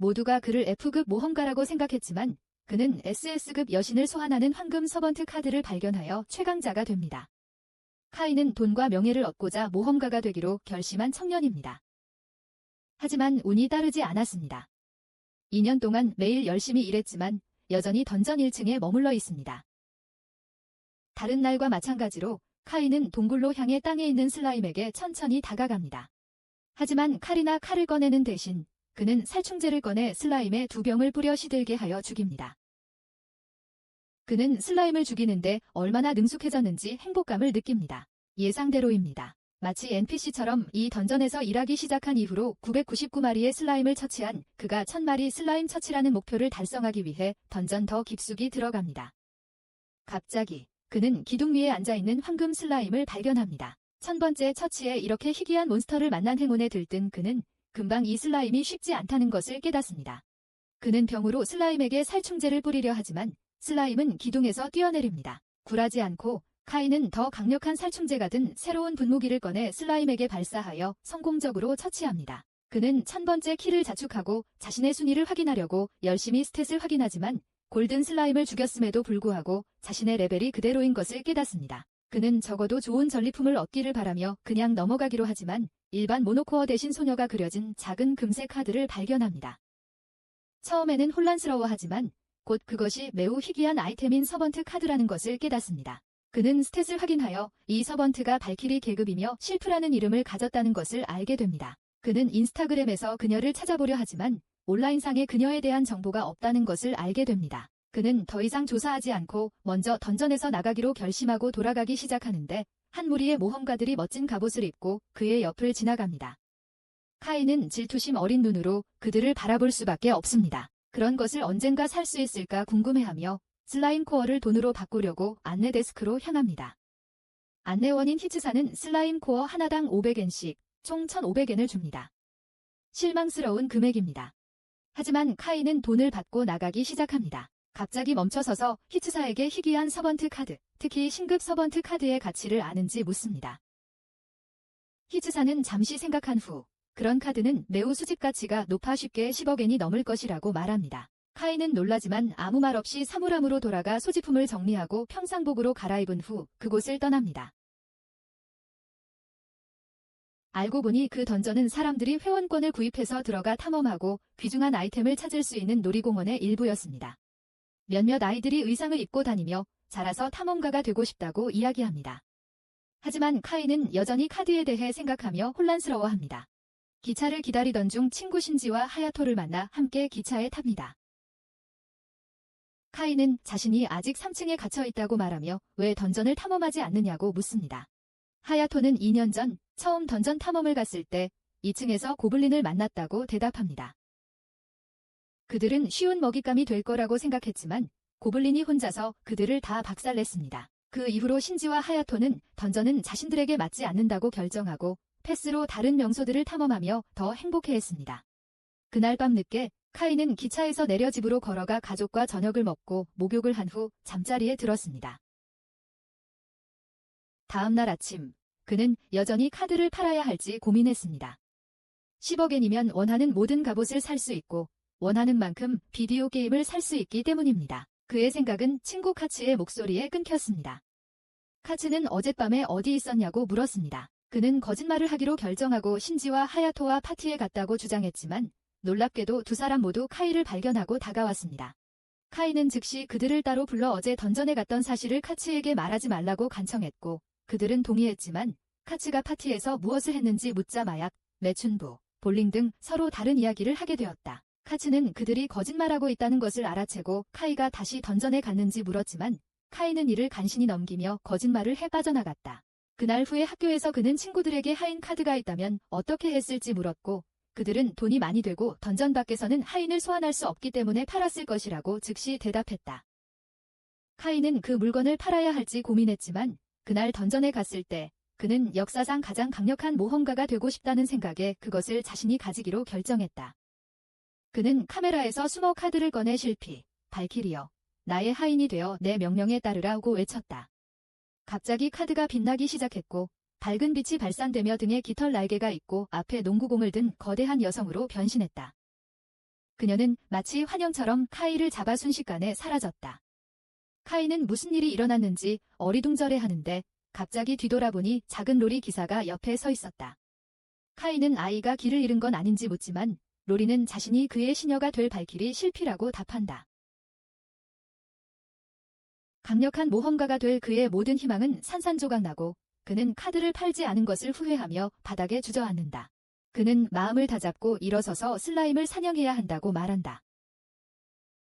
모두가 그를 F급 모험가라고 생각했지만 그는 SS급 여신을 소환하는 황금 서번트 카드를 발견하여 최강자가 됩니다. 카이는 돈과 명예를 얻고자 모험가가 되기로 결심한 청년입니다. 하지만 운이 따르지 않았습니다. 2년 동안 매일 열심히 일했지만 여전히 던전 1층에 머물러 있습니다. 다른 날과 마찬가지로 카이는 동굴로 향해 땅에 있는 슬라임에게 천천히 다가갑니다. 하지만 칼이나 칼을 꺼내는 대신 그는 살충제를 꺼내 슬라임에 두 병을 뿌려 시들게 하여 죽입니다. 그는 슬라임을 죽이는데 얼마나 능숙해졌는지 행복감을 느낍니다. 예상대로입니다. 마치 NPC처럼 이 던전에서 일하기 시작한 이후로 999마리의 슬라임을 처치한 그가 1000마리 슬라임 처치라는 목표를 달성하기 위해 던전 더 깊숙이 들어갑니다. 갑자기 그는 기둥 위에 앉아있는 황금 슬라임을 발견합니다. 1000번째 처치에 이렇게 희귀한 몬스터를 만난 행운에 들뜬 그는 금방 이 슬라임이 쉽지 않다는 것을 깨닫습니다. 그는 병으로 슬라임에게 살충제를 뿌리려 하지만 슬라임은 기둥에서 뛰어내립니다. 굴하지 않고 카이는 더 강력한 살충제가 든 새로운 분무기를 꺼내 슬라임에게 발사하여 성공적으로 처치합니다. 그는 1000번째 키를 자축하고 자신의 순위를 확인하려고 열심히 스탯을 확인하지만 골든 슬라임을 죽였음에도 불구하고 자신의 레벨이 그대로인 것을 깨닫습니다. 그는 적어도 좋은 전리품을 얻기를 바라며 그냥 넘어가기로 하지만 일반 모노코어 대신 소녀가 그려진 작은 금색 카드를 발견합니다. 처음에는 혼란스러워하지만 곧 그것이 매우 희귀한 아이템인 서번트 카드라는 것을 깨닫습니다. 그는 스탯을 확인하여 이 서번트가 발키리 계급이며 실프라는 이름을 가졌다는 것을 알게 됩니다. 그는 인스타그램에서 그녀를 찾아보려 하지만 온라인상에 그녀에 대한 정보가 없다는 것을 알게 됩니다. 그는 더 이상 조사하지 않고 먼저 던전에서 나가기로 결심하고 돌아가기 시작하는데 한 무리의 모험가들이 멋진 갑옷을 입고 그의 옆을 지나갑니다. 카이는 질투심 어린 눈으로 그들을 바라볼 수밖에 없습니다. 그런 것을 언젠가 살 수 있을까 궁금해하며 슬라임 코어를 돈으로 바꾸려고 안내 데스크로 향합니다. 안내원인 히츠사는 슬라임 코어 하나당 500엔씩 총 1500엔을 줍니다. 실망스러운 금액입니다. 하지만 카이는 돈을 받고 나가기 시작합니다. 갑자기 멈춰서서 히츠사에게 희귀한 서번트 카드, 특히 신급 서번트 카드의 가치를 아는지 묻습니다. 히츠사는 잠시 생각한 후 그런 카드는 매우 수집 가치가 높아 쉽게 10억엔이 넘을 것이라고 말합니다. 카이는 놀라지만 아무 말 없이 사물함으로 돌아가 소지품을 정리하고 평상복으로 갈아입은 후 그곳을 떠납니다. 알고 보니 그 던전은 사람들이 회원권을 구입해서 들어가 탐험하고 귀중한 아이템을 찾을 수 있는 놀이공원의 일부였습니다. 몇몇 아이들이 의상을 입고 다니며 자라서 탐험가가 되고 싶다고 이야기합니다. 하지만 카이는 여전히 카드에 대해 생각하며 혼란스러워합니다. 기차를 기다리던 중 친구 신지와 하야토를 만나 함께 기차에 탑니다. 카이는 자신이 아직 3층에 갇혀 있다고 말하며 왜 던전을 탐험하지 않느냐고 묻습니다. 하야토는 2년 전 처음 던전 탐험을 갔을 때 2층에서 고블린을 만났다고 대답합니다. 그들은 쉬운 먹잇감이 될 거라고 생각했지만 고블린이 혼자서 그들을 다 박살냈습니다. 그 이후로 신지와 하야토는 던전은 자신들에게 맞지 않는다고 결정하고 패스로 다른 명소들을 탐험하며 더 행복해했습니다. 그날 밤 늦게 카이는 기차에서 내려 집으로 걸어가 가족과 저녁을 먹고 목욕을 한 후 잠자리에 들었습니다. 다음 날 아침 그는 여전히 카드를 팔아야 할지 고민했습니다. 10억엔이면 원하는 모든 갑옷을 살 수 있고 원하는 만큼 비디오 게임을 살 수 있기 때문입니다. 그의 생각은 친구 카츠의 목소리에 끊겼습니다. 카츠는 어젯밤에 어디 있었냐고 물었습니다. 그는 거짓말을 하기로 결정하고 신지와 하야토와 파티에 갔다고 주장했지만 놀랍게도 두 사람 모두 카이를 발견하고 다가왔습니다. 카이는 즉시 그들을 따로 불러 어제 던전에 갔던 사실을 카츠에게 말하지 말라고 간청했고 그들은 동의했지만 카츠가 파티에서 무엇을 했는지 묻자 마약, 매춘부, 볼링 등 서로 다른 이야기를 하게 되었다. 카츠는 그들이 거짓말하고 있다는 것을 알아채고 카이가 다시 던전에 갔는지 물었지만 카이는 이를 간신히 넘기며 거짓말을 해 빠져나갔다. 그날 후에 학교에서 그는 친구들에게 하인 카드가 있다면 어떻게 했을지 물었고 그들은 돈이 많이 되고 던전 밖에서는 하인을 소환할 수 없기 때문에 팔았을 것이라고 즉시 대답했다. 카이는 그 물건을 팔아야 할지 고민했지만 그날 던전에 갔을 때 그는 역사상 가장 강력한 모험가가 되고 싶다는 생각에 그것을 자신이 가지기로 결정했다. 그는 카메라에서 숨어 카드를 꺼내 실피, 발키리여, 나의 하인이 되어 내 명령에 따르라고 외쳤다. 갑자기 카드가 빛나기 시작했고 밝은 빛이 발산되며 등에 깃털 날개가 있고 앞에 농구공을 든 거대한 여성으로 변신했다. 그녀는 마치 환영처럼 카이를 잡아 순식간에 사라졌다. 카이는 무슨 일이 일어났는지 어리둥절해하는데 갑자기 뒤돌아보니 작은 로리 기사가 옆에 서 있었다. 카이는 아이가 길을 잃은 건 아닌지 묻지만 로리는 자신이 그의 시녀가 될 발길이 실피라고 답한다. 강력한 모험가가 될 그의 모든 희망은 산산조각나고 그는 카드를 팔지 않은 것을 후회하며 바닥에 주저앉는다. 그는 마음을 다잡고 일어서서 슬라임을 사냥해야 한다고 말한다.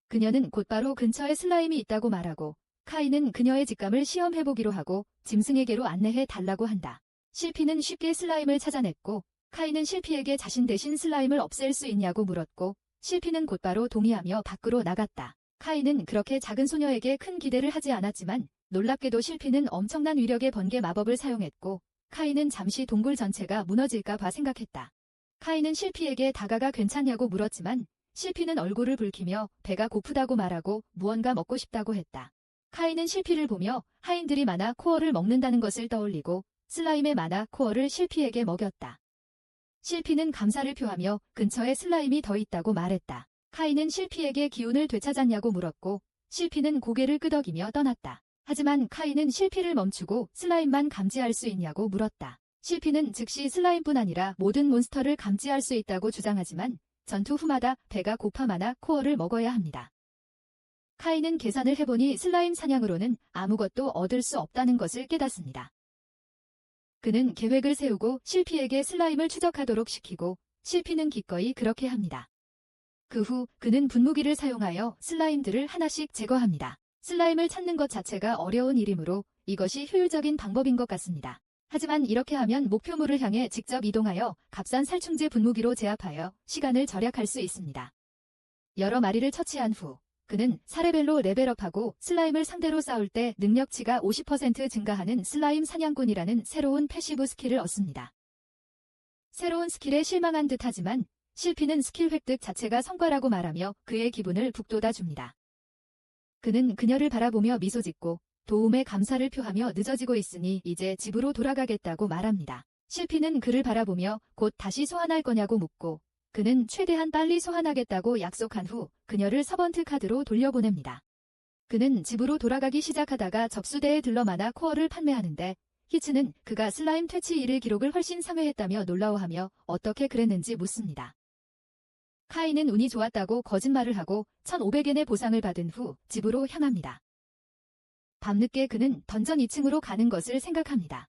그녀는 곧바로 근처에 슬라임이 있다고 말하고 카이는 그녀의 직감을 시험해보기로 하고 짐승에게로 안내해 달라고 한다. 실피는 쉽게 슬라임을 찾아냈고 카이는 실피에게 자신 대신 슬라임을 없앨 수 있냐고 물었고 실피는 곧바로 동의하며 밖으로 나갔다. 카이는 그렇게 작은 소녀에게 큰 기대를 하지 않았지만 놀랍게도 실피는 엄청난 위력의 번개 마법을 사용했고 카이는 잠시 동굴 전체가 무너질까 봐 생각했다. 카이는 실피에게 다가가 괜찮냐고 물었지만 실피는 얼굴을 붉히며 배가 고프다고 말하고 무언가 먹고 싶다고 했다. 카이는 실피를 보며 하인들이 많아 코어를 먹는다는 것을 떠올리고 슬라임의 많아 코어를 실피에게 먹였다. 실피는 감사를 표하며 근처에 슬라임이 더 있다고 말했다. 카이는 실피에게 기운을 되찾았냐고 물었고 실피는 고개를 끄덕이며 떠났다. 하지만 카이는 실피를 멈추고 슬라임만 감지할 수 있냐고 물었다. 실피는 즉시 슬라임뿐 아니라 모든 몬스터를 감지할 수 있다고 주장하지만 전투 후마다 배가 고파 많아 코어를 먹어야 합니다. 카이는 계산을 해보니 슬라임 사냥으로는 아무것도 얻을 수 없다는 것을 깨닫습니다. 그는 계획을 세우고 실피에게 슬라임을 추적하도록 시키고 실피는 기꺼이 그렇게 합니다. 그 후 그는 분무기를 사용하여 슬라임들을 하나씩 제거합니다. 슬라임을 찾는 것 자체가 어려운 일이므로 이것이 효율적인 방법인 것 같습니다. 하지만 이렇게 하면 목표물을 향해 직접 이동하여 값싼 살충제 분무기로 제압하여 시간을 절약할 수 있습니다. 여러 마리를 처치한 후 그는 4레벨로 레벨업하고 슬라임을 상대로 싸울 때 능력치가 50% 증가하는 슬라임 사냥꾼이라는 새로운 패시브 스킬을 얻습니다. 새로운 스킬에 실망한 듯하지만 실피는 스킬 획득 자체가 성과라고 말하며 그의 기분을 북돋아줍니다. 그는 그녀를 바라보며 미소 짓고 도움에 감사를 표하며 늦어지고 있으니 이제 집으로 돌아가겠다고 말합니다. 실피는 그를 바라보며 곧 다시 소환할 거냐고 묻고 그는 최대한 빨리 소환하겠다고 약속한 후 그녀를 서번트 카드로 돌려보냅니다. 그는 집으로 돌아가기 시작하다가 접수대에 들러 만화 코어를 판매하는데 히츠는 그가 슬라임 퇴치 1일 기록을 훨씬 상회했다며 놀라워하며 어떻게 그랬는지 묻습니다. 카이는 운이 좋았다고 거짓말을 하고 1,500엔의 보상을 받은 후 집으로 향합니다. 밤늦게 그는 던전 2층으로 가는 것을 생각합니다.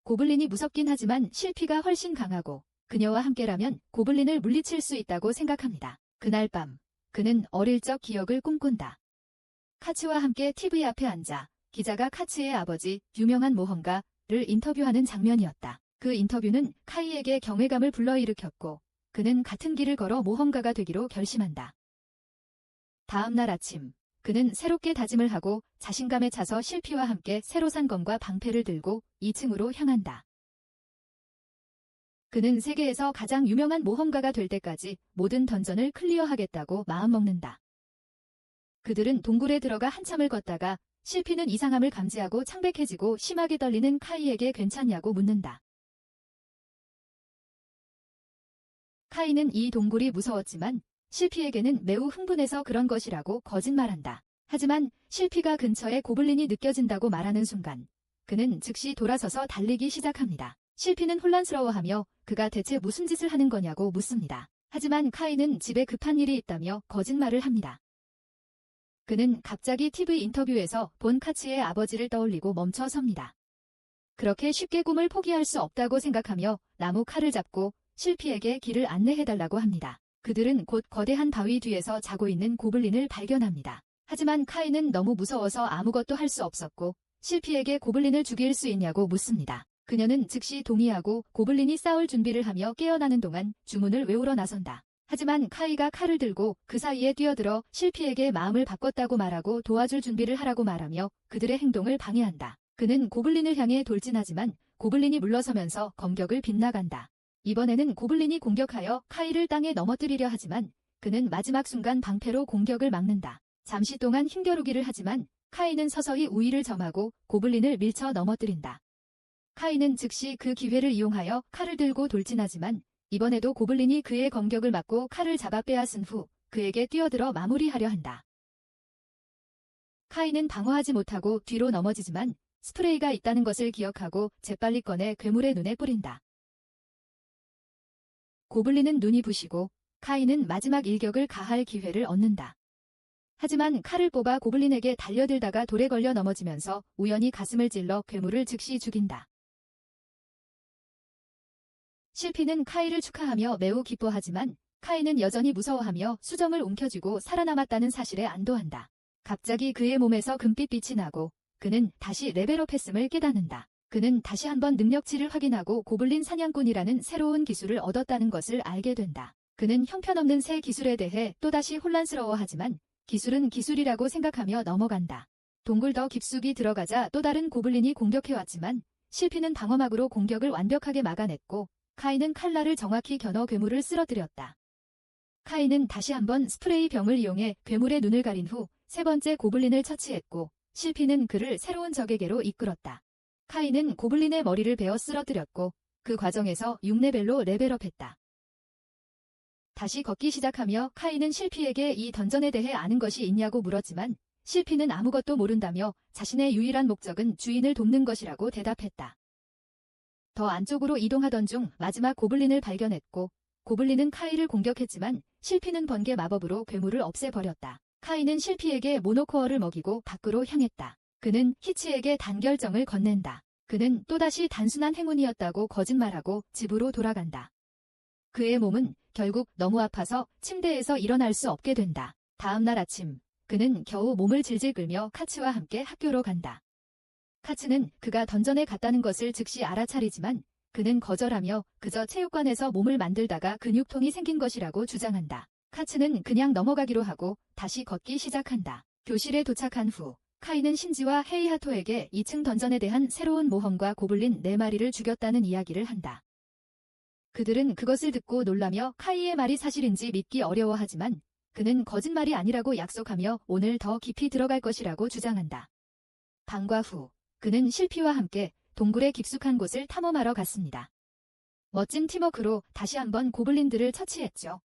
고블린이 무섭긴 하지만 실피가 훨씬 강하고 그녀와 함께라면 고블린을 물리칠 수 있다고 생각합니다. 그날 밤 그는 어릴 적 기억을 꿈꾼다. 카츠와 함께 TV 앞에 앉아 기자가 카츠의 아버지 유명한 모험가를 인터뷰하는 장면이었다. 그 인터뷰는 카이에게 경외감을 불러일으켰고 그는 같은 길을 걸어 모험가가 되기로 결심한다. 다음 날 아침 그는 새롭게 다짐을 하고 자신감에 차서 실피와 함께 새로 산 검과 방패를 들고 2층으로 향한다. 그는 세계에서 가장 유명한 모험가가 될 때까지 모든 던전을 클리어하겠다고 마음먹는다. 그들은 동굴에 들어가 한참을 걷다가 실피는 이상함을 감지하고 창백해지고 심하게 떨리는 카이에게 괜찮냐고 묻는다. 카이는 이 동굴이 무서웠지만 실피에게는 매우 흥분해서 그런 것이라고 거짓말한다. 하지만 실피가 근처에 고블린이 느껴진다고 말하는 순간 그는 즉시 돌아서서 달리기 시작합니다. 실피는 혼란스러워하며 그가 대체 무슨 짓을 하는 거냐고 묻습니다. 하지만 카이는 집에 급한 일이 있다며 거짓말을 합니다. 그는 갑자기 TV 인터뷰에서 본 카츠의 아버지를 떠올리고 멈춰 섭니다. 그렇게 쉽게 꿈을 포기할 수 없다고 생각하며 나무 칼을 잡고 실피에게 길을 안내해달라고 합니다. 그들은 곧 거대한 바위 뒤에서 자고 있는 고블린을 발견합니다. 하지만 카이는 너무 무서워서 아무것도 할 수 없었고 실피에게 고블린을 죽일 수 있냐고 묻습니다. 그녀는 즉시 동의하고 고블린이 싸울 준비를 하며 깨어나는 동안 주문을 외우러 나선다. 하지만 카이가 칼을 들고 그 사이에 뛰어들어 실피에게 마음을 바꿨다고 말하고 도와줄 준비를 하라고 말하며 그들의 행동을 방해한다. 그는 고블린을 향해 돌진하지만 고블린이 물러서면서 검격을 빗나간다. 이번에는 고블린이 공격하여 카이를 땅에 넘어뜨리려 하지만 그는 마지막 순간 방패로 공격을 막는다. 잠시 동안 힘겨루기를 하지만 카이는 서서히 우위를 점하고 고블린을 밀쳐 넘어뜨린다. 카이는 즉시 그 기회를 이용하여 칼을 들고 돌진하지만 이번에도 고블린이 그의 공격을 막고 칼을 잡아 빼앗은 후 그에게 뛰어들어 마무리하려 한다. 카이는 방어하지 못하고 뒤로 넘어지지만 스프레이가 있다는 것을 기억하고 재빨리 꺼내 괴물의 눈에 뿌린다. 고블린은 눈이 부시고 카이는 마지막 일격을 가할 기회를 얻는다. 하지만 칼을 뽑아 고블린에게 달려들다가 돌에 걸려 넘어지면서 우연히 가슴을 찔러 괴물을 즉시 죽인다. 실피는 카이를 축하하며 매우 기뻐하지만 카이는 여전히 무서워하며 수정을 움켜쥐고 살아남았다는 사실에 안도한다. 갑자기 그의 몸에서 금빛빛이 나고 그는 다시 레벨업했음을 깨닫는다. 그는 다시 한번 능력치를 확인하고 고블린 사냥꾼이라는 새로운 기술을 얻었다는 것을 알게 된다. 그는 형편없는 새 기술에 대해 또다시 혼란스러워하지만 기술은 기술이라고 생각하며 넘어간다. 동굴 더 깊숙이 들어가자 또 다른 고블린이 공격해왔지만 실피는 방어막으로 공격을 완벽하게 막아냈고 카이는 칼날을 정확히 겨눠 괴물을 쓰러뜨렸다. 카이는 다시 한번 스프레이 병을 이용해 괴물의 눈을 가린 후 세 번째 고블린을 처치했고 실피는 그를 새로운 적에게로 이끌었다. 카이는 고블린의 머리를 베어 쓰러뜨렸고 그 과정에서 6레벨로 레벨업했다. 다시 걷기 시작하며 카이는 실피에게 이 던전에 대해 아는 것이 있냐고 물었지만 실피는 아무것도 모른다며 자신의 유일한 목적은 주인을 돕는 것이라고 대답했다. 더 안쪽으로 이동하던 중 마지막 고블린을 발견했고 고블린은 카이를 공격했지만 실피는 번개 마법으로 괴물을 없애버렸다. 카이는 실피에게 모노코어를 먹이고 밖으로 향했다. 그는 히치에게 단결정을 건넨다. 그는 또다시 단순한 행운이었다고 거짓말하고 집으로 돌아간다. 그의 몸은 결국 너무 아파서 침대에서 일어날 수 없게 된다. 다음 날 아침, 그는 겨우 몸을 질질 끌며 카츠와 함께 학교로 간다. 카츠는 그가 던전에 갔다는 것을 즉시 알아차리지만 그는 거절하며 그저 체육관에서 몸을 만들다가 근육통이 생긴 것이라고 주장한다. 카츠는 그냥 넘어가기로 하고 다시 걷기 시작한다. 교실에 도착한 후 카이는 신지와 헤이하토에게 2층 던전에 대한 새로운 모험과 고블린 4마리를 죽였다는 이야기를 한다. 그들은 그것을 듣고 놀라며 카이의 말이 사실인지 믿기 어려워하지만 그는 거짓말이 아니라고 약속하며 오늘 더 깊이 들어갈 것이라고 주장한다. 방과 후 그는 실피와 함께 동굴의 깊숙한 곳을 탐험하러 갔습니다. 멋진 팀워크로 다시 한번 고블린들을 처치했죠.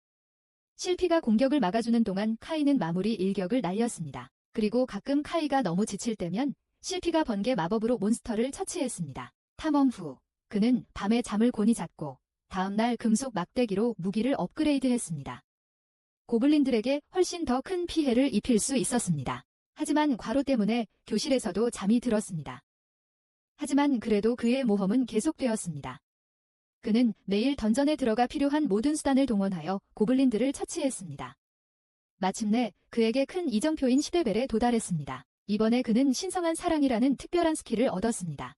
실피가 공격을 막아주는 동안 카이는 마무리 일격을 날렸습니다. 그리고 가끔 카이가 너무 지칠 때면 실피가 번개 마법으로 몬스터를 처치했습니다. 탐험 후 그는 밤에 잠을 곤히 잤고 다음날 금속 막대기로 무기를 업그레이드했습니다. 고블린들에게 훨씬 더 큰 피해를 입힐 수 있었습니다. 하지만 과로 때문에 교실에서도 잠이 들었습니다. 하지만 그래도 그의 모험은 계속되었습니다. 그는 매일 던전에 들어가 필요한 모든 수단을 동원하여 고블린들을 처치했습니다. 마침내 그에게 큰 이정표인 10레벨에 도달했습니다. 이번에 그는 신성한 사랑이라는 특별한 스킬을 얻었습니다.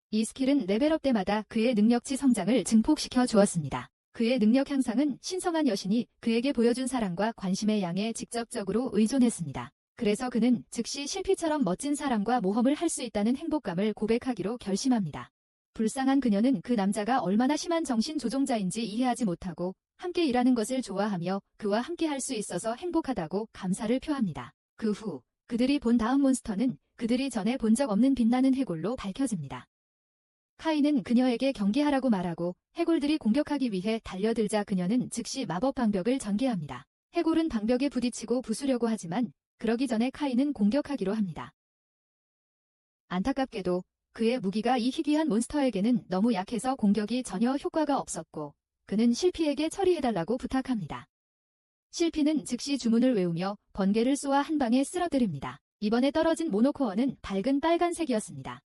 이 스킬은 레벨업 때마다 그의 능력치 성장을 증폭시켜 주었습니다. 그의 능력 향상은 신성한 여신이 그에게 보여준 사랑과 관심의 양에 직접적으로 의존했습니다. 그래서 그는 즉시 실피처럼 멋진 사랑과 모험을 할 수 있다는 행복감을 고백하기로 결심합니다. 불쌍한 그녀는 그 남자가 얼마나 심한 정신 조종자인지 이해하지 못하고 함께 일하는 것을 좋아하며 그와 함께 할 수 있어서 행복하다고 감사를 표합니다. 그 후 그들이 본 다음 몬스터는 그들이 전에 본 적 없는 빛나는 해골로 밝혀집니다. 카이는 그녀에게 경계하라고 말하고 해골들이 공격하기 위해 달려들자 그녀는 즉시 마법 방벽을 전개합니다. 해골은 방벽에 부딪히고 부수려고 하지만 그러기 전에 카이는 공격하기로 합니다. 안타깝게도 그의 무기가 이 희귀한 몬스터에게는 너무 약해서 공격이 전혀 효과가 없었고 그는 실피에게 처리해달라고 부탁합니다. 실피는 즉시 주문을 외우며 번개를 쏘아 한 방에 쓰러뜨립니다. 이번에 떨어진 모노코어는 밝은 빨간색이었습니다.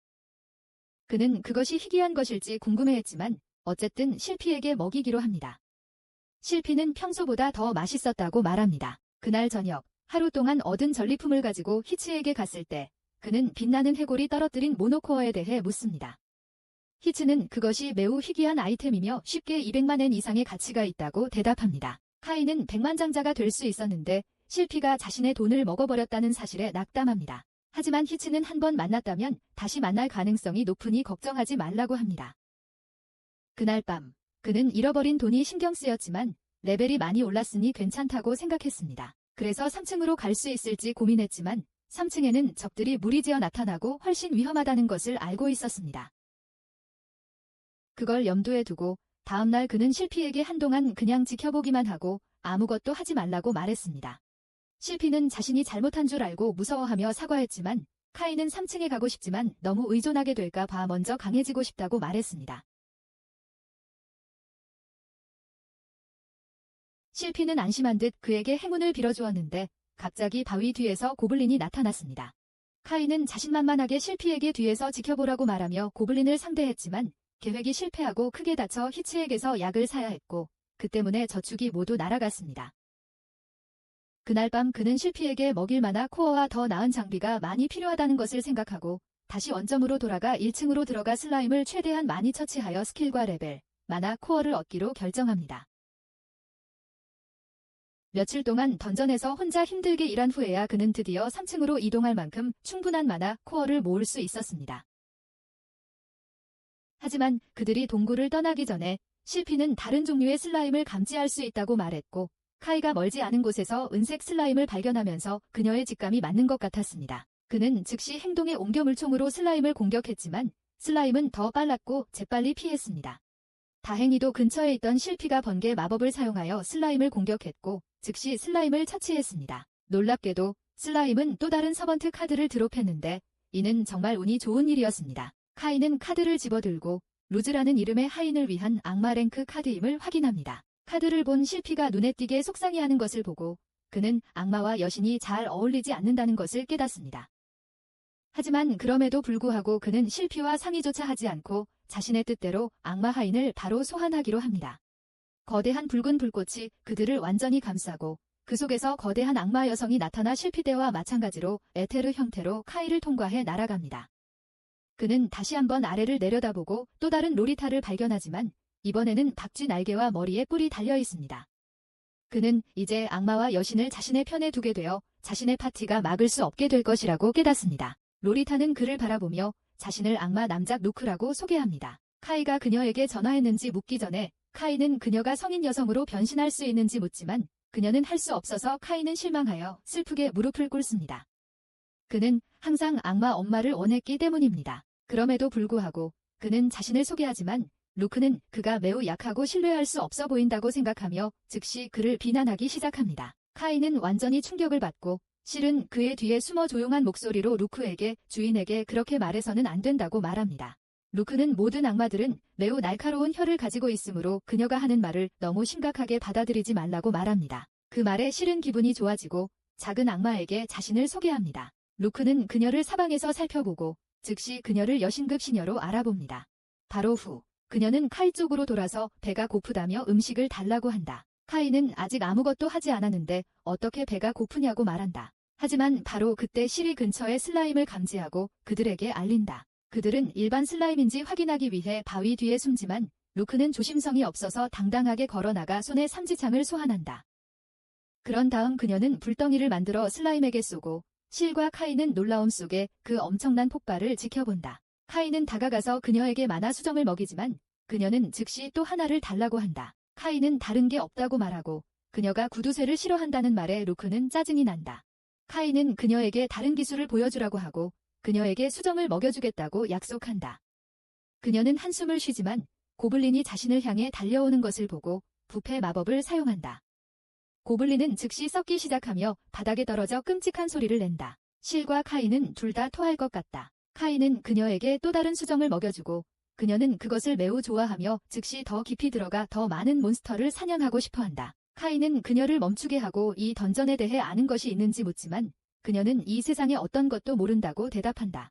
그는 그것이 희귀한 것일지 궁금해했지만 어쨌든 실피에게 먹이기로 합니다. 실피는 평소보다 더 맛있었다고 말합니다. 그날 저녁 하루 동안 얻은 전리품을 가지고 히츠에게 갔을 때 그는 빛나는 해골이 떨어뜨린 모노코어에 대해 묻습니다. 히츠는 그것이 매우 희귀한 아이템이며 쉽게 200만 엔 이상의 가치가 있다고 대답합니다. 카이는 백만장자가 될 수 있었는데 실피가 자신의 돈을 먹어버렸다는 사실에 낙담합니다. 하지만 히츠는 한 번 만났다면 다시 만날 가능성이 높으니 걱정하지 말라고 합니다. 그날 밤 그는 잃어버린 돈이 신경 쓰였지만 레벨이 많이 올랐으니 괜찮다고 생각했습니다. 그래서 3층으로 갈 수 있을지 고민했지만 3층에는 적들이 무리지어 나타나고 훨씬 위험하다는 것을 알고 있었습니다. 그걸 염두에 두고 다음날 그는 실피에게 한동안 그냥 지켜보기만 하고 아무것도 하지 말라고 말했습니다. 실피는 자신이 잘못한 줄 알고 무서워하며 사과했지만 카이는 3층에 가고 싶지만 너무 의존하게 될까 봐 먼저 강해지고 싶다고 말했습니다. 실피는 안심한 듯 그에게 행운을 빌어주었는데 갑자기 바위 뒤에서 고블린이 나타났습니다. 카이는 자신만만하게 실피에게 뒤에서 지켜보라고 말하며 고블린을 상대했지만 계획이 실패하고 크게 다쳐 히츠에게서 약을 사야 했고 그 때문에 저축이 모두 날아갔습니다. 그날 밤 그는 실피에게 먹일 만화 코어와 더 나은 장비가 많이 필요하다는 것을 생각하고 다시 원점으로 돌아가 1층으로 들어가 슬라임을 최대한 많이 처치하여 스킬과 레벨, 만화 코어를 얻기로 결정합니다. 며칠 동안 던전에서 혼자 힘들게 일한 후에야 그는 드디어 3층으로 이동할 만큼 충분한 만화 코어를 모을 수 있었습니다. 하지만 그들이 동굴을 떠나기 전에 실피는 다른 종류의 슬라임을 감지할 수 있다고 말했고 카이가 멀지 않은 곳에서 은색 슬라임을 발견하면서 그녀의 직감이 맞는 것 같았습니다. 그는 즉시 행동에 옮겨 물총으로 슬라임을 공격했지만 슬라임은 더 빨랐고 재빨리 피했습니다. 다행히도 근처에 있던 실피가 번개 마법을 사용하여 슬라임을 공격했고 즉시 슬라임을 처치했습니다. 놀랍게도 슬라임은 또 다른 서번트 카드를 드롭했는데 이는 정말 운이 좋은 일이었습니다. 카이는 카드를 집어들고 루즈라는 이름의 하인을 위한 악마 랭크 카드임을 확인합니다. 카드를 본 실피가 눈에 띄게 속상해하는 것을 보고 그는 악마와 여신이 잘 어울리지 않는다는 것을 깨닫습니다. 하지만 그럼에도 불구하고 그는 실피와 상의조차 하지 않고 자신의 뜻대로 악마 하인을 바로 소환하기로 합니다. 거대한 붉은 불꽃이 그들을 완전히 감싸고 그 속에서 거대한 악마 여성이 나타나 실피대와 마찬가지로 에테르 형태로 카이를 통과해 날아갑니다. 그는 다시 한번 아래를 내려다보고 또 다른 로리타를 발견하지만 이번에는 박쥐 날개와 머리에 뿔이 달려 있습니다. 그는 이제 악마와 여신을 자신의 편에 두게 되어 자신의 파티가 막을 수 없게 될 것이라고 깨닫습니다. 로리타는 그를 바라보며 자신을 악마 남작 루크라고 소개합니다. 카이가 그녀에게 전화했는지 묻기 전에 카이는 그녀가 성인 여성으로 변신할 수 있는지 묻지만 그녀는 할 수 없어서 카이는 실망하여 슬프게 무릎을 꿇습니다. 그는 항상 악마 엄마를 원했기 때문입니다. 그럼에도 불구하고 그는 자신을 소개하지만 루크는 그가 매우 약하고 신뢰할 수 없어 보인다고 생각하며 즉시 그를 비난하기 시작합니다. 카이는 완전히 충격을 받고 실은 그의 뒤에 숨어 조용한 목소리로 루크에게 주인에게 그렇게 말해서는 안 된다고 말합니다. 루크는 모든 악마들은 매우 날카로운 혀를 가지고 있으므로 그녀가 하는 말을 너무 심각하게 받아들이지 말라고 말합니다. 그 말에 실은 기분이 좋아지고 작은 악마에게 자신을 소개합니다. 루크는 그녀를 사방에서 살펴보고 즉시 그녀를 여신급 시녀로 알아봅니다. 바로 후 그녀는 카이 쪽으로 돌아서 배가 고프다며 음식을 달라고 한다. 카이는 아직 아무것도 하지 않았는데 어떻게 배가 고프냐고 말한다. 하지만 바로 그때 실이 근처에 슬라임을 감지하고 그들에게 알린다. 그들은 일반 슬라임인지 확인하기 위해 바위 뒤에 숨지만 루크는 조심성이 없어서 당당하게 걸어나가 손에 삼지창을 소환한다. 그런 다음 그녀는 불덩이를 만들어 슬라임에게 쏘고 실과 카이는 놀라움 속에 그 엄청난 폭발을 지켜본다. 카이는 다가가서 그녀에게 만화 수정을 먹이지만 그녀는 즉시 또 하나를 달라고 한다. 카이는 다른 게 없다고 말하고 그녀가 구두쇠를 싫어한다는 말에 루크는 짜증이 난다. 카이는 그녀에게 다른 기술을 보여주라고 하고 그녀에게 수정을 먹여주겠다고 약속한다. 그녀는 한숨을 쉬지만 고블린이 자신을 향해 달려오는 것을 보고 부패 마법을 사용한다. 고블린은 즉시 썩기 시작하며 바닥에 떨어져 끔찍한 소리를 낸다. 실과 카이는 둘 다 토할 것 같다. 카이는 그녀에게 또 다른 수정을 먹여주고 그녀는 그것을 매우 좋아하며 즉시 더 깊이 들어가 더 많은 몬스터를 사냥하고 싶어한다. 카이는 그녀를 멈추게 하고 이 던전에 대해 아는 것이 있는지 묻지만 그녀는 이 세상에 어떤 것도 모른다고 대답한다.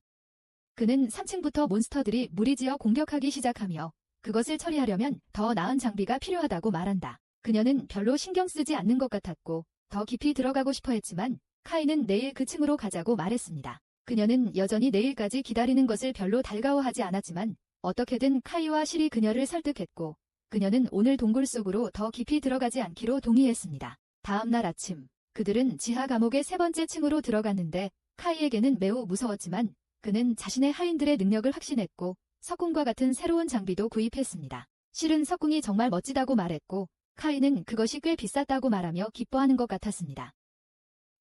그는 3층부터 몬스터들이 무리지어 공격하기 시작하며 그것을 처리하려면 더 나은 장비가 필요하다고 말한다. 그녀는 별로 신경 쓰지 않는 것 같았고 더 깊이 들어가고 싶어 했지만 카이는 내일 그 층으로 가자고 말했습니다. 그녀는 여전히 내일까지 기다리는 것을 별로 달가워하지 않았지만 어떻게든 카이와 실이 그녀를 설득했고 그녀는 오늘 동굴 속으로 더 깊이 들어가지 않기로 동의했습니다. 다음 날 아침 그들은 지하 감옥의 세 번째 층으로 들어갔는데 카이에게는 매우 무서웠지만 그는 자신의 하인들의 능력을 확신했고 석궁과 같은 새로운 장비도 구입했습니다. 실은 석궁이 정말 멋지다고 말했고 카이는 그것이 꽤 비쌌다고 말하며 기뻐하는 것 같았습니다.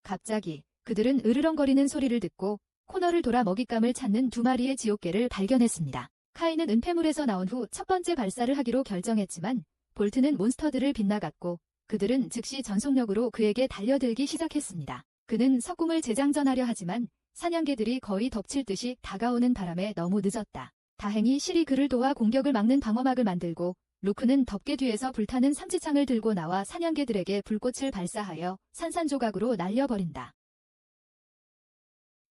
갑자기 그들은 으르렁거리는 소리를 듣고 코너를 돌아 먹잇감을 찾는 두 마리의 지옥개를 발견했습니다. 카이는 은폐물에서 나온 후 첫 번째 발사를 하기로 결정했지만 볼트는 몬스터들을 빗나갔고 그들은 즉시 전속력으로 그에게 달려들기 시작했습니다. 그는 석궁을 재장전하려 하지만 사냥개들이 거의 덮칠 듯이 다가오는 바람에 너무 늦었다. 다행히 실이 그를 도와 공격을 막는 방어막을 만들고 루크는 덮개 뒤에서 불타는 삼지창을 들고 나와 사냥개들에게 불꽃을 발사하여 산산조각으로 날려버린다.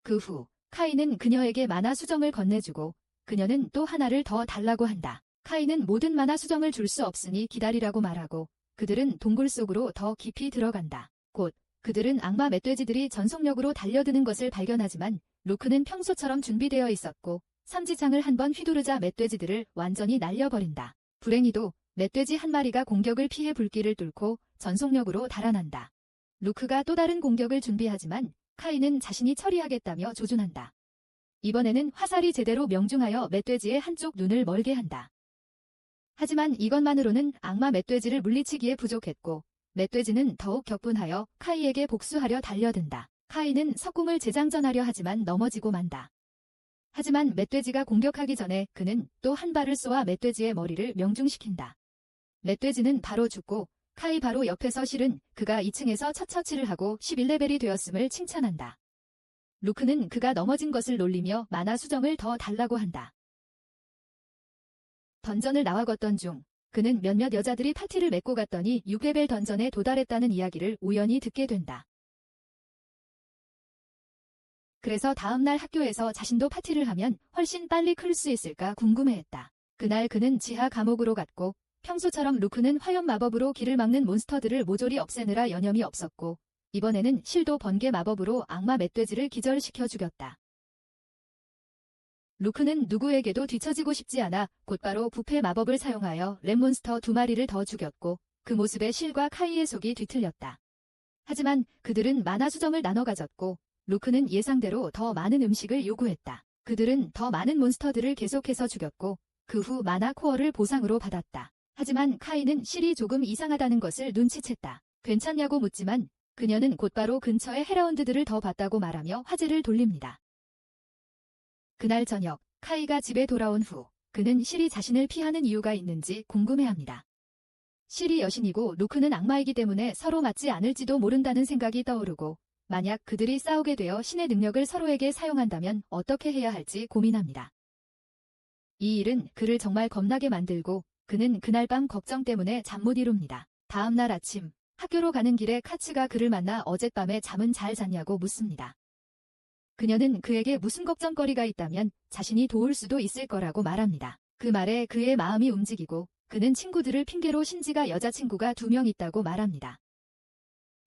그 후 카이는 그녀에게 만화 수정을 건네주고 그녀는 또 하나를 더 달라고 한다. 카이는 모든 만화 수정을 줄 수 없으니 기다리라고 말하고 그들은 동굴 속으로 더 깊이 들어간다. 곧 그들은 악마 멧돼지들이 전속력으로 달려드는 것을 발견하지만 루크는 평소처럼 준비되어 있었고 삼지창을 한번 휘두르자 멧돼지들을 완전히 날려버린다. 불행히도 멧돼지 한 마리가 공격을 피해 불길을 뚫고 전속력으로 달아난다. 루크가 또 다른 공격을 준비하지만 카이는 자신이 처리하겠다며 조준한다. 이번에는 화살이 제대로 명중하여 멧돼지의 한쪽 눈을 멀게 한다. 하지만 이것만으로는 악마 멧돼지를 물리치기에 부족했고 멧돼지는 더욱 격분하여 카이에게 복수하려 달려든다. 카이는 석궁을 재장전하려 하지만 넘어지고 만다. 하지만 멧돼지가 공격하기 전에 그는 또 한 발을 쏘아 멧돼지의 머리를 명중시킨다. 멧돼지는 바로 죽고 카이 바로 옆에서 실은 그가 2층에서 첫 처치를 하고 11레벨이 되었음을 칭찬한다. 루크는 그가 넘어진 것을 놀리며 만화 수정을 더 달라고 한다. 던전을 나와 걷던 중 그는 몇몇 여자들이 파티를 맺고 갔더니 6레벨 던전에 도달했다는 이야기를 우연히 듣게 된다. 그래서 다음날 학교에서 자신도 파티를 하면 훨씬 빨리 클 수 있을까 궁금해했다. 그날 그는 지하 감옥으로 갔고 평소처럼 루크는 화염 마법으로 길을 막는 몬스터들을 모조리 없애느라 여념이 없었고 이번에는 실도 번개 마법으로 악마 멧돼지를 기절시켜 죽였다. 루크는 누구에게도 뒤처지고 싶지 않아 곧바로 부패 마법을 사용하여 랩몬스터 2마리를 더 죽였고 그 모습에 실과 카이의 속이 뒤틀렸다. 하지만 그들은 만화 수정을 나눠 가졌고 루크는 예상대로 더 많은 음식을 요구했다. 그들은 더 많은 몬스터들을 계속해서 죽였고 그 후 마나 코어를 보상으로 받았다. 하지만 카이는 실이 조금 이상하다는 것을 눈치챘다. 괜찮냐고 묻지만 그녀는 곧바로 근처에 헤라운드들을 더 봤다고 말하며 화제를 돌립니다. 그날 저녁 카이가 집에 돌아온 후 그는 실이 자신을 피하는 이유가 있는지 궁금해합니다. 실이 여신이고 루크는 악마이기 때문에 서로 맞지 않을지도 모른다는 생각이 떠오르고 만약 그들이 싸우게 되어 신의 능력을 서로에게 사용한다면 어떻게 해야 할지 고민합니다. 이 일은 그를 정말 겁나게 만들고 그는 그날 밤 걱정 때문에 잠 못 이룹니다. 다음 날 아침 학교로 가는 길에 카츠가 그를 만나 어젯밤에 잠은 잘 잤냐고 묻습니다. 그녀는 그에게 무슨 걱정거리가 있다면 자신이 도울 수도 있을 거라고 말합니다. 그 말에 그의 마음이 움직이고 그는 친구들을 핑계로 신지가 여자친구가 2명 있다고 말합니다.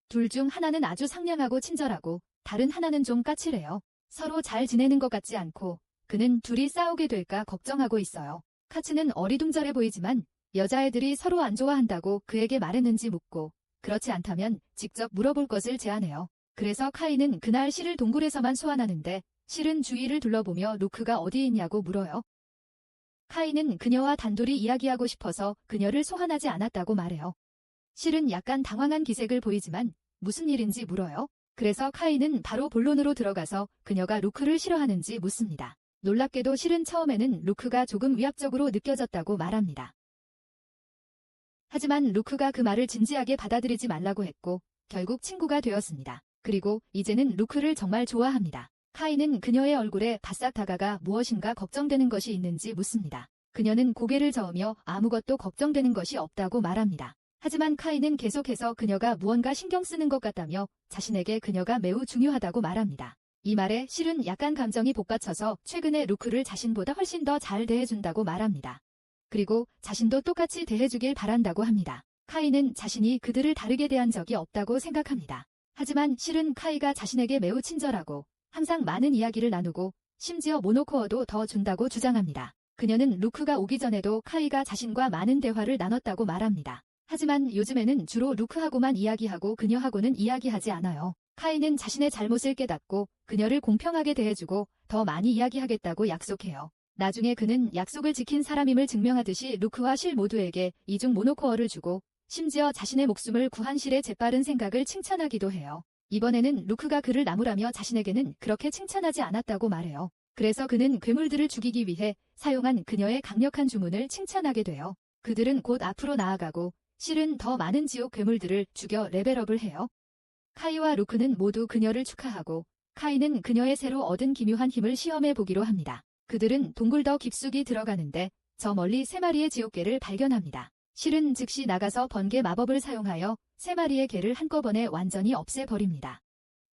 둘 중 하나는 아주 상냥하고 친절하고 다른 하나는 좀 까칠해요. 서로 잘 지내는 것 같지 않고 그는 둘이 싸우게 될까 걱정하고 있어요. 카츠는 어리둥절해 보이지만 여자애들이 서로 안 좋아한다고 그에게 말했는지 묻고 그렇지 않다면 직접 물어볼 것을 제안해요. 그래서 카이는 그날 실을 동굴에서만 소환하는데 실은 주위를 둘러보며 루크가 어디 있냐고 물어요. 카이는 그녀와 단둘이 이야기하고 싶어서 그녀를 소환하지 않았다고 말해요. 실은 약간 당황한 기색을 보이지만 무슨 일인지 물어요. 그래서 카이는 바로 본론으로 들어가서 그녀가 루크를 싫어하는지 묻습니다. 놀랍게도 실은 처음에는 루크가 조금 위압적으로 느껴졌다고 말합니다. 하지만 루크가 그 말을 진지하게 받아들이지 말라고 했고 결국 친구가 되었습니다. 그리고 이제는 루크를 정말 좋아합니다. 카이는 그녀의 얼굴에 바싹 다가가 무엇인가 걱정되는 것이 있는지 묻습니다. 그녀는 고개를 저으며 아무것도 걱정되는 것이 없다고 말합니다. 하지만 카이는 계속해서 그녀가 무언가 신경 쓰는 것 같다며 자신에게 그녀가 매우 중요하다고 말합니다. 이 말에 실은 약간 감정이 복받쳐서 최근에 루크를 자신보다 훨씬 더 잘 대해준다고 말합니다. 그리고 자신도 똑같이 대해주길 바란다고 합니다. 카이는 자신이 그들을 다르게 대한 적이 없다고 생각합니다. 하지만 실은 카이가 자신에게 매우 친절하고 항상 많은 이야기를 나누고 심지어 모노코어도 더 준다고 주장합니다. 그녀는 루크가 오기 전에도 카이가 자신과 많은 대화를 나눴다고 말합니다. 하지만 요즘에는 주로 루크하고만 이야기하고 그녀하고는 이야기하지 않아요. 카이는 자신의 잘못을 깨닫고 그녀를 공평하게 대해주고 더 많이 이야기하겠다고 약속해요. 나중에 그는 약속을 지킨 사람임을 증명하듯이 루크와 실 모두에게 이중 모노코어를 주고 심지어 자신의 목숨을 구한 실의 재빠른 생각을 칭찬하기도 해요. 이번에는 루크가 그를 나무라며 자신에게는 그렇게 칭찬하지 않았다고 말해요. 그래서 그는 괴물들을 죽이기 위해 사용한 그녀의 강력한 주문을 칭찬하게 돼요. 그들은 곧 앞으로 나아가고 실은 더 많은 지옥 괴물들을 죽여 레벨업을 해요. 카이와 루크는 모두 그녀를 축하하고 카이는 그녀의 새로 얻은 기묘한 힘을 시험해 보기로 합니다. 그들은 동굴 더 깊숙이 들어가는데 저 멀리 3마리의 지옥개를 발견합니다. 실은 즉시 나가서 번개 마법을 사용하여 3마리의 개를 한꺼번에 완전히 없애버립니다.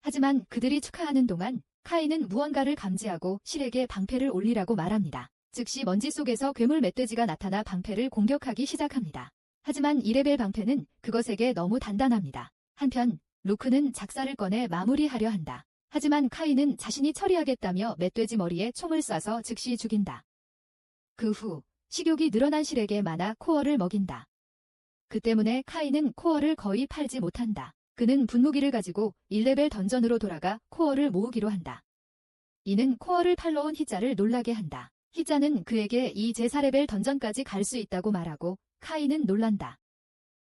하지만 그들이 축하하는 동안 카이는 무언가를 감지하고 실에게 방패를 올리라고 말합니다. 즉시 먼지 속에서 괴물 멧돼지가 나타나 방패를 공격하기 시작합니다. 하지만 2레벨 방패는 그것에게 너무 단단합니다. 한편 루크는 작사를 꺼내 마무리하려 한다. 하지만 카이는 자신이 처리하겠다며 멧돼지 머리에 총을 쏴서 즉시 죽인다. 그 후 식욕이 늘어난 실에게 많아 코어를 먹인다. 그 때문에 카이는 코어를 거의 팔지 못한다. 그는 분무기를 가지고 1레벨 던전으로 돌아가 코어를 모으기로 한다. 이는 코어를 팔러 온 히자를 놀라게 한다. 히자는 그에게 이 제4레벨 던전까지 갈 수 있다고 말하고 카이는 놀란다.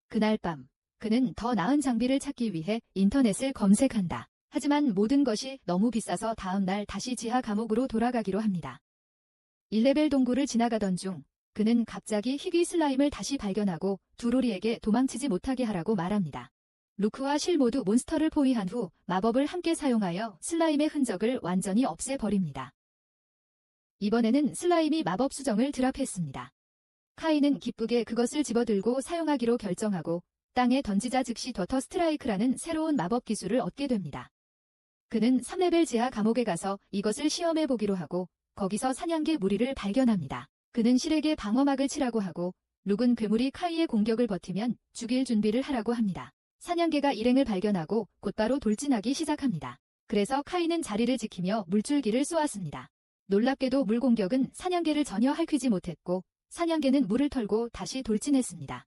그날 밤 그는 더 나은 장비를 찾기 위해 인터넷을 검색한다. 하지만 모든 것이 너무 비싸서 다음날 다시 지하 감옥으로 돌아가기로 합니다. 1레벨 동굴을 지나가던 중 그는 갑자기 희귀 슬라임을 다시 발견하고 두로리에게 도망치지 못하게 하라고 말합니다. 루크와 실 모두 몬스터를 포위한 후 마법을 함께 사용하여 슬라임의 흔적을 완전히 없애버립니다. 이번에는 슬라임이 마법 수정을 드랍했습니다. 카이는 기쁘게 그것을 집어들고 사용하기로 결정하고 땅에 던지자 즉시 더터 스트라이크라는 새로운 마법 기술을 얻게 됩니다. 그는 3레벨 지하 감옥에 가서 이것을 시험해 보기로 하고 거기서 사냥개 무리를 발견합니다. 그는 실에게 방어막을 치라고 하고 룩은 괴물이 카이의 공격을 버티면 죽일 준비를 하라고 합니다. 사냥개가 일행을 발견하고 곧바로 돌진하기 시작합니다. 그래서 카이는 자리를 지키며 물줄기를 쏘았습니다. 놀랍게도 물공격은 사냥개를 전혀 핥히지 못했고 사냥개는 물을 털고 다시 돌진했습니다.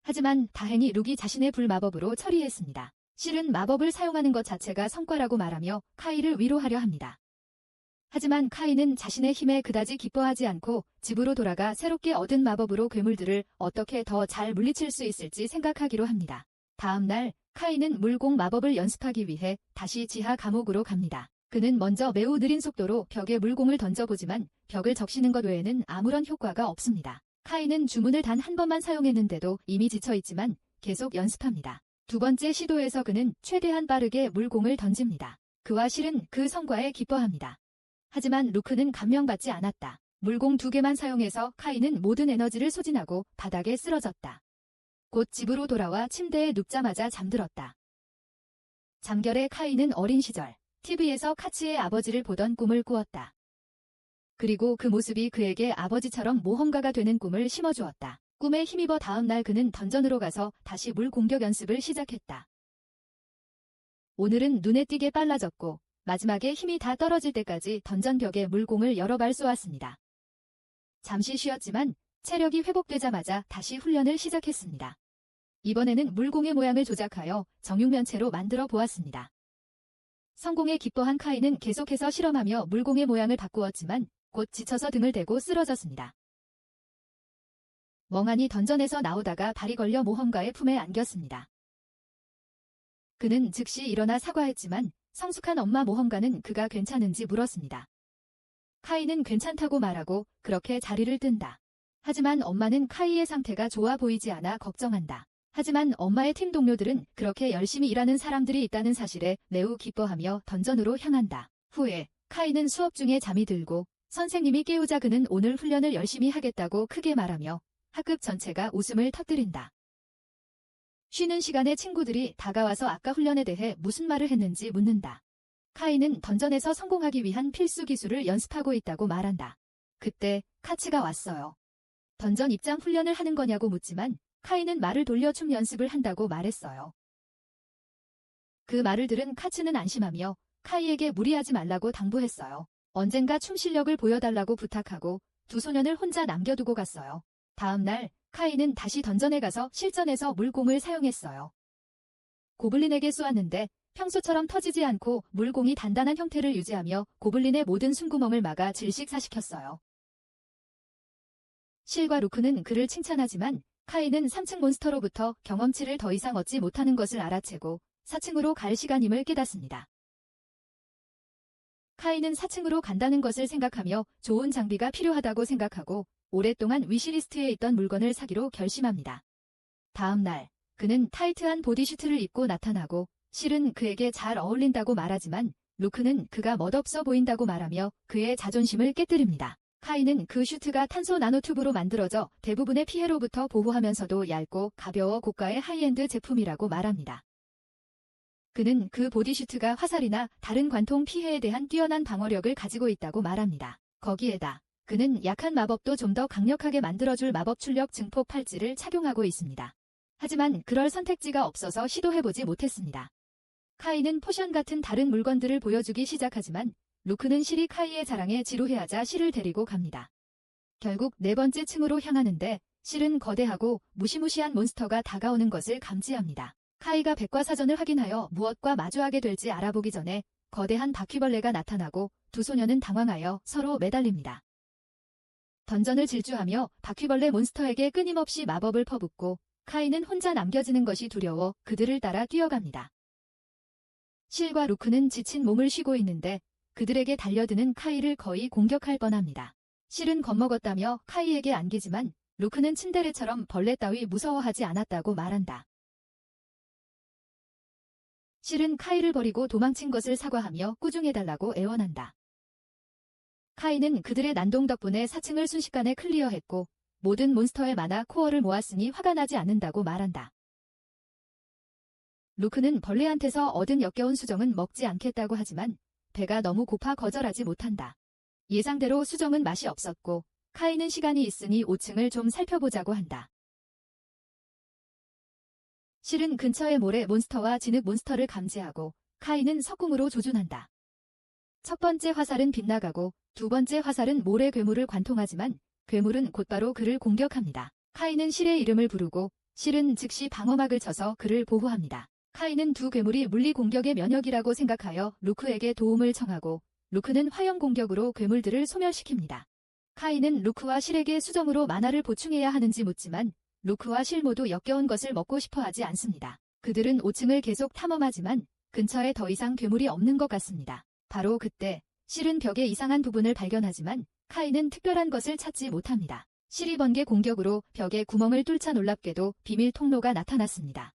하지만 다행히 룩이 자신의 불마법으로 처리했습니다. 실은 마법을 사용하는 것 자체가 성과라고 말하며 카이를 위로하려 합니다. 하지만 카이는 자신의 힘에 그다지 기뻐하지 않고 집으로 돌아가 새롭게 얻은 마법으로 괴물들을 어떻게 더 잘 물리칠 수 있을지 생각하기로 합니다. 다음 날 카이는 물공 마법을 연습하기 위해 다시 지하 감옥으로 갑니다. 그는 먼저 매우 느린 속도로 벽에 물공을 던져보지만 벽을 적시는 것 외에는 아무런 효과가 없습니다. 카이는 주문을 단 한 번만 사용했는데도 이미 지쳐있지만 계속 연습합니다. 두 번째 시도에서 그는 최대한 빠르게 물공을 던집니다. 그와 실은 그 성과에 기뻐합니다. 하지만 루크는 감명받지 않았다. 물공 2개만 사용해서 카이는 모든 에너지를 소진하고 바닥에 쓰러졌다. 곧 집으로 돌아와 침대에 눕자마자 잠들었다. 잠결에 카이는 어린 시절 TV에서 카츠의 아버지를 보던 꿈을 꾸었다. 그리고 그 모습이 그에게 아버지처럼 모험가가 되는 꿈을 심어주었다. 꿈에 힘입어 다음 날 그는 던전으로 가서 다시 물 공격 연습을 시작했다. 오늘은 눈에 띄게 빨라졌고 마지막에 힘이 다 떨어질 때까지 던전 벽에 물공을 여러 발 쏘았습니다. 잠시 쉬었지만 체력이 회복되자마자 다시 훈련을 시작했습니다. 이번에는 물공의 모양을 조작하여 정육면체로 만들어 보았습니다. 성공에 기뻐한 카이는 계속해서 실험하며 물공의 모양을 바꾸었지만 곧 지쳐서 등을 대고 쓰러졌습니다. 멍하니 던전에서 나오다가 발이 걸려 모험가의 품에 안겼습니다. 그는 즉시 일어나 사과했지만 성숙한 엄마 모험가는 그가 괜찮은지 물었습니다. 카이는 괜찮다고 말하고 그렇게 자리를 뜬다. 하지만 엄마는 카이의 상태가 좋아 보이지 않아 걱정한다. 하지만 엄마의 팀 동료들은 그렇게 열심히 일하는 사람들이 있다는 사실에 매우 기뻐하며 던전으로 향한다. 후에 카이는 수업 중에 잠이 들고 선생님이 깨우자 그는 오늘 훈련을 열심히 하겠다고 크게 말하며 학급 전체가 웃음을 터뜨린다. 쉬는 시간에 친구들이 다가와서 아까 훈련에 대해 무슨 말을 했는지 묻는다. 카이는 던전에서 성공하기 위한 필수 기술을 연습하고 있다고 말한다. 그때 카츠가 왔어요. 던전 입장 훈련을 하는 거냐고 묻지만 카이는 말을 돌려 춤 연습을 한다고 말했어요. 그 말을 들은 카츠는 안심하며 카이에게 무리하지 말라고 당부했어요. 언젠가 춤 실력을 보여달라고 부탁하고 두 소년을 혼자 남겨두고 갔어요. 다음 날 카이는 다시 던전에 가서 실전에서 물공을 사용했어요. 고블린에게 쏘았는데 평소처럼 터지지 않고 물공이 단단한 형태를 유지하며 고블린의 모든 숨구멍을 막아 질식사시켰어요. 실과 루크는 그를 칭찬하지만 카이는 3층 몬스터로부터 경험치를 더 이상 얻지 못하는 것을 알아채고 4층으로 갈 시간임을 깨닫습니다. 카이는 4층으로 간다는 것을 생각하며 좋은 장비가 필요하다고 생각하고 오랫동안 위시리스트에 있던 물건을 사기로 결심합니다. 다음 날, 그는 타이트한 보디슈트를 입고 나타나고 실은 그에게 잘 어울린다고 말하지만 루크는 그가 멋없어 보인다고 말하며 그의 자존심을 깨뜨립니다. 카이는 그 슈트가 탄소 나노튜브로 만들어져 대부분의 피해로부터 보호하면서도 얇고 가벼워 고가의 하이엔드 제품이라고 말합니다. 그는 그 보디슈트가 화살이나 다른 관통 피해에 대한 뛰어난 방어력을 가지고 있다고 말합니다. 거기에다 그는 약한 마법도 좀 더 강력하게 만들어줄 마법 출력 증폭 팔찌를 착용하고 있습니다. 하지만 그럴 선택지가 없어서 시도해보지 못했습니다. 카이는 포션 같은 다른 물건들을 보여주기 시작하지만 루크는 실이 카이의 자랑에 지루해하자 실을 데리고 갑니다. 결국 네 번째 층으로 향하는데 실은 거대하고 무시무시한 몬스터가 다가오는 것을 감지합니다. 카이가 백과사전을 확인하여 무엇과 마주하게 될지 알아보기 전에 거대한 바퀴벌레가 나타나고 두 소녀는 당황하여 서로 매달립니다. 던전을 질주하며 바퀴벌레 몬스터에게 끊임없이 마법을 퍼붓고 카이는 혼자 남겨지는 것이 두려워 그들을 따라 뛰어갑니다. 실과 루크는 지친 몸을 쉬고 있는데 그들에게 달려드는 카이를 거의 공격할 뻔합니다. 실은 겁먹었다며 카이에게 안기지만 루크는 츤데레처럼 벌레 따위 무서워하지 않았다고 말한다. 실은 카이를 버리고 도망친 것을 사과하며 꾸중해달라고 애원한다. 카이는 그들의 난동 덕분에 4층을 순식간에 클리어했고 모든 몬스터의 마나 코어를 모았으니 화가 나지 않는다고 말한다. 루크는 벌레한테서 얻은 역겨운 수정은 먹지 않겠다고 하지만 배가 너무 고파 거절하지 못한다. 예상대로 수정은 맛이 없었고 카이는 시간이 있으니 5층을 좀 살펴보자고 한다. 실은 근처의 모래 몬스터와 진흙 몬스터를 감지하고 카이는 석궁으로 조준한다. 첫 번째 화살은 빗나가고 두 번째 화살은 모래 괴물을 관통하지만 괴물은 곧바로 그를 공격합니다. 카이는 실의 이름을 부르고 실은 즉시 방어막을 쳐서 그를 보호합니다. 카이는 두 괴물이 물리 공격의 면역이라고 생각하여 루크에게 도움을 청하고 루크는 화염 공격으로 괴물들을 소멸시킵니다. 카이는 루크와 실에게 수정으로 마나를 보충해야 하는지 묻지만 루크와 실 모두 역겨운 것을 먹고 싶어 하지 않습니다. 그들은 5층을 계속 탐험하지만 근처에 더 이상 괴물이 없는 것 같습니다. 바로 그때 실은 벽의 이상한 부분을 발견하지만 카이는 특별한 것을 찾지 못합니다. 실이 번개 공격으로 벽에 구멍을 뚫자 놀랍게도 비밀 통로가 나타났습니다.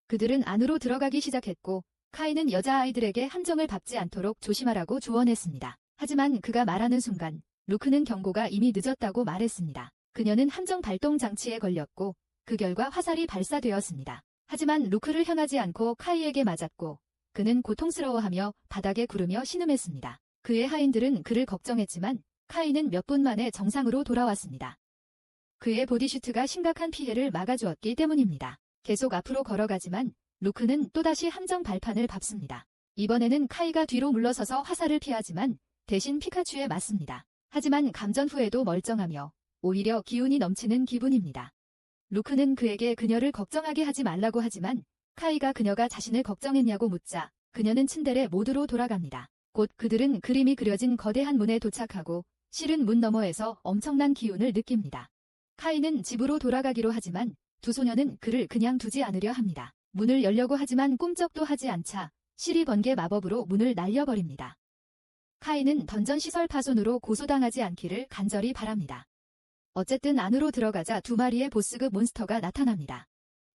그들은 안으로 들어가기 시작했고 카이는 여자아이들에게 함정을 밟지 않도록 조심하라고 조언했습니다. 하지만 그가 말하는 순간 루크는 경고가 이미 늦었다고 말했습니다. 그녀는 함정 발동 장치에 걸렸고 그 결과 화살이 발사되었습니다. 하지만 루크를 향하지 않고 카이에게 맞았고 그는 고통스러워하며 바닥에 구르며 신음했습니다. 그의 하인들은 그를 걱정했지만 카이는 몇 분 만에 정상으로 돌아왔습니다. 그의 보디슈트가 심각한 피해를 막아주었기 때문입니다. 계속 앞으로 걸어가지만 루크는 또다시 함정 발판을 밟습니다. 이번에는 카이가 뒤로 물러서서 화살을 피하지만 대신 피카츄에 맞습니다. 하지만 감전 후에도 멀쩡하며 오히려 기운이 넘치는 기분입니다. 루크는 그에게 그녀를 걱정하게 하지 말라고 하지만 카이가 그녀가 자신을 걱정했냐고 묻자 그녀는 츤데레 모드로 돌아갑니다. 곧 그들은 그림이 그려진 거대한 문에 도착하고 실은 문 너머에서 엄청난 기운을 느낍니다. 카이는 집으로 돌아가기로 하지만 두 소녀는 그를 그냥 두지 않으려 합니다. 문을 열려고 하지만 꿈쩍도 하지 않자 실이 번개 마법으로 문을 날려버립니다. 카이는 던전 시설 파손으로 고소당하지 않기를 간절히 바랍니다. 어쨌든 안으로 들어가자 두 마리의 보스급 몬스터가 나타납니다.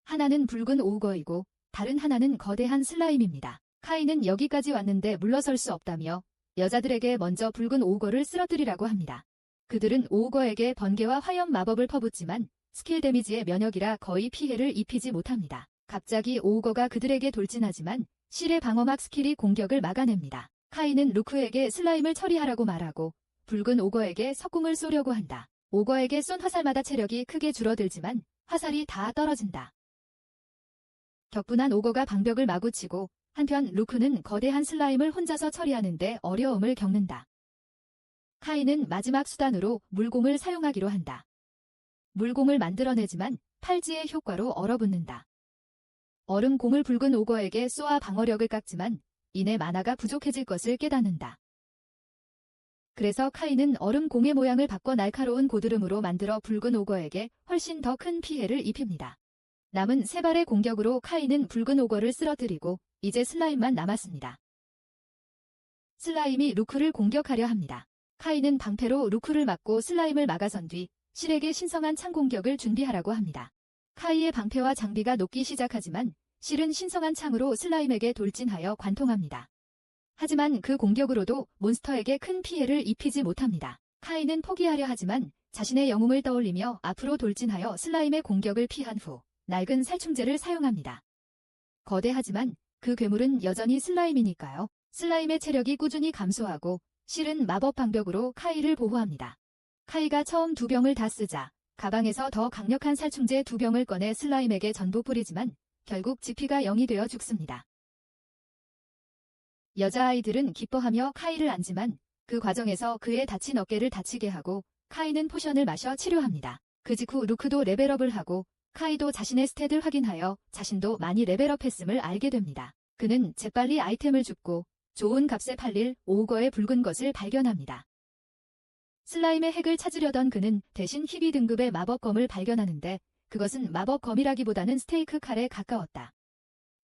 하나는 붉은 오우거이고 다른 하나는 거대한 슬라임입니다. 카이는 여기까지 왔는데 물러설 수 없다며 여자들에게 먼저 붉은 오우거를 쓰러뜨리라고 합니다. 그들은 오우거에게 번개와 화염 마법을 퍼붓지만 스킬 데미지의 면역이라 거의 피해를 입히지 못합니다. 갑자기 오우거가 그들에게 돌진하지만 실의 방어막 스킬이 공격을 막아냅니다. 카이는 루크에게 슬라임을 처리하라고 말하고 붉은 오거에게 석궁을 쏘려고 한다. 오거에게 쏜 화살마다 체력이 크게 줄어들지만 화살이 다 떨어진다. 격분한 오거가 방벽을 마구치고 한편 루크는 거대한 슬라임을 혼자서 처리하는데 어려움을 겪는다. 카이는 마지막 수단으로 물공을 사용하기로 한다. 물공을 만들어내지만 팔찌의 효과로 얼어붙는다. 얼음공을 붉은 오거에게 쏘아 방어력을 깎지만 이내 마나가 부족해질 것을 깨닫는다. 그래서 카이는 얼음공의 모양을 바꿔 날카로운 고드름으로 만들어 붉은 오거에게 훨씬 더 큰 피해를 입힙니다. 남은 세 발의 공격으로 카이는 붉은 오거를 쓰러뜨리고 이제 슬라임만 남았습니다. 슬라임이 루크를 공격하려 합니다. 카이는 방패로 루크를 막고 슬라임을 막아선 뒤 실에게 신성한 창 공격을 준비하라고 합니다. 카이의 방패와 장비가 녹기 시작하지만 실은 신성한 창으로 슬라임에게 돌진하여 관통합니다. 하지만 그 공격으로도 몬스터에게 큰 피해를 입히지 못합니다. 카이는 포기하려 하지만 자신의 영웅을 떠올리며 앞으로 돌진하여 슬라임의 공격을 피한 후 낡은 살충제를 사용합니다. 거대하지만 그 괴물은 여전히 슬라임이니까요. 슬라임의 체력이 꾸준히 감소하고 실은 마법 방벽으로 카이를 보호합니다. 카이가 처음 2병을 다 쓰자 가방에서 더 강력한 살충제 2병을 꺼내 슬라임에게 전부 뿌리지만 결국 지피가 0이 되어 죽습니다. 여자아이들은 기뻐하며 카이를 안지만 그 과정에서 그의 다친 어깨를 다치게 하고 카이는 포션을 마셔 치료합니다. 그 직후 루크도 레벨업을 하고 카이도 자신의 스탯을 확인하여 자신도 많이 레벨업했음을 알게 됩니다. 그는 재빨리 아이템을 줍고 좋은 값에 팔릴 오거의 붉은 것을 발견합니다. 슬라임의 핵을 찾으려던 그는 대신 희귀 등급의 마법검을 발견하는데 그것은 마법검이라기보다는 스테이크 칼에 가까웠다.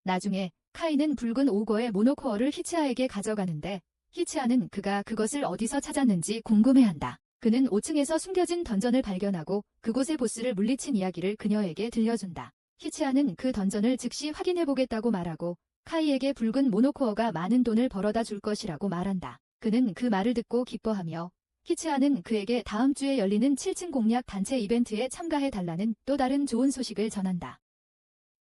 나중에 카이는 붉은 오거의 모노코어를 히치아에게 가져가는데 히치아는 그가 그것을 어디서 찾았는지 궁금해한다. 그는 5층에서 숨겨진 던전을 발견하고 그곳의 보스를 물리친 이야기를 그녀에게 들려준다. 히치아는 그 던전을 즉시 확인해보겠다고 말하고 카이에게 붉은 모노코어가 많은 돈을 벌어다 줄 것이라고 말한다. 그는 그 말을 듣고 기뻐하며 히치아는 그에게 다음 주에 열리는 7층 공략 단체 이벤트에 참가해달라는 또 다른 좋은 소식을 전한다.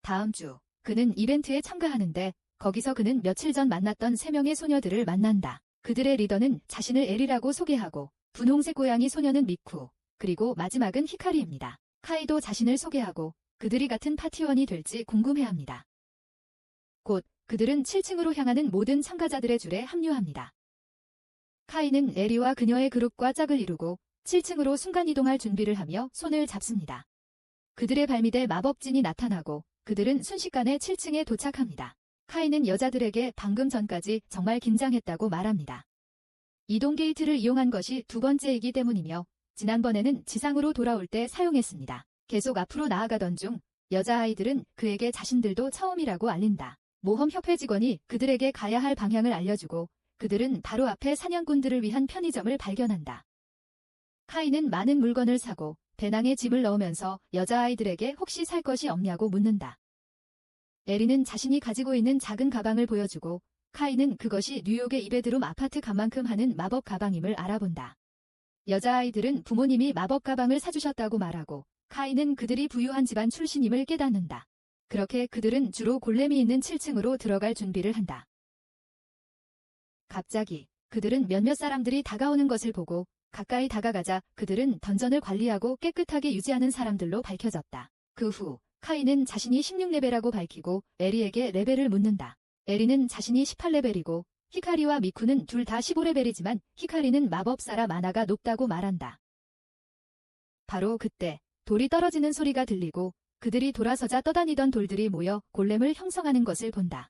다음 주 그는 이벤트에 참가하는데 거기서 그는 며칠 전 만났던 3명의 소녀들을 만난다. 그들의 리더는 자신을 에리라고 소개하고 분홍색 고양이 소녀는 미쿠, 그리고 마지막은 히카리입니다. 카이도 자신을 소개하고 그들이 같은 파티원이 될지 궁금해합니다. 곧 그들은 7층으로 향하는 모든 참가자들의 줄에 합류합니다. 카이는 에리와 그녀의 그룹과 짝을 이루고 7층으로 순간이동할 준비를 하며 손을 잡습니다. 그들의 발밑에 마법진이 나타나고 그들은 순식간에 7층에 도착합니다. 카이는 여자들에게 방금 전까지 정말 긴장했다고 말합니다. 이동 게이트를 이용한 것이 2번째이기 때문이며 지난번에는 지상으로 돌아올 때 사용했습니다. 계속 앞으로 나아가던 중 여자아이들은 그에게 자신들도 처음이라고 알린다. 모험협회 직원이 그들에게 가야 할 방향을 알려주고 그들은 바로 앞에 사냥꾼들을 위한 편의점을 발견한다. 카이는 많은 물건을 사고 배낭에 짐을 넣으면서 여자아이들에게 혹시 살 것이 없냐고 묻는다. 에리는 자신이 가지고 있는 작은 가방을 보여주고 카이는 그것이 뉴욕의 이베드룸 아파트 값만큼 하는 마법 가방임을 알아본다. 여자아이들은 부모님이 마법 가방을 사주셨다고 말하고 카이는 그들이 부유한 집안 출신임을 깨닫는다. 그렇게 그들은 주로 골렘이 있는 7층으로 들어갈 준비를 한다. 갑자기 그들은 몇몇 사람들이 다가오는 것을 보고 가까이 다가가자 그들은 던전을 관리하고 깨끗하게 유지하는 사람들로 밝혀졌다. 그 후 카이는 자신이 16레벨이라고 밝히고 에리에게 레벨을 묻는다. 에리는 자신이 18레벨이고 히카리와 미쿠는 둘 다 15레벨이지만 히카리는 마법사라 만화가 높다고 말한다. 바로 그때 돌이 떨어지는 소리가 들리고 그들이 돌아서자 떠다니던 돌들이 모여 골렘을 형성하는 것을 본다.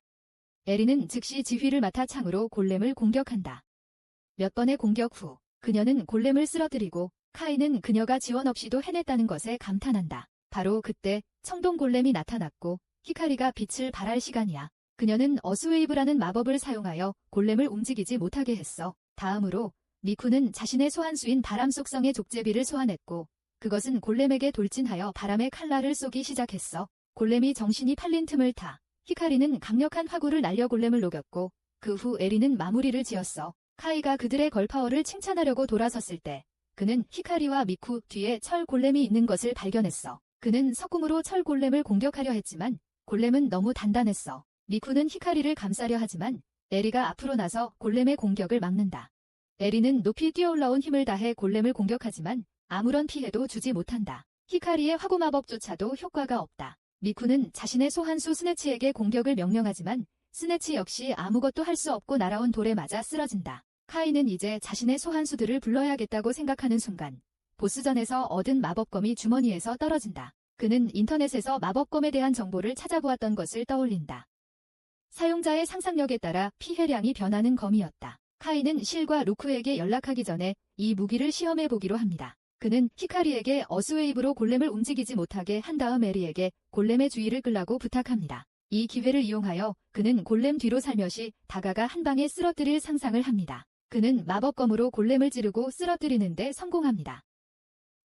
에리는 즉시 지휘를 맡아 창으로 골렘을 공격한다. 몇 번의 공격 후 그녀는 골렘을 쓰러뜨리고 카이는 그녀가 지원 없이도 해냈다는 것에 감탄한다. 바로 그때 청동 골렘이 나타났고 히카리가 빛을 발할 시간이야. 그녀는 어스웨이브라는 마법을 사용하여 골렘을 움직이지 못하게 했어. 다음으로 미쿠는 자신의 소환수인 바람 속성의 족제비를 소환했고 그것은 골렘에게 돌진하여 바람의 칼날을 쏘기 시작했어. 골렘이 정신이 팔린 틈을 타 히카리는 강력한 화구를 날려 골렘을 녹였고 그 후 에리는 마무리를 지었어. 카이가 그들의 걸파워를 칭찬하려고 돌아섰을 때 그는 히카리와 미쿠 뒤에 철 골렘이 있는 것을 발견했어. 그는 석궁으로 철 골렘을 공격하려 했지만 골렘은 너무 단단했어. 미쿠는 히카리를 감싸려 하지만 에리가 앞으로 나서 골렘의 공격을 막는다. 에리는 높이 뛰어올라온 힘을 다해 골렘을 공격하지만 아무런 피해도 주지 못한다. 히카리의 화구 마법조차도 효과가 없다. 미쿠는 자신의 소환수 스네치에게 공격을 명령하지만 스네치 역시 아무것도 할 수 없고 날아온 돌에 맞아 쓰러진다. 카이는 이제 자신의 소환수들을 불러야겠다고 생각하는 순간 보스전에서 얻은 마법검이 주머니에서 떨어진다. 그는 인터넷에서 마법검에 대한 정보를 찾아보았던 것을 떠올린다. 사용자의 상상력에 따라 피해량이 변하는 검이었다. 카이는 실과 루크에게 연락하기 전에 이 무기를 시험해보기로 합니다. 그는 히카리에게 어스웨이브로 골렘을 움직이지 못하게 한 다음 에리에게 골렘의 주의를 끌라고 부탁합니다. 이 기회를 이용하여 그는 골렘 뒤로 살며시 다가가 한 방에 쓰러뜨릴 상상을 합니다. 그는 마법검으로 골렘을 찌르고 쓰러뜨리는 데 성공합니다.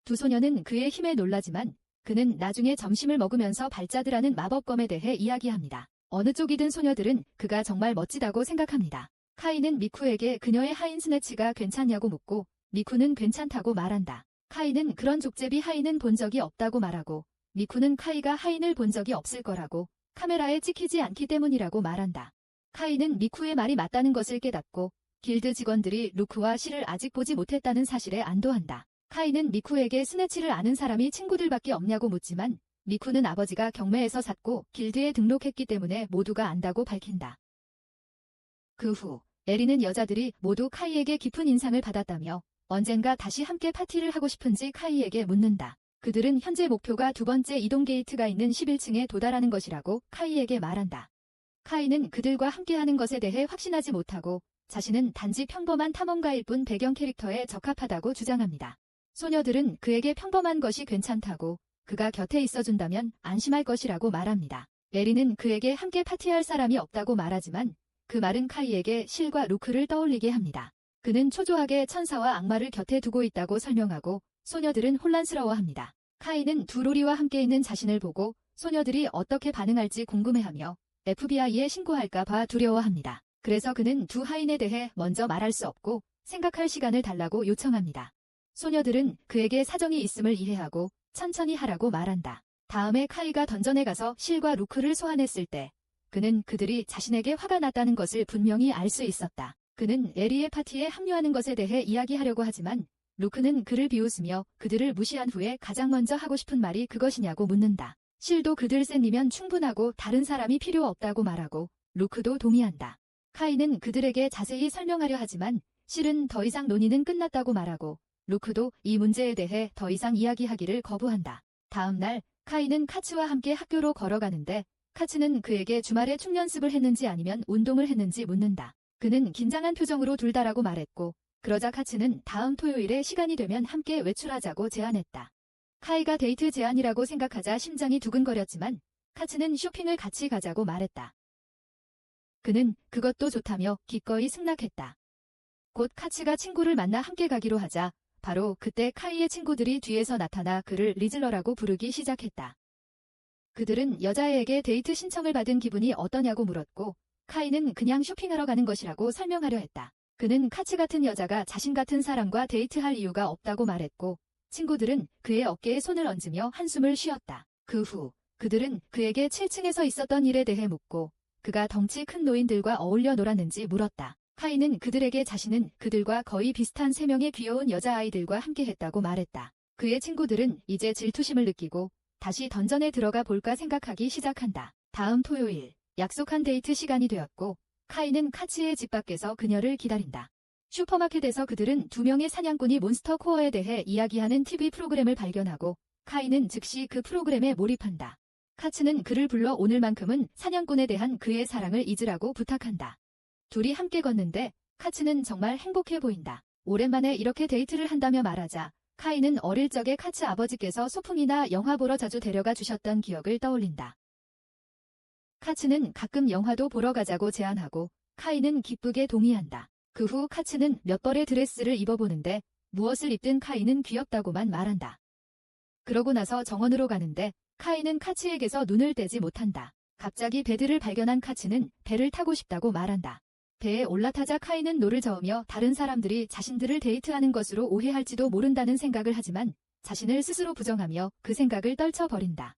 두 소녀는 그의 힘에 놀라지만 그는 나중에 점심을 먹으면서 발자드라는 마법검에 대해 이야기합니다. 어느 쪽이든 소녀들은 그가 정말 멋지다고 생각합니다. 카이는 미쿠에게 그녀의 하인 스네치가 괜찮냐고 묻고 미쿠는 괜찮다고 말한다. 카이는 그런 족제비 하인은 본 적이 없다고 말하고 미쿠는 카이가 하인을 본 적이 없을 거라고 카메라에 찍히지 않기 때문이라고 말한다. 카이는 미쿠의 말이 맞다는 것을 깨닫고 길드 직원들이 루크와 시를 아직 보지 못했다는 사실에 안도한다. 카이는 미쿠에게 스네치를 아는 사람이 친구들밖에 없냐고 묻지만 미쿠는 아버지가 경매에서 샀고 길드에 등록했기 때문에 모두가 안다고 밝힌다. 그 후 에리는 여자들이 모두 카이에게 깊은 인상을 받았다며 언젠가 다시 함께 파티를 하고 싶은지 카이에게 묻는다. 그들은 현재 목표가 두 번째 이동 게이트가 있는 11층에 도달하는 것이라고 카이에게 말한다. 카이는 그들과 함께하는 것에 대해 확신하지 못하고 자신은 단지 평범한 탐험가일 뿐 배경 캐릭터에 적합하다고 주장합니다. 소녀들은 그에게 평범한 것이 괜찮다고 그가 곁에 있어준다면 안심할 것이라고 말합니다. 에리는 그에게 함께 파티할 사람이 없다고 말하지만 그 말은 카이에게 실과 루크를 떠올리게 합니다. 그는 초조하게 천사와 악마를 곁에 두고 있다고 설명하고 소녀들은 혼란스러워합니다. 카이는 두 로리와 함께 있는 자신을 보고 소녀들이 어떻게 반응할지 궁금해하며 FBI에 신고할까 봐 두려워합니다. 그래서 그는 두 하인에 대해 먼저 말할 수 없고 생각할 시간을 달라고 요청합니다. 소녀들은 그에게 사정이 있음을 이해하고 천천히 하라고 말한다. 다음에 카이가 던전에 가서 실과 루크를 소환했을 때 그는 그들이 자신에게 화가 났다는 것을 분명히 알 수 있었다. 그는 에리의 파티에 합류하는 것에 대해 이야기하려고 하지만 루크는 그를 비웃으며 그들을 무시한 후에 가장 먼저 하고 싶은 말이 그것이냐고 묻는다. 실도 그들 셋이면 충분하고 다른 사람이 필요 없다고 말하고 루크도 동의한다. 카이는 그들에게 자세히 설명하려 하지만 실은 더 이상 논의는 끝났다고 말하고 루크도 이 문제에 대해 더 이상 이야기하기를 거부한다. 다음 날 카이는 카츠와 함께 학교로 걸어가는데 카츠는 그에게 주말에 춤 연습을 했는지 아니면 운동을 했는지 묻는다. 그는 긴장한 표정으로 둘 다라고 말했고 그러자 카츠는 다음 토요일에 시간이 되면 함께 외출하자고 제안했다. 카이가 데이트 제안이라고 생각하자 심장이 두근거렸지만 카츠는 쇼핑을 같이 가자고 말했다. 그는 그것도 좋다며 기꺼이 승낙했다. 곧 카츠가 친구를 만나 함께 가기로 하자 바로 그때 카이의 친구들이 뒤에서 나타나 그를 리즐러라고 부르기 시작했다. 그들은 여자애에게 데이트 신청을 받은 기분이 어떠냐고 물었고 카이는 그냥 쇼핑하러 가는 것이라고 설명하려 했다. 그는 카츠 같은 여자가 자신 같은 사람과 데이트할 이유가 없다고 말했고 친구들은 그의 어깨에 손을 얹으며 한숨을 쉬었다. 그 후 그들은 그에게 7층에서 있었던 일에 대해 묻고 그가 덩치 큰 노인들과 어울려 놀았는지 물었다. 카이는 그들에게 자신은 그들과 거의 비슷한 3명의 귀여운 여자아이들과 함께했다고 말했다. 그의 친구들은 이제 질투심을 느끼고 다시 던전에 들어가 볼까 생각하기 시작한다. 다음 토요일 약속한 데이트 시간이 되었고 카이는 카츠의 집 밖에서 그녀를 기다린다. 슈퍼마켓에서 그들은 2명의 사냥꾼이 몬스터 코어에 대해 이야기하는 TV 프로그램을 발견하고 카이는 즉시 그 프로그램에 몰입한다. 카츠는 그를 불러 오늘만큼은 사냥꾼에 대한 그의 사랑을 잊으라고 부탁한다. 둘이 함께 걷는데 카츠는 정말 행복해 보인다. 오랜만에 이렇게 데이트를 한다며 말하자 카이는 어릴 적에 카츠 아버지께서 소풍이나 영화 보러 자주 데려가 주셨던 기억을 떠올린다. 카츠는 가끔 영화도 보러 가자고 제안하고 카이는 기쁘게 동의한다. 그 후 카츠는 몇 벌의 드레스를 입어보는데 무엇을 입든 카이는 귀엽다고만 말한다. 그러고 나서 정원으로 가는데 카이는 카츠에게서 눈을 떼지 못한다. 갑자기 배드를 발견한 카츠는 배를 타고 싶다고 말한다. 배에 올라타자 카이는 노를 저으며 다른 사람들이 자신들을 데이트하는 것으로 오해할지도 모른다는 생각을 하지만 자신을 스스로 부정하며 그 생각을 떨쳐버린다.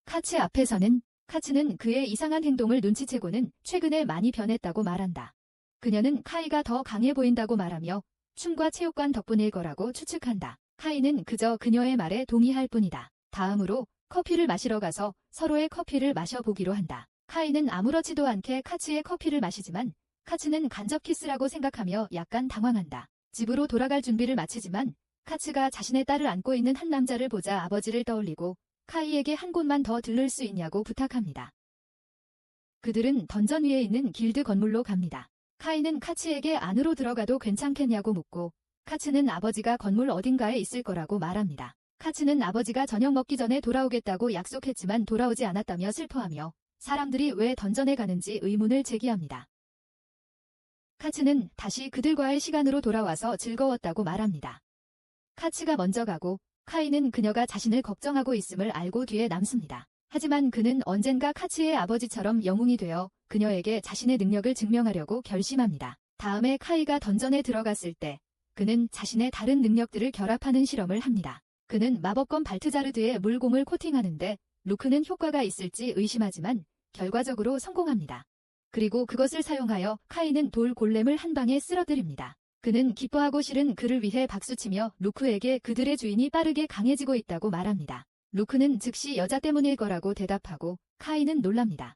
카츠 앞에서는 카츠는 그의 이상한 행동을 눈치채고는 최근에 많이 변했다고 말한다. 그녀는 카이가 더 강해 보인다고 말하며 춤과 체육관 덕분일 거라고 추측한다. 카이는 그저 그녀의 말에 동의할 뿐이다. 다음으로 커피를 마시러 가서 서로의 커피를 마셔보기로 한다. 카이는 아무렇지도 않게 카츠의 커피를 마시지만 카츠는 간접 키스라고 생각하며 약간 당황한다. 집으로 돌아갈 준비를 마치지만 카츠가 자신의 딸을 안고 있는 한 남자를 보자 아버지를 떠올리고 카이에게 한 곳만 더 들를 수 있냐고 부탁합니다. 그들은 던전 위에 있는 길드 건물로 갑니다. 카이는 카츠에게 안으로 들어가도 괜찮겠냐고 묻고 카츠는 아버지가 건물 어딘가에 있을 거라고 말합니다. 카츠는 아버지가 저녁 먹기 전에 돌아오겠다고 약속했지만 돌아오지 않았다며 슬퍼하며 사람들이 왜 던전에 가는지 의문을 제기합니다. 카츠는 다시 그들과의 시간으로 돌아와서 즐거웠다고 말합니다. 카츠가 먼저 가고 카이는 그녀가 자신을 걱정하고 있음을 알고 뒤에 남습니다. 하지만 그는 언젠가 카츠의 아버지처럼 영웅이 되어 그녀에게 자신의 능력을 증명하려고 결심합니다. 다음에 카이가 던전에 들어갔을 때 그는 자신의 다른 능력들을 결합하는 실험을 합니다. 그는 마법검 발트자르드에 물공을 코팅하는데 루크는 효과가 있을지 의심하지만 결과적으로 성공합니다. 그리고 그것을 사용하여 카이는 돌 골렘을 한 방에 쓰러뜨립니다. 그는 기뻐하고 실은 그를 위해 박수치며 루크에게 그들의 주인이 빠르게 강해지고 있다고 말합니다. 루크는 즉시 여자 때문일 거라고 대답하고 카이는 놀랍니다.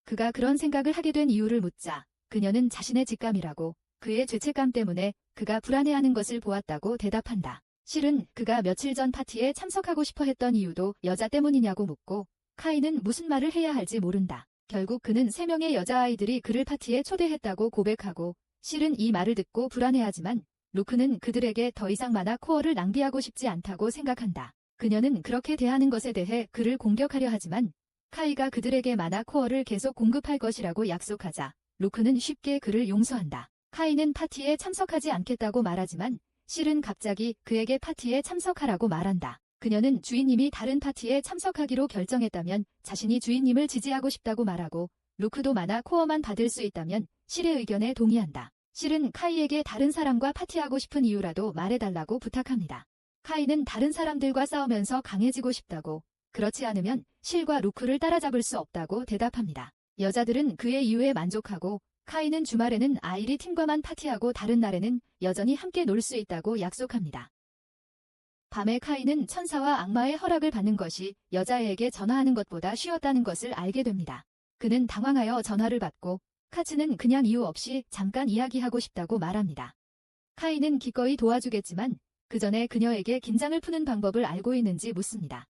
그가 그런 생각을 하게 된 이유를 묻자 그녀는 자신의 직감이라고 그의 죄책감 때문에 그가 불안해하는 것을 보았다고 대답한다. 실은 그가 며칠 전 파티에 참석하고 싶어 했던 이유도 여자 때문이냐고 묻고 카이는 무슨 말을 해야 할지 모른다. 결국 그는 3명의 여자아이들이 그를 파티에 초대했다고 고백하고 실은 이 말을 듣고 불안해하지만 루크는 그들에게 더 이상 마나 코어를 낭비하고 싶지 않다고 생각한다. 그녀는 그렇게 대하는 것에 대해 그를 공격하려 하지만 카이가 그들에게 마나 코어를 계속 공급할 것이라고 약속하자 루크는 쉽게 그를 용서한다. 카이는 파티에 참석하지 않겠다고 말하지만 실은 갑자기 그에게 파티에 참석하라고 말한다. 그녀는 주인님이 다른 파티에 참석하기로 결정했다면 자신이 주인님을 지지하고 싶다고 말하고 루크도 마나 코어만 받을 수 있다면 실의 의견에 동의한다. 실은 카이에게 다른 사람과 파티하고 싶은 이유라도 말해달라고 부탁합니다. 카이는 다른 사람들과 싸우면서 강해지고 싶다고 그렇지 않으면 실과 루크를 따라잡을 수 없다고 대답합니다. 여자들은 그의 이유에 만족하고 카이는 주말에는 아이리 팀과만 파티하고 다른 날에는 여전히 함께 놀 수 있다고 약속합니다. 밤에 카이는 천사와 악마의 허락을 받는 것이 여자애에게 전화하는 것보다 쉬웠다는 것을 알게 됩니다. 그는 당황하여 전화를 받고 카츠는 그냥 이유 없이 잠깐 이야기하고 싶다고 말합니다. 카이는 기꺼이 도와주겠지만 그 전에 그녀에게 긴장을 푸는 방법을 알고 있는지 묻습니다.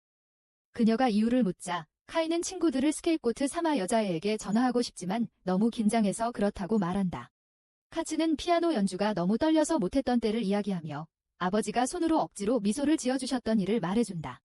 그녀가 이유를 묻자 카이는 친구들을 스케이프고트 삼아 여자애에게 전화하고 싶지만 너무 긴장해서 그렇다고 말한다. 카츠는 피아노 연주가 너무 떨려서 못했던 때를 이야기하며 아버지가 손으로 억지로 미소를 지어주셨던 일을 말해준다.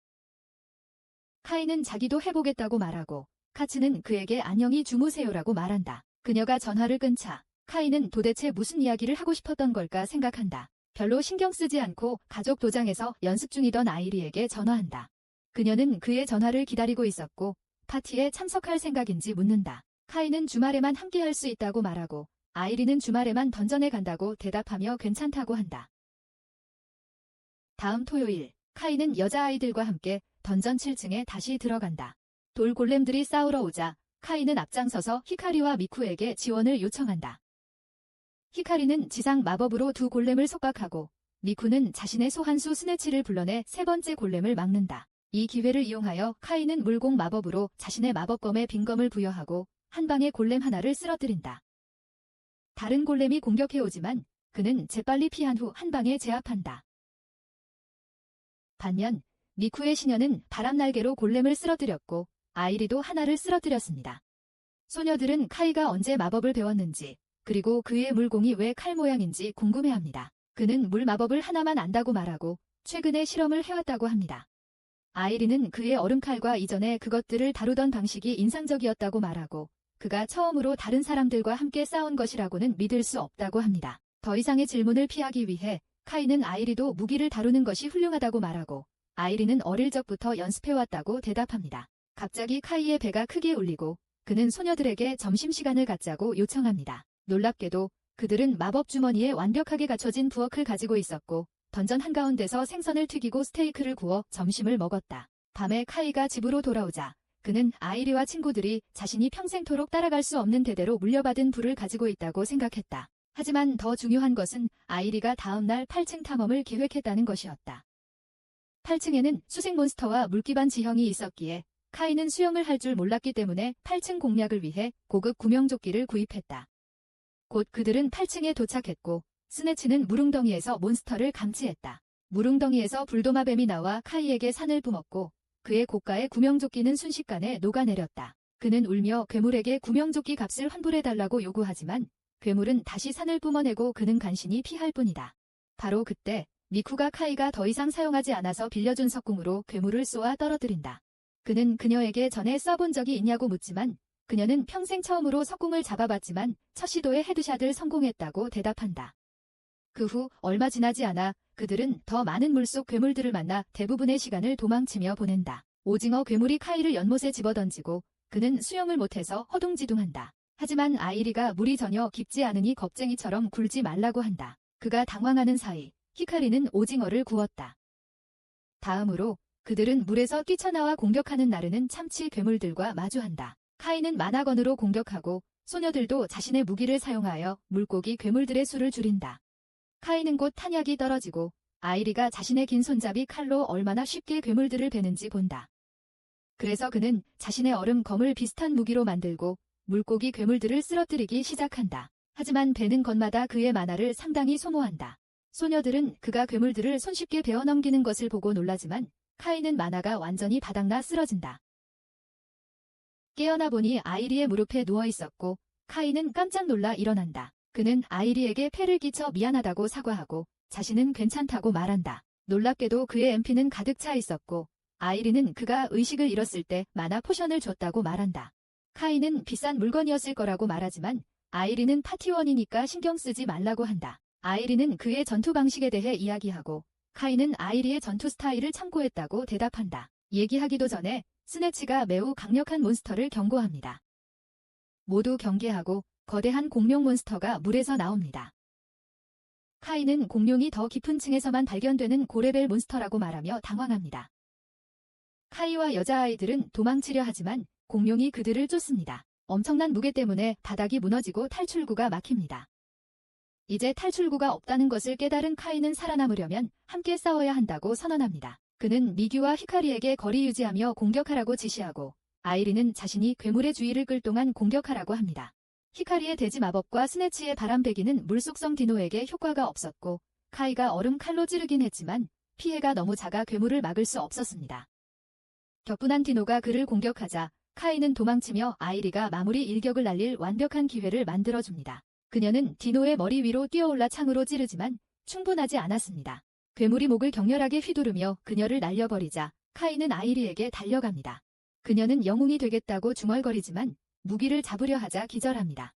카이는 자기도 해보겠다고 말하고 카츠는 그에게 안녕히 주무세요라고 말한다. 그녀가 전화를 끊자 카이는 도대체 무슨 이야기를 하고 싶었던 걸까 생각한다. 별로 신경 쓰지 않고 가족 도장에서 연습 중이던 아이리에게 전화한다. 그녀는 그의 전화를 기다리고 있었고 파티에 참석할 생각인지 묻는다. 카이는 주말에만 함께할 수 있다고 말하고 아이리는 주말에만 던전에 간다고 대답하며 괜찮다고 한다. 다음 토요일 카이는 여자아이들과 함께 던전 7층에 다시 들어간다. 돌 골렘들이 싸우러 오자 카이는 앞장서서 히카리와 미쿠에게 지원을 요청한다. 히카리는 지상 마법으로 두 골렘을 속박하고 미쿠는 자신의 소환수 스네치를 불러내 3번째 골렘을 막는다. 이 기회를 이용하여 카이는 물공 마법으로 자신의 마법검에 빈검을 부여하고 한 방에 골렘 하나를 쓰러뜨린다. 다른 골렘이 공격해오지만 그는 재빨리 피한 후 한 방에 제압한다. 반면 미쿠의 시녀는 바람날개로 골렘을 쓰러뜨렸고 아이리도 하나를 쓰러뜨렸습니다. 소녀들은 카이가 언제 마법을 배웠는지 그리고 그의 물공이 왜 칼 모양인지 궁금해합니다. 그는 물 마법을 하나만 안다고 말하고 최근에 실험을 해왔다고 합니다. 아이리는 그의 얼음칼과 이전에 그것들을 다루던 방식이 인상적이었다고 말하고 그가 처음으로 다른 사람들과 함께 싸운 것이라고는 믿을 수 없다고 합니다. 더 이상의 질문을 피하기 위해 카이는 아이리도 무기를 다루는 것이 훌륭하다고 말하고 아이리는 어릴 적부터 연습해왔다고 대답합니다. 갑자기 카이의 배가 크게 울리고 그는 소녀들에게 점심시간을 갖자고 요청합니다. 놀랍게도 그들은 마법 주머니에 완벽하게 갖춰진 부엌을 가지고 있었고 던전 한가운데서 생선을 튀기고 스테이크를 구워 점심을 먹었다. 밤에 카이가 집으로 돌아오자 그는 아이리와 친구들이 자신이 평생토록 따라갈 수 없는 대대로 물려받은 부를 가지고 있다고 생각했다. 하지만 더 중요한 것은 아이리가 다음날 8층 탐험을 계획했다는 것이었다. 8층에는 수색 몬스터와 물기반 지형이 있었기에 카이는 수영을 할 줄 몰랐기 때문에 8층 공략을 위해 고급 구명조끼를 구입했다. 곧 그들은 8층에 도착했고 스네치는 물웅덩이에서 몬스터를 감치했다. 물웅덩이에서 불도마뱀이 나와 카이에게 산을 뿜었고 그의 고가의 구명조끼는 순식간에 녹아내렸다. 그는 울며 괴물에게 구명조끼 값을 환불해달라고 요구하지만 괴물은 다시 산을 뿜어내고 그는 간신히 피할 뿐이다. 바로 그때 미쿠가 카이가 더 이상 사용하지 않아서 빌려준 석궁으로 괴물을 쏘아 떨어뜨린다. 그는 그녀에게 전에 써본 적이 있냐고 묻지만 그녀는 평생 처음으로 석궁을 잡아봤지만 첫 시도에 헤드샷을 성공했다고 대답한다. 그 후 얼마 지나지 않아 그들은 더 많은 물속 괴물들을 만나 대부분의 시간을 도망치며 보낸다. 오징어 괴물이 카이를 연못에 집어던지고 그는 수영을 못해서 허둥지둥한다. 하지만 아이리가 물이 전혀 깊지 않으니 겁쟁이처럼 굴지 말라고 한다. 그가 당황하는 사이 히카리는 오징어를 구웠다. 다음으로 그들은 물에서 뛰쳐나와 공격하는 나르는 참치 괴물들과 마주한다. 카이는 만화건으로 공격하고 소녀들도 자신의 무기를 사용하여 물고기 괴물들의 수를 줄인다. 카이는 곧 탄약이 떨어지고 아이리가 자신의 긴 손잡이 칼로 얼마나 쉽게 괴물들을 베는지 본다. 그래서 그는 자신의 얼음 검을 비슷한 무기로 만들고 물고기 괴물들을 쓰러뜨리기 시작한다. 하지만 베는 것마다 그의 만화를 상당히 소모한다. 소녀들은 그가 괴물들을 손쉽게 베어 넘기는 것을 보고 놀라지만 카이는 만화가 완전히 바닥나 쓰러진다. 깨어나 보니 아이리의 무릎에 누워 있었고 카이는 깜짝 놀라 일어난다. 그는 아이리에게 폐를 끼쳐 미안하다고 사과하고 자신은 괜찮다고 말한다. 놀랍게도 그의 MP는 가득 차 있었고 아이리는 그가 의식을 잃었을 때 만화 포션을 줬다고 말한다. 카이는 비싼 물건이었을 거라고 말하지만 아이리는 파티원이니까 신경 쓰지 말라고 한다. 아이리는 그의 전투 방식에 대해 이야기하고 카이는 아이리의 전투 스타일을 참고했다고 대답한다. 얘기하기도 전에 스네치가 매우 강력한 몬스터를 경고합니다. 모두 경계하고 거대한 공룡 몬스터가 물에서 나옵니다. 카이는 공룡이 더 깊은 층에서만 발견되는 고레벨 몬스터라고 말하며 당황합니다. 카이와 여자아이들은 도망치려 하지만 공룡이 그들을 쫓습니다. 엄청난 무게 때문에 바닥이 무너지고 탈출구가 막힙니다. 이제 탈출구가 없다는 것을 깨달은 카이는 살아남으려면 함께 싸워야 한다고 선언합니다. 그는 미규와 히카리에게 거리 유지하며 공격하라고 지시하고 아이리는 자신이 괴물의 주의를 끌 동안 공격하라고 합니다. 히카리의 돼지 마법과 스네치의 바람배기는 물속성 디노에게 효과가 없었고 카이가 얼음 칼로 찌르긴 했지만 피해가 너무 작아 괴물을 막을 수 없었습니다. 격분한 디노가 그를 공격하자 카이는 도망치며 아이리가 마무리 일격을 날릴 완벽한 기회를 만들어줍니다. 그녀는 디노의 머리 위로 뛰어올라 창으로 찌르지만 충분하지 않았습니다. 괴물이 목을 격렬하게 휘두르며 그녀를 날려버리자 카이는 아이리에게 달려갑니다. 그녀는 영웅이 되겠다고 중얼거리지만 무기를 잡으려 하자 기절합니다.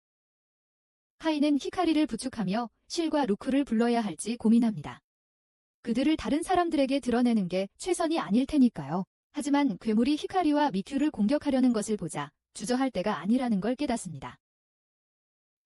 카이는 히카리를 부축하며 실과 루크를 불러야 할지 고민합니다. 그들을 다른 사람들에게 드러내는 게 최선이 아닐 테니까요. 하지만 괴물이 히카리와 미큐를 공격하려는 것을 보자 주저할 때가 아니라는 걸 깨닫습니다.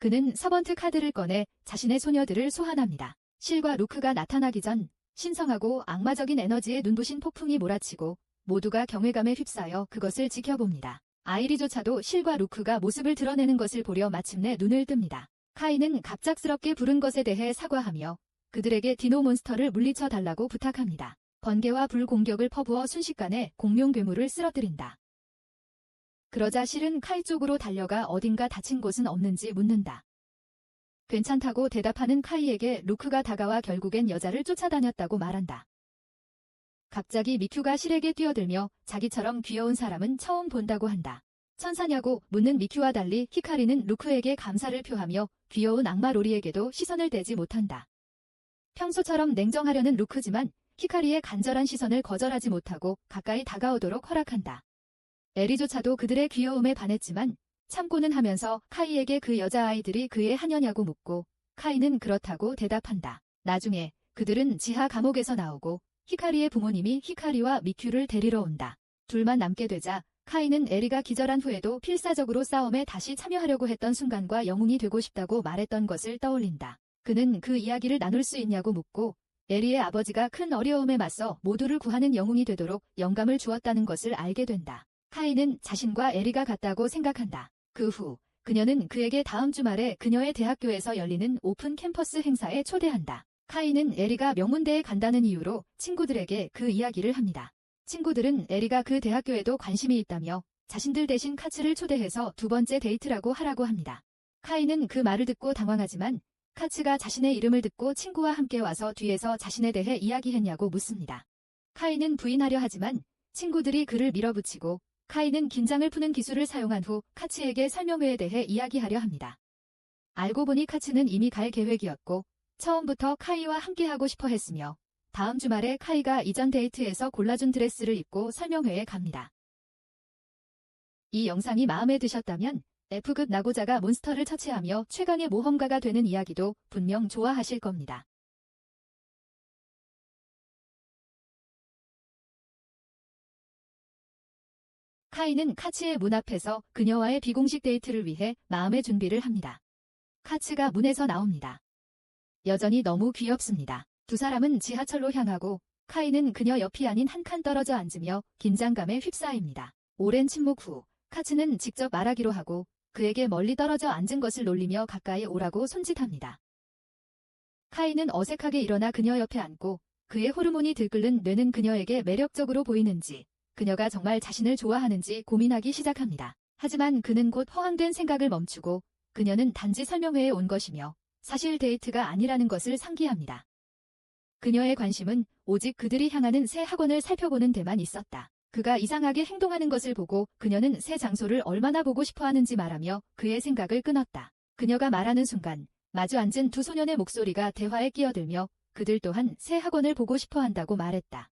그는 서번트 카드를 꺼내 자신의 소녀들을 소환합니다. 실과 루크가 나타나기 전 신성하고 악마적인 에너지의 눈부신 폭풍이 몰아치고 모두가 경외감에 휩싸여 그것을 지켜봅니다. 아이리조차도 실과 루크가 모습을 드러내는 것을 보려 마침내 눈을 뜹니다. 카이는 갑작스럽게 부른 것에 대해 사과하며 그들에게 디노 몬스터를 물리쳐 달라고 부탁합니다. 번개와 불 공격을 퍼부어 순식간에 공룡 괴물을 쓰러뜨린다. 그러자 실은 카이 쪽으로 달려가 어딘가 다친 곳은 없는지 묻는다. 괜찮다고 대답하는 카이에게 루크가 다가와 결국엔 여자를 쫓아다녔다고 말한다. 갑자기 미큐가 실에게 뛰어들며 자기처럼 귀여운 사람은 처음 본다고 한다. 천사냐고 묻는 미큐와 달리 히카리는 루크에게 감사를 표하며 귀여운 악마 로리에게도 시선을 떼지 못한다. 평소처럼 냉정하려는 루크지만 히카리의 간절한 시선을 거절하지 못하고 가까이 다가오도록 허락한다. 에리조차도 그들의 귀여움에 반했지만 참고는 하면서 카이에게 그 여자아이들이 그의 하녀냐고 묻고 카이는 그렇다고 대답한다. 나중에 그들은 지하 감옥에서 나오고 히카리의 부모님이 히카리와 미큐를 데리러 온다. 둘만 남게 되자 카이는 에리가 기절한 후에도 필사적으로 싸움에 다시 참여하려고 했던 순간과 영웅이 되고 싶다고 말했던 것을 떠올린다. 그는 그 이야기를 나눌 수 있냐고 묻고 에리의 아버지가 큰 어려움에 맞서 모두를 구하는 영웅이 되도록 영감을 주었다는 것을 알게 된다. 카이는 자신과 에리가 같다고 생각한다. 그 후 그녀는 그에게 다음 주말에 그녀의 대학교에서 열리는 오픈 캠퍼스 행사에 초대한다. 카이는 에리가 명문대에 간다는 이유로 친구들에게 그 이야기를 합니다. 친구들은 에리가 그 대학교에도 관심이 있다며 자신들 대신 카츠를 초대해서 두 번째 데이트라고 하라고 합니다. 카이는 그 말을 듣고 당황하지만 카츠가 자신의 이름을 듣고 친구와 함께 와서 뒤에서 자신에 대해 이야기했냐고 묻습니다. 카이는 부인하려 하지만 친구들이 그를 밀어붙이고 카이는 긴장을 푸는 기술을 사용한 후 카츠에게 설명회에 대해 이야기하려 합니다. 알고 보니 카츠는 이미 갈 계획이었고 처음부터 카이와 함께하고 싶어 했으며 다음 주말에 카이가 이전 데이트에서 골라준 드레스를 입고 설명회에 갑니다. 이 영상이 마음에 드셨다면 F급 나고자가 몬스터를 처치하며 최강의 모험가가 되는 이야기도 분명 좋아하실 겁니다. 카이는 카츠의 문 앞에서 그녀와의 비공식 데이트를 위해 마음의 준비를 합니다. 카츠가 문에서 나옵니다. 여전히 너무 귀엽습니다. 두 사람은 지하철로 향하고 카이는 그녀 옆이 아닌 한 칸 떨어져 앉으며 긴장감에 휩싸입니다. 오랜 침묵 후 카츠는 직접 말하기로 하고 그에게 멀리 떨어져 앉은 것을 놀리며 가까이 오라고 손짓합니다. 카이는 어색하게 일어나 그녀 옆에 앉고 그의 호르몬이 들끓는 뇌는 그녀에게 매력적으로 보이는지 그녀가 정말 자신을 좋아하는지 고민하기 시작합니다. 하지만 그는 곧 허황된 생각을 멈추고 그녀는 단지 설명회에 온 것이며 사실 데이트가 아니라는 것을 상기합니다. 그녀의 관심은 오직 그들이 향하는 새 학원을 살펴보는 데만 있었다. 그가 이상하게 행동하는 것을 보고 그녀는 새 장소를 얼마나 보고 싶어 하는지 말하며 그의 생각을 끊었다. 그녀가 말하는 순간 마주 앉은 두 소년의 목소리가 대화에 끼어들며 그들 또한 새 학원을 보고 싶어 한다고 말했다.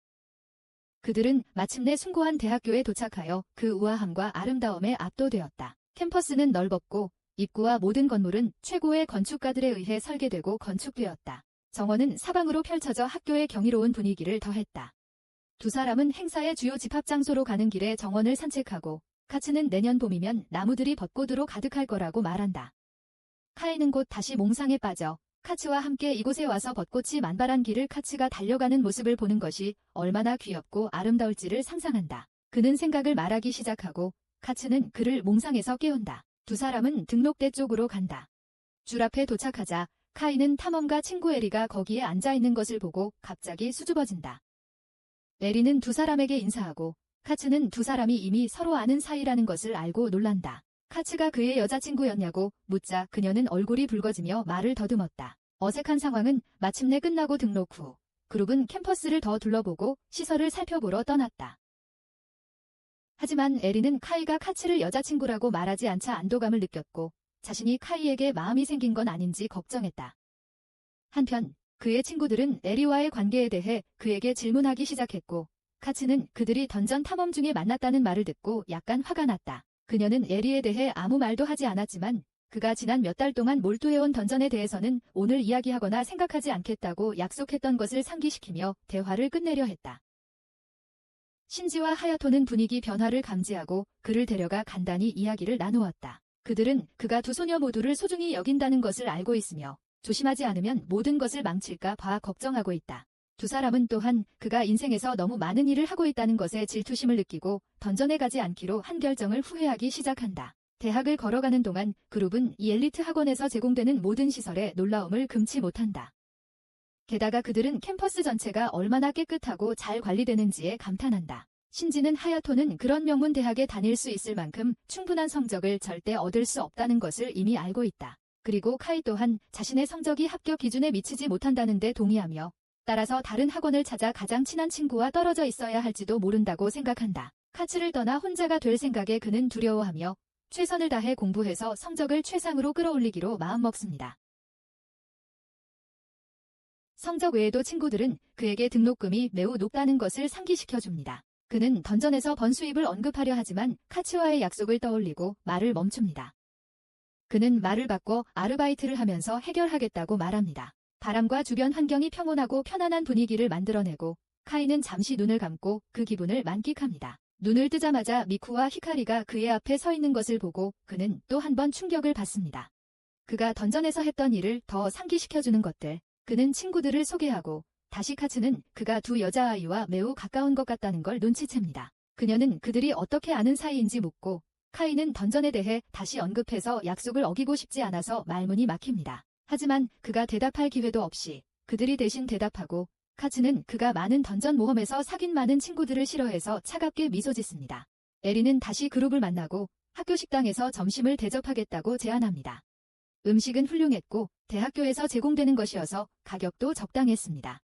그들은 마침내 숭고한 대학교에 도착하여 그 우아함과 아름다움에 압도되었다. 캠퍼스는 넓었고 입구와 모든 건물은 최고의 건축가들에 의해 설계되고 건축되었다. 정원은 사방으로 펼쳐져 학교의 경이로운 분위기를 더했다. 두 사람은 행사의 주요 집합 장소로 가는 길에 정원을 산책하고 카츠는 내년 봄이면 나무들이 벚꽃으로 가득할 거라고 말한다. 카이는 곧 다시 몽상에 빠져 카츠와 함께 이곳에 와서 벚꽃이 만발한 길을 카츠가 달려가는 모습을 보는 것이 얼마나 귀엽고 아름다울지를 상상한다. 그는 생각을 말하기 시작하고 카츠는 그를 몽상에서 깨운다. 두 사람은 등록대 쪽으로 간다. 줄 앞에 도착하자 카이는 탐험가 친구 에리가 거기에 앉아있는 것을 보고 갑자기 수줍어진다. 에리는 두 사람에게 인사하고 카츠는 두 사람이 이미 서로 아는 사이라는 것을 알고 놀란다. 카츠가 그의 여자친구였냐고 묻자 그녀는 얼굴이 붉어지며 말을 더듬었다. 어색한 상황은 마침내 끝나고 등록 후 그룹은 캠퍼스를 더 둘러보고 시설을 살펴보러 떠났다. 하지만 에리는 카이가 카츠를 여자친구라고 말하지 않자 안도감을 느꼈고 자신이 카이에게 마음이 생긴 건 아닌지 걱정했다. 한편 그의 친구들은 에리와의 관계에 대해 그에게 질문하기 시작했고 카츠는 그들이 던전 탐험 중에 만났다는 말을 듣고 약간 화가 났다. 그녀는 에리에 대해 아무 말도 하지 않았지만 그가 지난 몇 달 동안 몰두해온 던전에 대해서는 오늘 이야기하거나 생각하지 않겠다고 약속했던 것을 상기시키며 대화를 끝내려 했다. 신지와 하야토는 분위기 변화를 감지하고 그를 데려가 간단히 이야기를 나누었다. 그들은 그가 두 소녀 모두를 소중히 여긴다는 것을 알고 있으며 조심하지 않으면 모든 것을 망칠까 봐 걱정하고 있다. 두 사람은 또한 그가 인생에서 너무 많은 일을 하고 있다는 것에 질투심을 느끼고 던전에 가지 않기로 한 결정을 후회하기 시작한다. 대학을 걸어가는 동안 그룹은 이 엘리트 학원에서 제공되는 모든 시설에 놀라움을 금치 못한다. 게다가 그들은 캠퍼스 전체가 얼마나 깨끗하고 잘 관리되는지에 감탄한다. 신지는 하야토는 그런 명문 대학에 다닐 수 있을 만큼 충분한 성적을 절대 얻을 수 없다는 것을 이미 알고 있다. 그리고 카이 또한 자신의 성적이 합격 기준에 미치지 못한다는 데 동의하며 따라서 다른 학원을 찾아 가장 친한 친구와 떨어져 있어야 할지도 모른다고 생각한다. 카츠를 떠나 혼자가 될 생각에 그는 두려워하며 최선을 다해 공부해서 성적을 최상으로 끌어올리기로 마음먹습니다. 성적 외에도 친구들은 그에게 등록금이 매우 높다는 것을 상기시켜줍니다. 그는 던전에서 번 수입을 언급하려 하지만 카츠와의 약속을 떠올리고 말을 멈춥니다. 그는 말을 바꿔 아르바이트를 하면서 해결하겠다고 말합니다. 바람과 주변 환경이 평온하고 편안한 분위기를 만들어내고 카이는 잠시 눈을 감고 그 기분을 만끽합니다. 눈을 뜨자마자 미쿠와 히카리가 그의 앞에 서 있는 것을 보고 그는 또 한 번 충격을 받습니다. 그가 던전에서 했던 일을 더 상기시켜주는 것들. 그는 친구들을 소개하고 다시 카츠는 그가 두 여자아이와 매우 가까운 것 같다는 걸 눈치챕니다. 그녀는 그들이 어떻게 아는 사이인지 묻고 카이는 던전에 대해 다시 언급해서 약속을 어기고 싶지 않아서 말문이 막힙니다. 하지만 그가 대답할 기회도 없이 그들이 대신 대답하고 카츠는 그가 많은 던전 모험에서 사귄 많은 친구들을 싫어해서 차갑게 미소 짓습니다. 에리는 다시 그룹을 만나고 학교 식당에서 점심을 대접하겠다고 제안합니다. 음식은 훌륭했고 대학교에서 제공되는 것이어서 가격도 적당했습니다.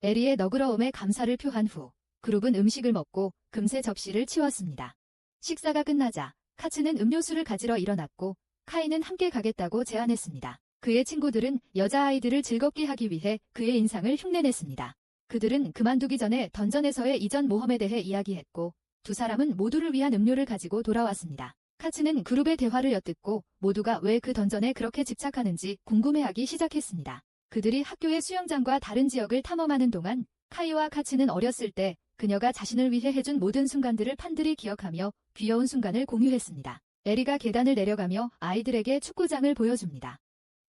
에리의 너그러움에 감사를 표한 후 그룹은 음식을 먹고 금세 접시를 치웠습니다. 식사가 끝나자 카츠는 음료수를 가지러 일어났고 카이는 함께 가겠다고 제안했습니다. 그의 친구들은 여자아이들을 즐겁게 하기 위해 그의 인상을 흉내냈습니다. 그들은 그만두기 전에 던전에서의 이전 모험에 대해 이야기했고 두 사람은 모두를 위한 음료를 가지고 돌아왔습니다. 카츠는 그룹의 대화를 엿듣고 모두가 왜 그 던전에 그렇게 집착하는지 궁금해하기 시작했습니다. 그들이 학교의 수영장과 다른 지역을 탐험하는 동안 카이와 카츠는 어렸을 때 그녀가 자신을 위해 해준 모든 순간들을 판들이 기억하며 귀여운 순간을 공유했습니다. 에리가 계단을 내려가며 아이들에게 축구장을 보여줍니다.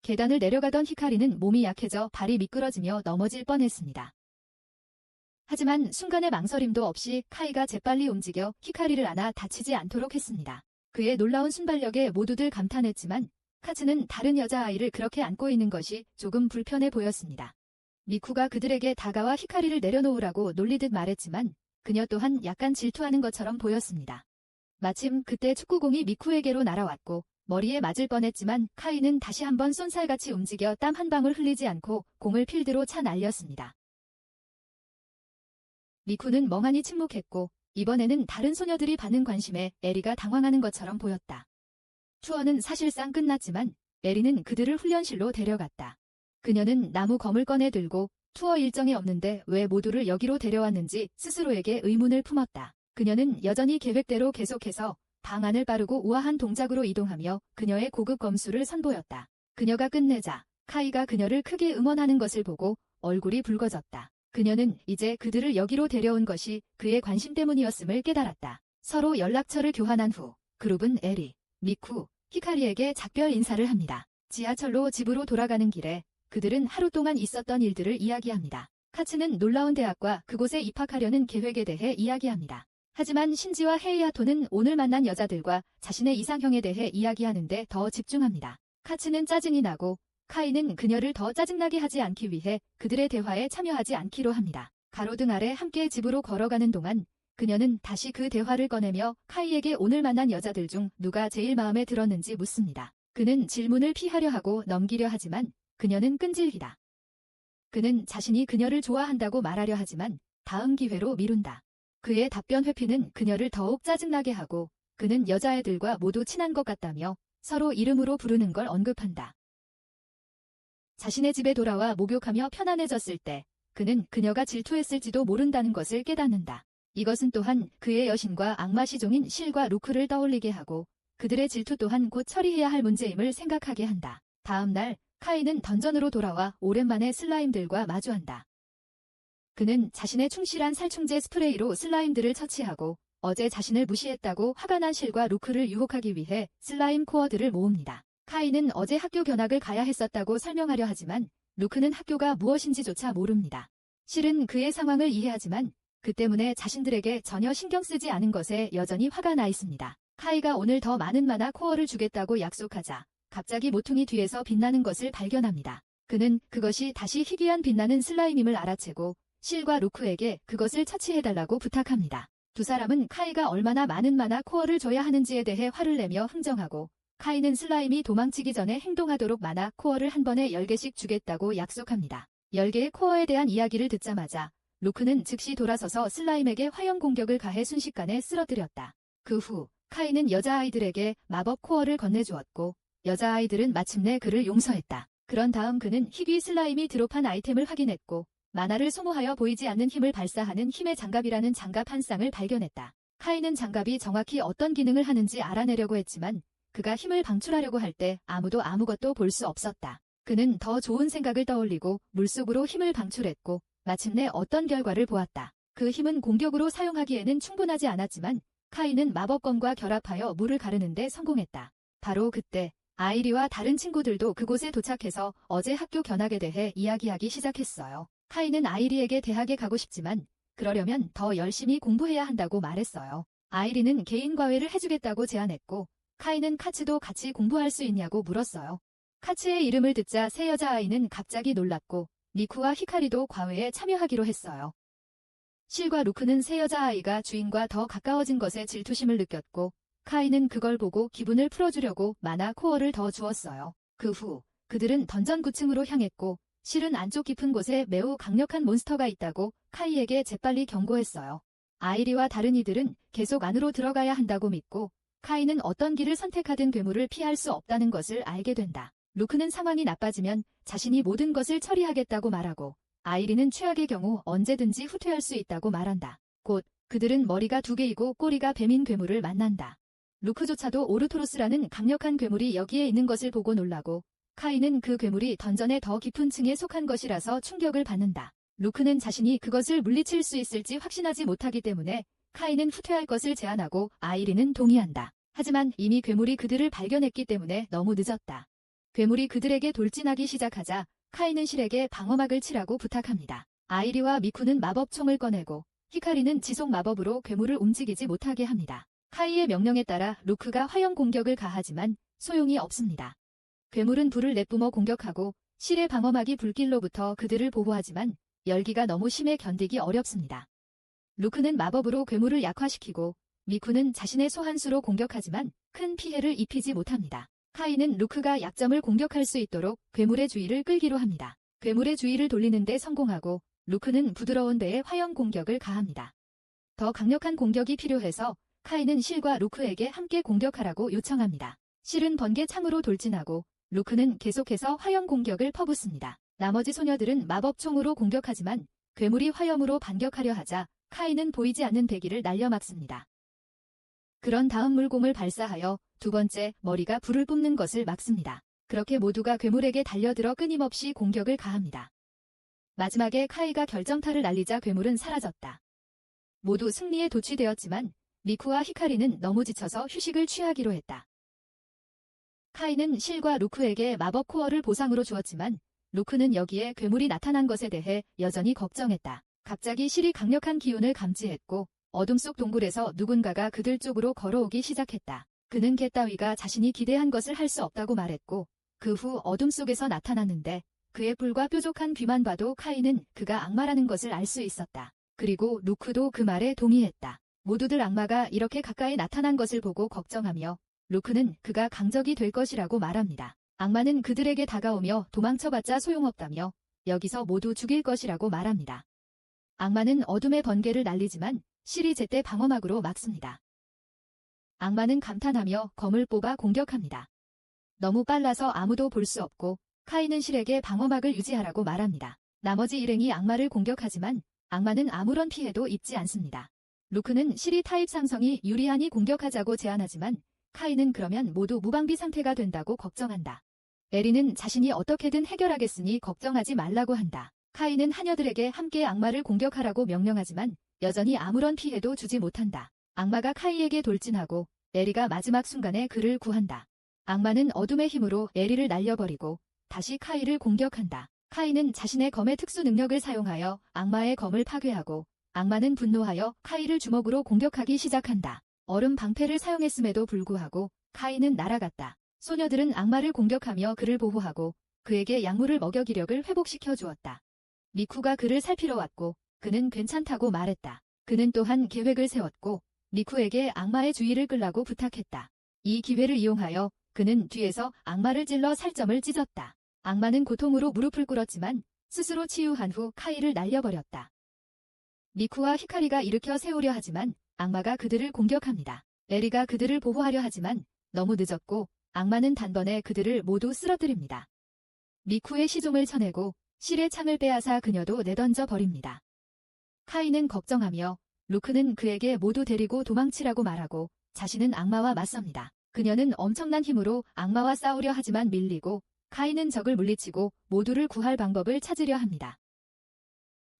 계단을 내려가던 히카리는 몸이 약해져 발이 미끄러지며 넘어질 뻔했습니다. 하지만 순간의 망설임도 없이 카이가 재빨리 움직여 히카리를 안아 다치지 않도록 했습니다. 그의 놀라운 순발력에 모두들 감탄했지만 카츠는 다른 여자아이를 그렇게 안고 있는 것이 조금 불편해 보였습니다. 미쿠가 그들에게 다가와 히카리를 내려놓으라고 놀리듯 말했지만 그녀 또한 약간 질투하는 것처럼 보였습니다. 마침 그때 축구공이 미쿠에게로 날아왔고 머리에 맞을 뻔했지만 카이는 다시 한번 쏜살같이 움직여 땀 한 방울 흘리지 않고 공을 필드로 차 날렸습니다. 미쿠는 멍하니 침묵했고 이번에는 다른 소녀들이 받는 관심에 에리가 당황하는 것처럼 보였다. 투어는 사실상 끝났지만 에리는 그들을 훈련실로 데려갔다. 그녀는 나무 검을 꺼내 들고 투어 일정이 없는데 왜 모두를 여기로 데려왔는지 스스로에게 의문을 품었다. 그녀는 여전히 계획대로 계속해서 방안을 빠르고 우아한 동작으로 이동하며 그녀의 고급 검수를 선보였다. 그녀가 끝내자 카이가 그녀를 크게 응원하는 것을 보고 얼굴이 붉어졌다. 그녀는 이제 그들을 여기로 데려온 것이 그의 관심 때문이었음을 깨달았다. 서로 연락처를 교환한 후 그룹은 에리, 미쿠, 히카리에게 작별 인사를 합니다. 지하철로 집으로 돌아가는 길에 그들은 하루 동안 있었던 일들을 이야기합니다. 카츠는 놀라운 대학과 그곳에 입학하려는 계획에 대해 이야기합니다. 하지만 신지와 헤이아토는 오늘 만난 여자들과 자신의 이상형에 대해 이야기하는데 더 집중합니다. 카츠는 짜증이 나고 카이는 그녀를 더 짜증나게 하지 않기 위해 그들의 대화에 참여하지 않기로 합니다. 가로등 아래 함께 집으로 걸어가는 동안 그녀는 다시 그 대화를 꺼내며 카이에게 오늘 만난 여자들 중 누가 제일 마음에 들었는지 묻습니다. 그는 질문을 피하려 하고 넘기려 하지만 그녀는 끈질기다. 그는 자신이 그녀를 좋아한다고 말하려 하지만 다음 기회로 미룬다. 그의 답변 회피는 그녀를 더욱 짜증나게 하고 그는 여자애들과 모두 친한 것 같다며 서로 이름으로 부르는 걸 언급한다. 자신의 집에 돌아와 목욕하며 편안해졌을 때 그는 그녀가 질투했을지도 모른다는 것을 깨닫는다. 이것은 또한 그의 여신과 악마 시종인 실과 루크를 떠올리게 하고 그들의 질투 또한 곧 처리해야 할 문제임을 생각하게 한다. 다음 날 카이는 던전으로 돌아와 오랜만에 슬라임들과 마주한다. 그는 자신의 충실한 살충제 스프레이로 슬라임들을 처치하고 어제 자신을 무시했다고 화가 난 실과 루크를 유혹하기 위해 슬라임 코어들을 모읍니다. 카이는 어제 학교 견학을 가야 했었다고 설명하려 하지만 루크는 학교가 무엇인지조차 모릅니다. 실은 그의 상황을 이해하지만 그 때문에 자신들에게 전혀 신경 쓰지 않은 것에 여전히 화가 나 있습니다. 카이가 오늘 더 많은 마나 코어를 주겠다고 약속하자 갑자기 모퉁이 뒤에서 빛나는 것을 발견합니다. 그는 그것이 다시 희귀한 빛나는 슬라임임을 알아채고 실과 루크에게 그것을 처치해달라고 부탁합니다. 두 사람은 카이가 얼마나 많은 마나 코어를 줘야 하는지에 대해 화를 내며 흥정하고 카이는 슬라임이 도망치기 전에 행동하도록 마나 코어를 한 번에 10개씩 주겠다고 약속합니다. 10개의 코어에 대한 이야기를 듣자마자 루크는 즉시 돌아서서 슬라임에게 화염 공격을 가해 순식간에 쓰러뜨렸다. 그 후 카이는 여자아이들에게 마법 코어를 건네주었고 여자아이들은 마침내 그를 용서했다. 그런 다음 그는 희귀 슬라임이 드롭한 아이템을 확인했고 마나를 소모하여 보이지 않는 힘을 발사하는 힘의 장갑이라는 장갑 한 쌍을 발견했다. 카이는 장갑이 정확히 어떤 기능을 하는지 알아내려고 했지만 그가 힘을 방출하려고 할 때 아무도 아무것도 볼 수 없었다. 그는 더 좋은 생각을 떠올리고 물속으로 힘을 방출했고 마침내 어떤 결과를 보았다. 그 힘은 공격으로 사용하기에는 충분하지 않았지만 카이는 마법검과 결합하여 물을 가르는 데 성공했다. 바로 그때 아이리와 다른 친구들도 그곳에 도착해서 어제 학교 견학에 대해 이야기하기 시작했어요. 카이는 아이리에게 대학에 가고 싶지만 그러려면 더 열심히 공부해야 한다고 말했어요. 아이리는 개인 과외를 해주겠다고 제안했고 카이는 카츠도 같이 공부할 수 있냐고 물었어요. 카츠의 이름을 듣자 새 여자아이는 갑자기 놀랐고 미쿠와 히카리도 과외에 참여하기로 했어요. 실과 루크는 새 여자아이가 주인과 더 가까워진 것에 질투심을 느꼈고 카이는 그걸 보고 기분을 풀어주려고 마나 코어를 더 주었어요. 그 후 그들은 던전 9층으로 향했고 실은 안쪽 깊은 곳에 매우 강력한 몬스터가 있다고 카이에게 재빨리 경고했어요. 아이리와 다른 이들은 계속 안으로 들어가야 한다고 믿고 카이는 어떤 길을 선택하든 괴물을 피할 수 없다는 것을 알게 된다. 루크는 상황이 나빠지면 자신이 모든 것을 처리하겠다고 말하고 아이리는 최악의 경우 언제든지 후퇴할 수 있다고 말한다. 곧 그들은 머리가 2개이고 꼬리가 뱀인 괴물을 만난다. 루크조차도 오르토로스라는 강력한 괴물이 여기에 있는 것을 보고 놀라고 카이는 그 괴물이 던전의 더 깊은 층에 속한 것이라서 충격을 받는다. 루크는 자신이 그것을 물리칠 수 있을지 확신하지 못하기 때문에 카인은 후퇴할 것을 제안하고 아이린은 동의한다. 하지만 이미 괴물이 그들을 발견했기 때문에 너무 늦었다. 괴물이 그들에게 돌진하기 시작하자 카인은 실에게 방어막을 치라고 부탁합니다. 아이리와 미쿠는 마법총을 꺼내고 히카리는 지속 마법으로 괴물을 움직이지 못하게 합니다. 카이의 명령에 따라 루크가 화염 공격을 가하지만 소용이 없습니다. 괴물은 불을 내뿜어 공격하고 실의 방어막이 불길로부터 그들을 보호하지만 열기가 너무 심해 견디기 어렵습니다. 루크는 마법으로 괴물을 약화시키고 미쿠는 자신의 소환수로 공격하지만 큰 피해를 입히지 못합니다. 카이는 루크가 약점을 공격할 수 있도록 괴물의 주의를 끌기로 합니다. 괴물의 주의를 돌리는 데 성공하고 루크는 부드러운 배에 화염 공격을 가합니다. 더 강력한 공격이 필요해서 카이는 실과 루크에게 함께 공격하라고 요청합니다. 실은 번개 창으로 돌진하고 루크는 계속해서 화염 공격을 퍼붓습니다. 나머지 소녀들은 마법총으로 공격하지만 괴물이 화염으로 반격하려 하자 카이는 보이지 않는 대기를 날려막습니다. 그런 다음 물공을 발사하여 두 번째 머리가 불을 뿜는 것을 막습니다. 그렇게 모두가 괴물에게 달려들어 끊임없이 공격을 가합니다. 마지막에 카이가 결정타를 날리자 괴물은 사라졌다. 모두 승리에 도취되었지만 미쿠와 히카리는 너무 지쳐서 휴식을 취하기로 했다. 카이는 실과 루크에게 마법 코어를 보상으로 주었지만 루크는 여기에 괴물이 나타난 것에 대해 여전히 걱정했다. 갑자기 실이 강력한 기운을 감지했고 어둠 속 동굴에서 누군가가 그들 쪽으로 걸어오기 시작했다. 그는 개 따위가 자신이 기대한 것을 할 수 없다고 말했고 그 후 어둠 속에서 나타났는데 그의 뿔과 뾰족한 귀만 봐도 카이는 그가 악마라는 것을 알 수 있었다. 그리고 루크도 그 말에 동의했다. 모두들 악마가 이렇게 가까이 나타난 것을 보고 걱정하며 루크는 그가 강적이 될 것이라고 말합니다. 악마는 그들에게 다가오며 도망쳐봤자 소용없다며 여기서 모두 죽일 것이라고 말합니다. 악마는 어둠의 번개를 날리지만 실이 제때 방어막으로 막습니다. 악마는 감탄하며 검을 뽑아 공격합니다. 너무 빨라서 아무도 볼 수 없고 카이는 실에게 방어막을 유지하라고 말합니다. 나머지 일행이 악마를 공격하지만 악마는 아무런 피해도 입지 않습니다. 루크는 실이 타입 상성이 유리하니 공격하자고 제안하지만 카이는 그러면 모두 무방비 상태가 된다고 걱정한다. 에리는 자신이 어떻게든 해결하겠으니 걱정하지 말라고 한다. 카이는 하녀들에게 함께 악마를 공격하라고 명령하지만 여전히 아무런 피해도 주지 못한다. 악마가 카이에게 돌진하고 에리가 마지막 순간에 그를 구한다. 악마는 어둠의 힘으로 에리를 날려버리고 다시 카이를 공격한다. 카이는 자신의 검의 특수 능력을 사용하여 악마의 검을 파괴하고 악마는 분노하여 카이를 주먹으로 공격하기 시작한다. 얼음 방패를 사용했음에도 불구하고 카이는 날아갔다. 소녀들은 악마를 공격하며 그를 보호하고 그에게 약물을 먹여 기력을 회복시켜 주었다. 미쿠가 그를 살피러 왔고 그는 괜찮다고 말했다. 그는 또한 계획을 세웠고 미쿠에게 악마의 주의를 끌라고 부탁했다. 이 기회를 이용하여 그는 뒤에서 악마를 찔러 살점을 찢었다. 악마는 고통으로 무릎을 꿇었지만 스스로 치유한 후 카이를 날려버렸다. 미쿠와 히카리가 일으켜 세우려 하지만 악마가 그들을 공격합니다. 에리가 그들을 보호하려 하지만 너무 늦었고 악마는 단번에 그들을 모두 쓰러뜨립니다. 미쿠의 시종을 쳐내고 실의 창을 빼앗아 그녀도 내던져 버립니다. 카이는 걱정하며 루크는 그에게 모두 데리고 도망치라고 말하고 자신은 악마와 맞섭니다. 그녀는 엄청난 힘으로 악마와 싸우려 하지만 밀리고 카이는 적을 물리치고 모두를 구할 방법을 찾으려 합니다.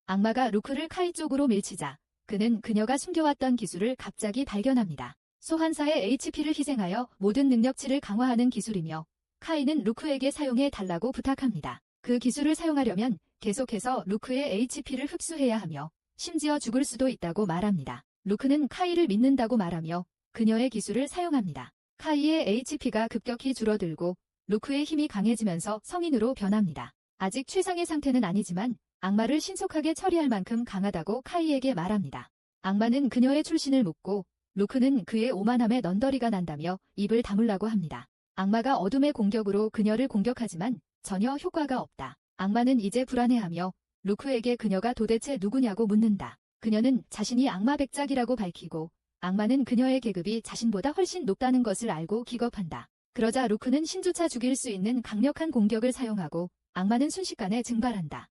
악마가 루크를 카이 쪽으로 밀치자 그는 그녀가 숨겨왔던 기술을 갑자기 발견합니다. 소환사의 HP를 희생하여 모든 능력치를 강화하는 기술이며 카이는 루크에게 사용해 달라고 부탁합니다. 그 기술을 사용하려면 계속해서 루크의 HP를 흡수해야 하며 심지어 죽을 수도 있다고 말합니다. 루크는 카이를 믿는다고 말하며 그녀의 기술을 사용합니다. 카이의 HP가 급격히 줄어들고 루크의 힘이 강해지면서 성인으로 변합니다. 아직 최상의 상태는 아니지만 악마를 신속하게 처리할 만큼 강하다고 카이에게 말합니다. 악마는 그녀의 출신을 묻고 루크는 그의 오만함에 넌더리가 난다며 입을 다물라고 합니다. 악마가 어둠의 공격으로 그녀를 공격하지만 전혀 효과가 없다. 악마는 이제 불안해하며 루크에게 그녀가 도대체 누구냐고 묻는다. 그녀는 자신이 악마 백작이라고 밝히고 악마는 그녀의 계급이 자신보다 훨씬 높다는 것을 알고 기겁한다. 그러자 루크는 신조차 죽일 수 있는 강력한 공격을 사용하고 악마는 순식간에 증발한다.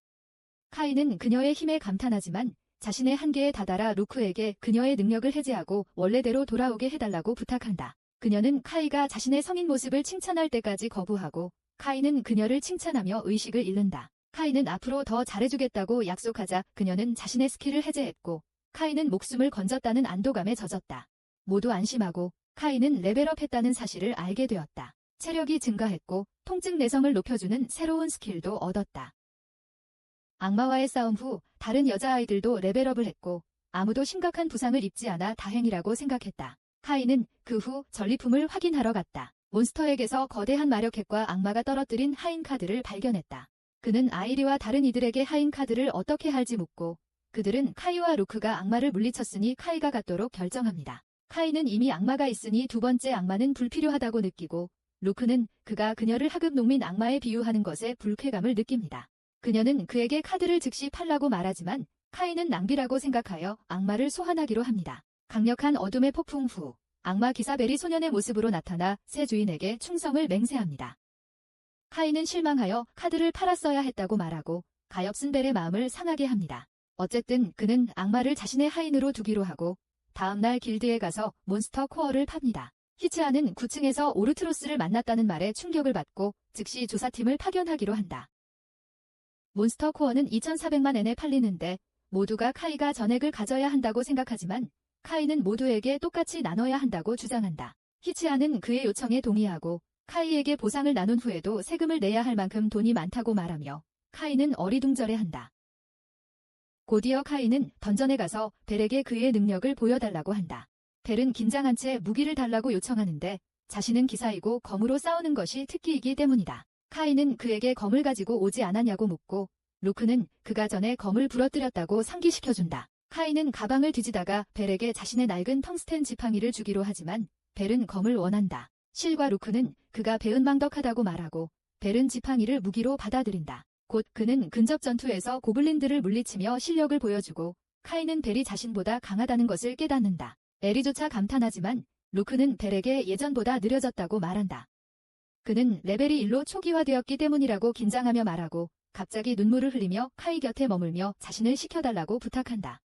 카이는 그녀의 힘에 감탄하지만 자신의 한계에 다다라 루크에게 그녀의 능력을 해제하고 원래대로 돌아오게 해달라고 부탁한다. 그녀는 카이가 자신의 성인 모습을 칭찬할 때까지 거부하고 카이는 그녀를 칭찬하며 의식을 잃는다. 카이는 앞으로 더 잘해주겠다고 약속하자 그녀는 자신의 스킬을 해제했고 카이는 목숨을 건졌다는 안도감에 젖었다. 모두 안심하고 카이는 레벨업했다는 사실을 알게 되었다. 체력이 증가했고 통증 내성을 높여주는 새로운 스킬도 얻었다. 악마와의 싸움 후 다른 여자아이들도 레벨업을 했고 아무도 심각한 부상을 입지 않아 다행이라고 생각했다. 카이는 그 후 전리품을 확인하러 갔다. 몬스터에게서 거대한 마력핵과 악마가 떨어뜨린 하인 카드를 발견했다. 그는 아이리와 다른 이들에게 하인 카드를 어떻게 할지 묻고 그들은 카이와 루크가 악마를 물리쳤으니 카이가 갖도록 결정합니다. 카이는 이미 악마가 있으니 두 번째 악마는 불필요하다고 느끼고 루크는 그가 그녀를 하급 농민 악마에 비유하는 것에 불쾌감을 느낍니다. 그녀는 그에게 카드를 즉시 팔라고 말하지만 카이는 낭비라고 생각하여 악마를 소환하기로 합니다. 강력한 어둠의 폭풍 후 악마 기사벨이 소년의 모습으로 나타나 새 주인에게 충성을 맹세합니다. 카이는 실망하여 카드를 팔았어야 했다고 말하고 가엾은 벨의 마음을 상하게 합니다. 어쨌든 그는 악마를 자신의 하인으로 두기로 하고 다음날 길드에 가서 몬스터 코어를 팝니다. 히치아는 9층에서 오르트로스를 만났다는 말에 충격을 받고 즉시 조사팀을 파견하기로 한다. 몬스터 코어는 2,400만 엔에 팔리는데 모두가 카이가 전액을 가져야 한다고 생각하지만 카이는 모두에게 똑같이 나눠야 한다고 주장한다. 히치아는 그의 요청에 동의하고 카이에게 보상을 나눈 후에도 세금을 내야 할 만큼 돈이 많다고 말하며 카이는 어리둥절해한다. 곧이어 카이는 던전에 가서 벨에게 그의 능력을 보여달라고 한다. 벨은 긴장한 채 무기를 달라고 요청하는데 자신은 기사이고 검으로 싸우는 것이 특기이기 때문이다. 카이는 그에게 검을 가지고 오지 않았냐고 묻고 루크는 그가 전에 검을 부러뜨렸다고 상기시켜준다. 카이는 가방을 뒤지다가 벨에게 자신의 낡은 텅스텐 지팡이를 주기로 하지만 벨은 검을 원한다. 실과 루크는 그가 배은망덕하다고 말하고 벨은 지팡이를 무기로 받아들인다. 곧 그는 근접 전투에서 고블린들을 물리치며 실력을 보여주고 카이는 벨이 자신보다 강하다는 것을 깨닫는다. 에리조차 감탄하지만 루크는 벨에게 예전보다 느려졌다고 말한다. 그는 레벨이 1로 초기화되었기 때문이라고 긴장하며 말하고 갑자기 눈물을 흘리며 카이 곁에 머물며 자신을 시켜달라고 부탁한다.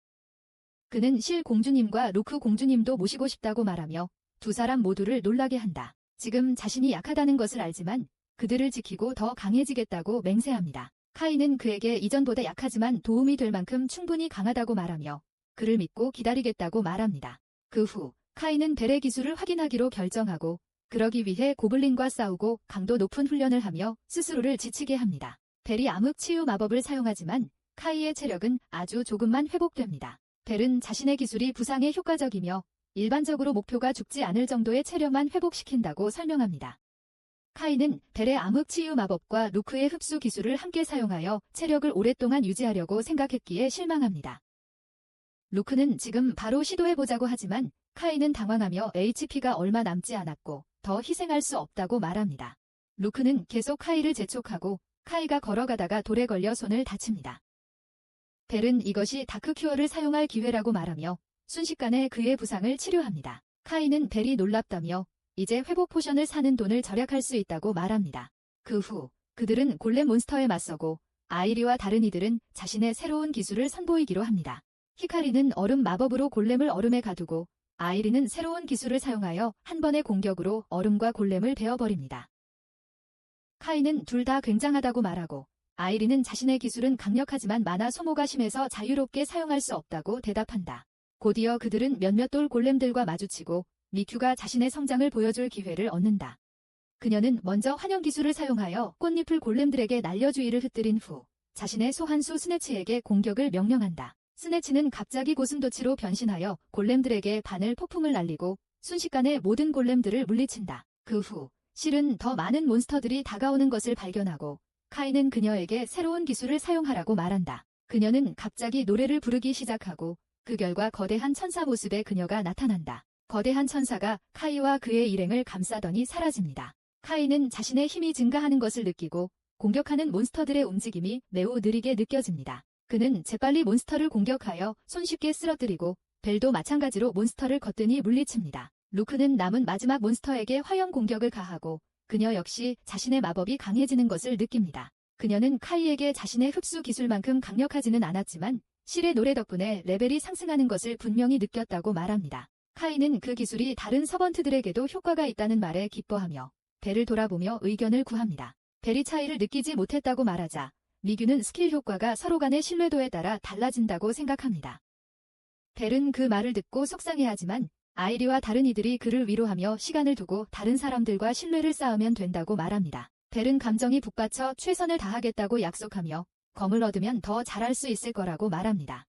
그는 실 공주님과 루크 공주님도 모시고 싶다고 말하며 두 사람 모두를 놀라게 한다. 지금 자신이 약하다는 것을 알지만 그들을 지키고 더 강해지겠다고 맹세합니다. 카이는 그에게 이전보다 약하지만 도움이 될 만큼 충분히 강하다고 말하며 그를 믿고 기다리겠다고 말합니다. 그 후 카이는 벨의 기술을 확인하기로 결정하고 그러기 위해 고블린과 싸우고 강도 높은 훈련을 하며 스스로를 지치게 합니다. 벨이 암흑 치유 마법을 사용하지만 카이의 체력은 아주 조금만 회복됩니다. 벨은 자신의 기술이 부상에 효과적이며 일반적으로 목표가 죽지 않을 정도의 체력만 회복시킨다고 설명합니다. 카이는 벨의 암흑 치유 마법과 루크의 흡수 기술을 함께 사용하여 체력을 오랫동안 유지하려고 생각했기에 실망합니다. 루크는 지금 바로 시도해보자고 하지만 카이는 당황하며 HP가 얼마 남지 않았고 더 희생할 수 없다고 말합니다. 루크는 계속 카이를 재촉하고 카이가 걸어가다가 돌에 걸려 손을 다칩니다. 벨은 이것이 다크큐어를 사용할 기회라고 말하며 순식간에 그의 부상을 치료합니다. 카이는 벨이 놀랍다며 이제 회복 포션을 사는 돈을 절약할 수 있다고 말합니다. 그 후 그들은 골렘 몬스터에 맞서고 아이리와 다른 이들은 자신의 새로운 기술을 선보이기로 합니다. 히카리는 얼음 마법으로 골렘을 얼음에 가두고 아이리는 새로운 기술을 사용하여 한 번의 공격으로 얼음과 골렘을 베어버립니다. 카이는 둘 다 굉장하다고 말하고 아이리는 자신의 기술은 강력하지만 마나 소모가 심해서 자유롭게 사용할 수 없다고 대답한다. 곧이어 그들은 몇몇 돌 골렘들과 마주치고 미큐가 자신의 성장을 보여줄 기회를 얻는다. 그녀는 먼저 환영 기술을 사용하여 꽃잎을 골렘들에게 날려주의를 흩뜨린 후 자신의 소환수 스네치에게 공격을 명령한다. 스네치는 갑자기 고슴도치로 변신하여 골렘들에게 바늘 폭풍을 날리고 순식간에 모든 골렘들을 물리친다. 그 후 실은 더 많은 몬스터들이 다가오는 것을 발견하고 카이는 그녀에게 새로운 기술을 사용하라고 말한다. 그녀는 갑자기 노래를 부르기 시작하고 그 결과 거대한 천사 모습의 그녀가 나타난다. 거대한 천사가 카이와 그의 일행을 감싸더니 사라집니다. 카이는 자신의 힘이 증가하는 것을 느끼고 공격하는 몬스터들의 움직임이 매우 느리게 느껴집니다. 그는 재빨리 몬스터를 공격하여 손쉽게 쓰러뜨리고 벨도 마찬가지로 몬스터를 거뜬히 물리칩니다. 루크는 남은 마지막 몬스터에게 화염 공격을 가하고 그녀 역시 자신의 마법이 강해지는 것을 느낍니다. 그녀는 카이에게 자신의 흡수 기술만큼 강력하지는 않았지만 실의 노래 덕분에 레벨이 상승하는 것을 분명히 느꼈다고 말합니다. 카이는 그 기술이 다른 서번트들에게도 효과가 있다는 말에 기뻐하며 벨을 돌아보며 의견을 구합니다. 벨이 차이를 느끼지 못했다고 말하자 미규는 스킬 효과가 서로 간의 신뢰도에 따라 달라진다고 생각합니다. 벨은 그 말을 듣고 속상해하지만 아이리와 다른 이들이 그를 위로하며 시간을 두고 다른 사람들과 신뢰를 쌓으면 된다고 말합니다. 벨은 감정이 북받쳐 최선을 다하겠다고 약속하며 검을 얻으면 더 잘할 수 있을 거라고 말합니다.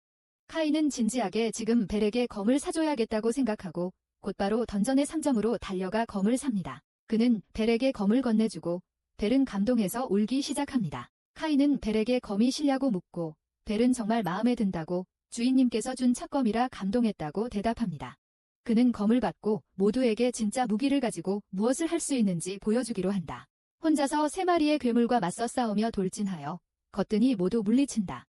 카이는 진지하게 지금 벨에게 검을 사줘야겠다고 생각하고 곧바로 던전의 상점으로 달려가 검을 삽니다. 그는 벨에게 검을 건네주고 벨은 감동해서 울기 시작합니다. 카이는 벨에게 검이 실냐고 묻고 벨은 정말 마음에 든다고 주인님께서 준 첫 검이라 감동했다고 대답합니다. 그는 검을 받고 모두에게 진짜 무기를 가지고 무엇을 할 수 있는지 보여주기로 한다. 혼자서 3마리의 괴물과 맞서 싸우며 돌진하여 거뜬히 모두 물리친다.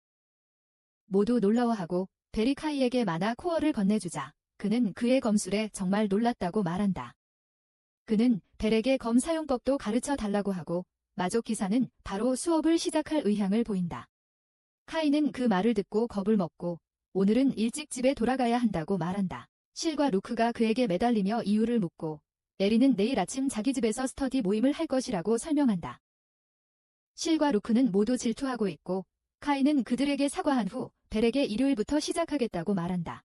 모두 놀라워하고 벨이 카이에게 만화 코어를 건네주자 그는 그의 검술에 정말 놀랐다고 말한다. 그는 벨에게 검 사용법도 가르쳐 달라고 하고 마족 기사는 바로 수업을 시작할 의향을 보인다. 카이는 그 말을 듣고 겁을 먹고 오늘은 일찍 집에 돌아가야 한다고 말한다. 실과 루크가 그에게 매달리며 이유를 묻고 에리는 내일 아침 자기 집에서 스터디 모임을 할 것이라고 설명한다. 실과 루크는 모두 질투하고 있고 카이는 그들에게 사과한 후 벨에게 일요일부터 시작하겠다고 말한다.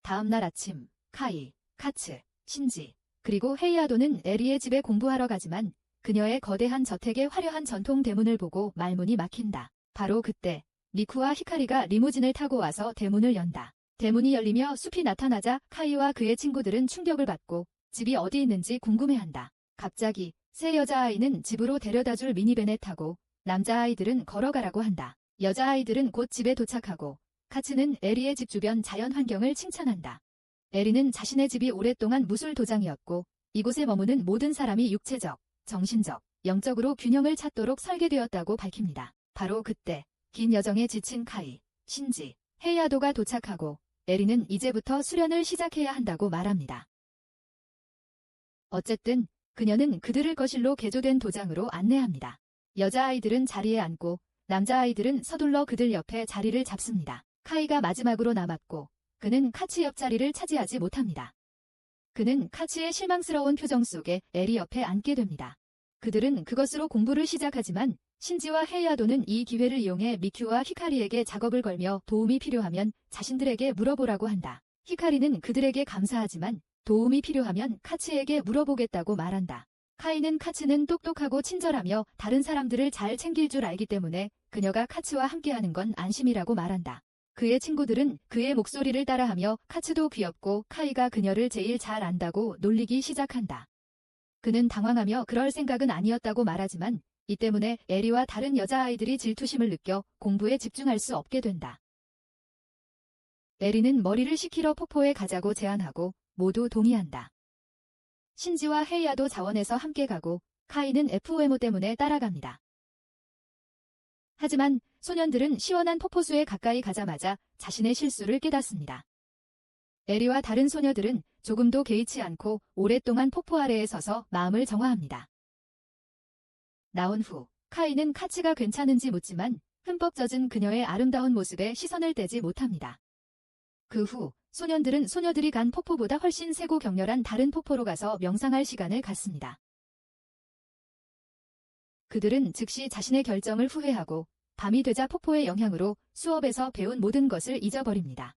다음 날 아침 카이, 카츠, 신지, 그리고 헤이아도는 에리의 집에 공부하러 가지만 그녀의 거대한 저택의 화려한 전통 대문을 보고 말문이 막힌다. 바로 그때 리쿠와 히카리가 리무진을 타고 와서 대문을 연다. 대문이 열리며 숲이 나타나자 카이와 그의 친구들은 충격을 받고 집이 어디 있는지 궁금해한다. 갑자기 새 여자아이는 집으로 데려다줄 미니밴에 타고 남자아이들은 걸어가라고 한다. 여자아이들은 곧 집에 도착하고 카츠는 에리의 집 주변 자연 환경을 칭찬한다. 에리는 자신의 집이 오랫동안 무술도장이었고 이곳에 머무는 모든 사람이 육체적, 정신적, 영적으로 균형을 찾도록 설계되었다고 밝힙니다. 바로 그때 긴 여정에 지친 카이, 신지, 헤이아도가 도착하고 에리는 이제부터 수련을 시작해야 한다고 말합니다. 어쨌든 그녀는 그들을 거실로 개조된 도장으로 안내합니다. 여자아이들은 자리에 앉고 남자아이들은 서둘러 그들 옆에 자리를 잡습니다. 카이가 마지막으로 남았고 그는 카츠 옆자리를 차지하지 못합니다. 그는 카츠의 실망스러운 표정 속에 에리 옆에 앉게 됩니다. 그들은 그것으로 공부를 시작하지만 신지와 헤이아도는 이 기회를 이용해 미큐와 히카리에게 작업을 걸며 도움이 필요하면 자신들에게 물어보라고 한다. 히카리는 그들에게 감사하지만 도움이 필요하면 카츠에게 물어보겠다고 말한다. 카이는 카츠는 똑똑하고 친절하며 다른 사람들을 잘 챙길 줄 알기 때문에 그녀가 카츠와 함께하는 건 안심이라고 말한다. 그의 친구들은 그의 목소리를 따라하며 카츠도 귀엽고 카이가 그녀를 제일 잘 안다고 놀리기 시작한다. 그는 당황하며 그럴 생각은 아니었다고 말하지만 이 때문에 에리와 다른 여자아이들이 질투심을 느껴 공부에 집중할 수 없게 된다. 에리는 머리를 식히러 폭포에 가자고 제안하고 모두 동의한다. 신지와 헤이아도 자원에서 함께 가고 카이는 FOMO 때문에 따라갑니다. 하지만 소년들은 시원한 폭포수에 가까이 가자마자 자신의 실수를 깨닫습니다. 에리와 다른 소녀들은 조금도 개의치 않고 오랫동안 폭포 아래에 서서 마음을 정화합니다. 나온 후 카이는 카츠가 괜찮은지 묻지만 흠뻑 젖은 그녀의 아름다운 모습에 시선을 떼지 못합니다. 그 후 소년들은 소녀들이 간 폭포보다 훨씬 세고 격렬한 다른 폭포로 가서 명상할 시간을 갖습니다. 그들은 즉시 자신의 결정을 후회하고 밤이 되자 폭포의 영향으로 수업에서 배운 모든 것을 잊어버립니다.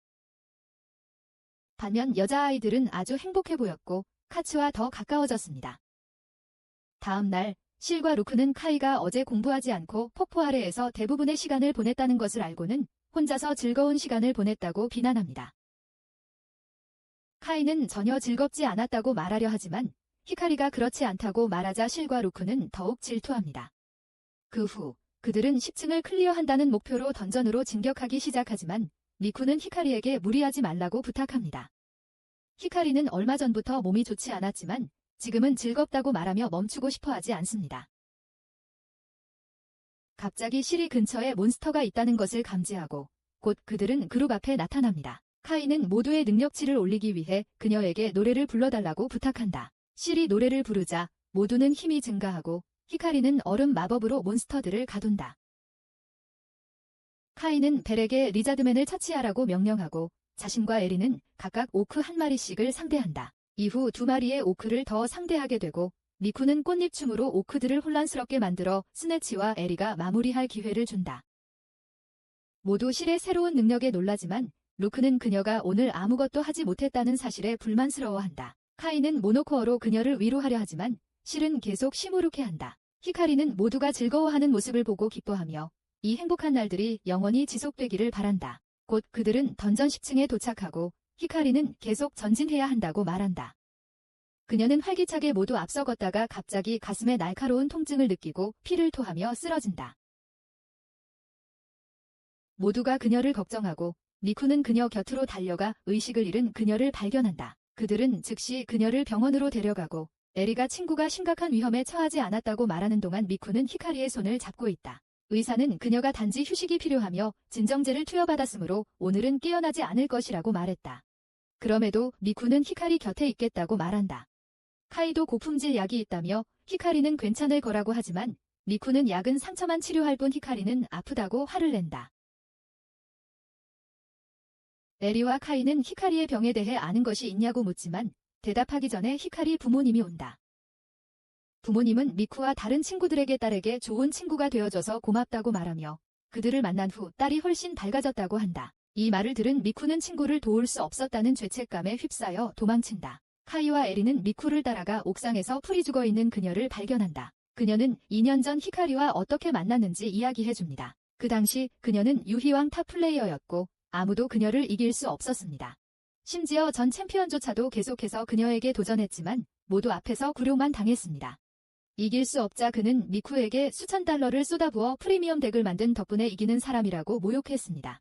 반면 여자아이들은 아주 행복해 보였고 카츠와 더 가까워졌습니다. 다음 날 실과 루크는 카이가 어제 공부하지 않고 폭포 아래에서 대부분의 시간을 보냈다는 것을 알고는 혼자서 즐거운 시간을 보냈다고 비난합니다. 카이는 전혀 즐겁지 않았다고 말하려 하지만 히카리가 그렇지 않다고 말하자 실과 루크는 더욱 질투합니다. 그 후 그들은 10층을 클리어한다는 목표로 던전으로 진격하기 시작하지만 리쿠는 히카리에게 무리하지 말라고 부탁합니다. 히카리는 얼마 전부터 몸이 좋지 않았지만 지금은 즐겁다고 말하며 멈추고 싶어 하지 않습니다. 갑자기 시리 근처에 몬스터가 있다는 것을 감지하고 곧 그들은 그룹 앞에 나타납니다. 카이는 모두의 능력치를 올리기 위해 그녀에게 노래를 불러달라고 부탁한다. 시리 노래를 부르자 모두는 힘이 증가하고 히카리는 얼음 마법으로 몬스터들을 가둔다. 카이는 벨에게 리자드맨을 처치하라고 명령하고 자신과 에리는 각각 오크 한 마리씩을 상대한다. 이후 2마리의 오크를 더 상대하게 되고 리쿠는 꽃잎춤으로 오크들을 혼란스럽게 만들어 스네치와 에리가 마무리할 기회를 준다. 모두 실의 새로운 능력에 놀라지만 루크는 그녀가 오늘 아무것도 하지 못했다는 사실에 불만스러워한다. 카이는 모노코어로 그녀를 위로하려 하지만 실은 계속 시무룩해한다. 히카리는 모두가 즐거워하는 모습을 보고 기뻐하며 이 행복한 날들이 영원히 지속되기를 바란다. 곧 그들은 던전 10층에 도착하고 히카리는 계속 전진해야 한다고 말한다. 그녀는 활기차게 모두 앞서갔다가 갑자기 가슴에 날카로운 통증을 느끼고 피를 토하며 쓰러진다. 모두가 그녀를 걱정하고 미쿠는 그녀 곁으로 달려가 의식을 잃은 그녀를 발견한다. 그들은 즉시 그녀를 병원으로 데려가고 에리가 친구가 심각한 위험에 처하지 않았다고 말하는 동안 미쿠는 히카리의 손을 잡고 있다. 의사는 그녀가 단지 휴식이 필요하며 진정제를 투여받았으므로 오늘은 깨어나지 않을 것이라고 말했다. 그럼에도 미쿠는 히카리 곁에 있겠다고 말한다. 카이도 고품질 약이 있다며 히카리는 괜찮을 거라고 하지만 미쿠는 약은 상처만 치료할 뿐 히카리는 아프다고 화를 낸다. 에리와 카이는 히카리의 병에 대해 아는 것이 있냐고 묻지만 대답하기 전에 히카리 부모님이 온다. 부모님은 미쿠와 다른 친구들에게 딸에게 좋은 친구가 되어줘서 고맙다고 말하며 그들을 만난 후 딸이 훨씬 밝아졌다고 한다. 이 말을 들은 미쿠는 친구를 도울 수 없었다는 죄책감에 휩싸여 도망친다. 카이와 에리는 미쿠를 따라가 옥상에서 풀이 죽어있는 그녀를 발견한다. 그녀는 2년 전 히카리와 어떻게 만났는지 이야기해줍니다. 그 당시 그녀는 유희왕 탑 플레이어였고 아무도 그녀를 이길 수 없었습니다. 심지어 전 챔피언조차도 계속해서 그녀에게 도전했지만 모두 앞에서 굴욕만 당했습니다. 이길 수 없자 그는 미쿠에게 수천 달러를 쏟아부어 프리미엄 덱을 만든 덕분에 이기는 사람이라고 모욕했습니다.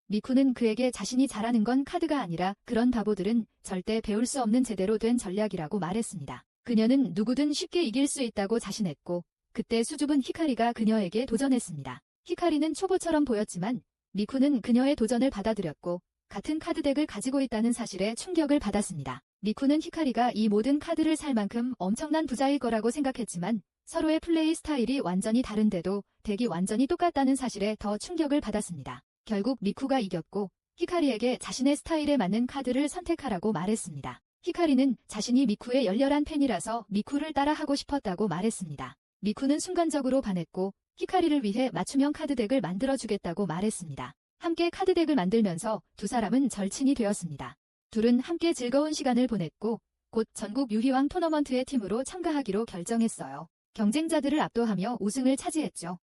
미쿠는 그에게 자신이 잘하는 건 카드가 아니라 그런 바보들은 절대 배울 수 없는 제대로 된 전략이라고 말했습니다. 그녀는 누구든 쉽게 이길 수 있다고 자신했고 그때 수줍은 히카리가 그녀에게 도전했습니다. 히카리는 초보처럼 보였지만 미쿠는 그녀의 도전을 받아들였고 같은 카드덱을 가지고 있다는 사실에 충격을 받았습니다. 미쿠는 히카리가 이 모든 카드를 살 만큼 엄청난 부자일 거라고 생각했지만 서로의 플레이 스타일이 완전히 다른데도 덱이 완전히 똑같다는 사실에 더 충격을 받았습니다. 결국 미쿠가 이겼고 히카리에게 자신의 스타일에 맞는 카드를 선택하라고 말했습니다. 히카리는 자신이 미쿠의 열렬한 팬이라서 미쿠를 따라하고 싶었다고 말했습니다. 미쿠는 순간적으로 반했고 히카리를 위해 맞춤형 카드덱을 만들어주겠다고 말했습니다. 함께 카드덱을 만들면서 두 사람은 절친이 되었습니다. 둘은 함께 즐거운 시간을 보냈고 곧 전국 유희왕 토너먼트의 팀으로 참가하기로 결정했어요. 경쟁자들을 압도하며 우승을 차지했죠.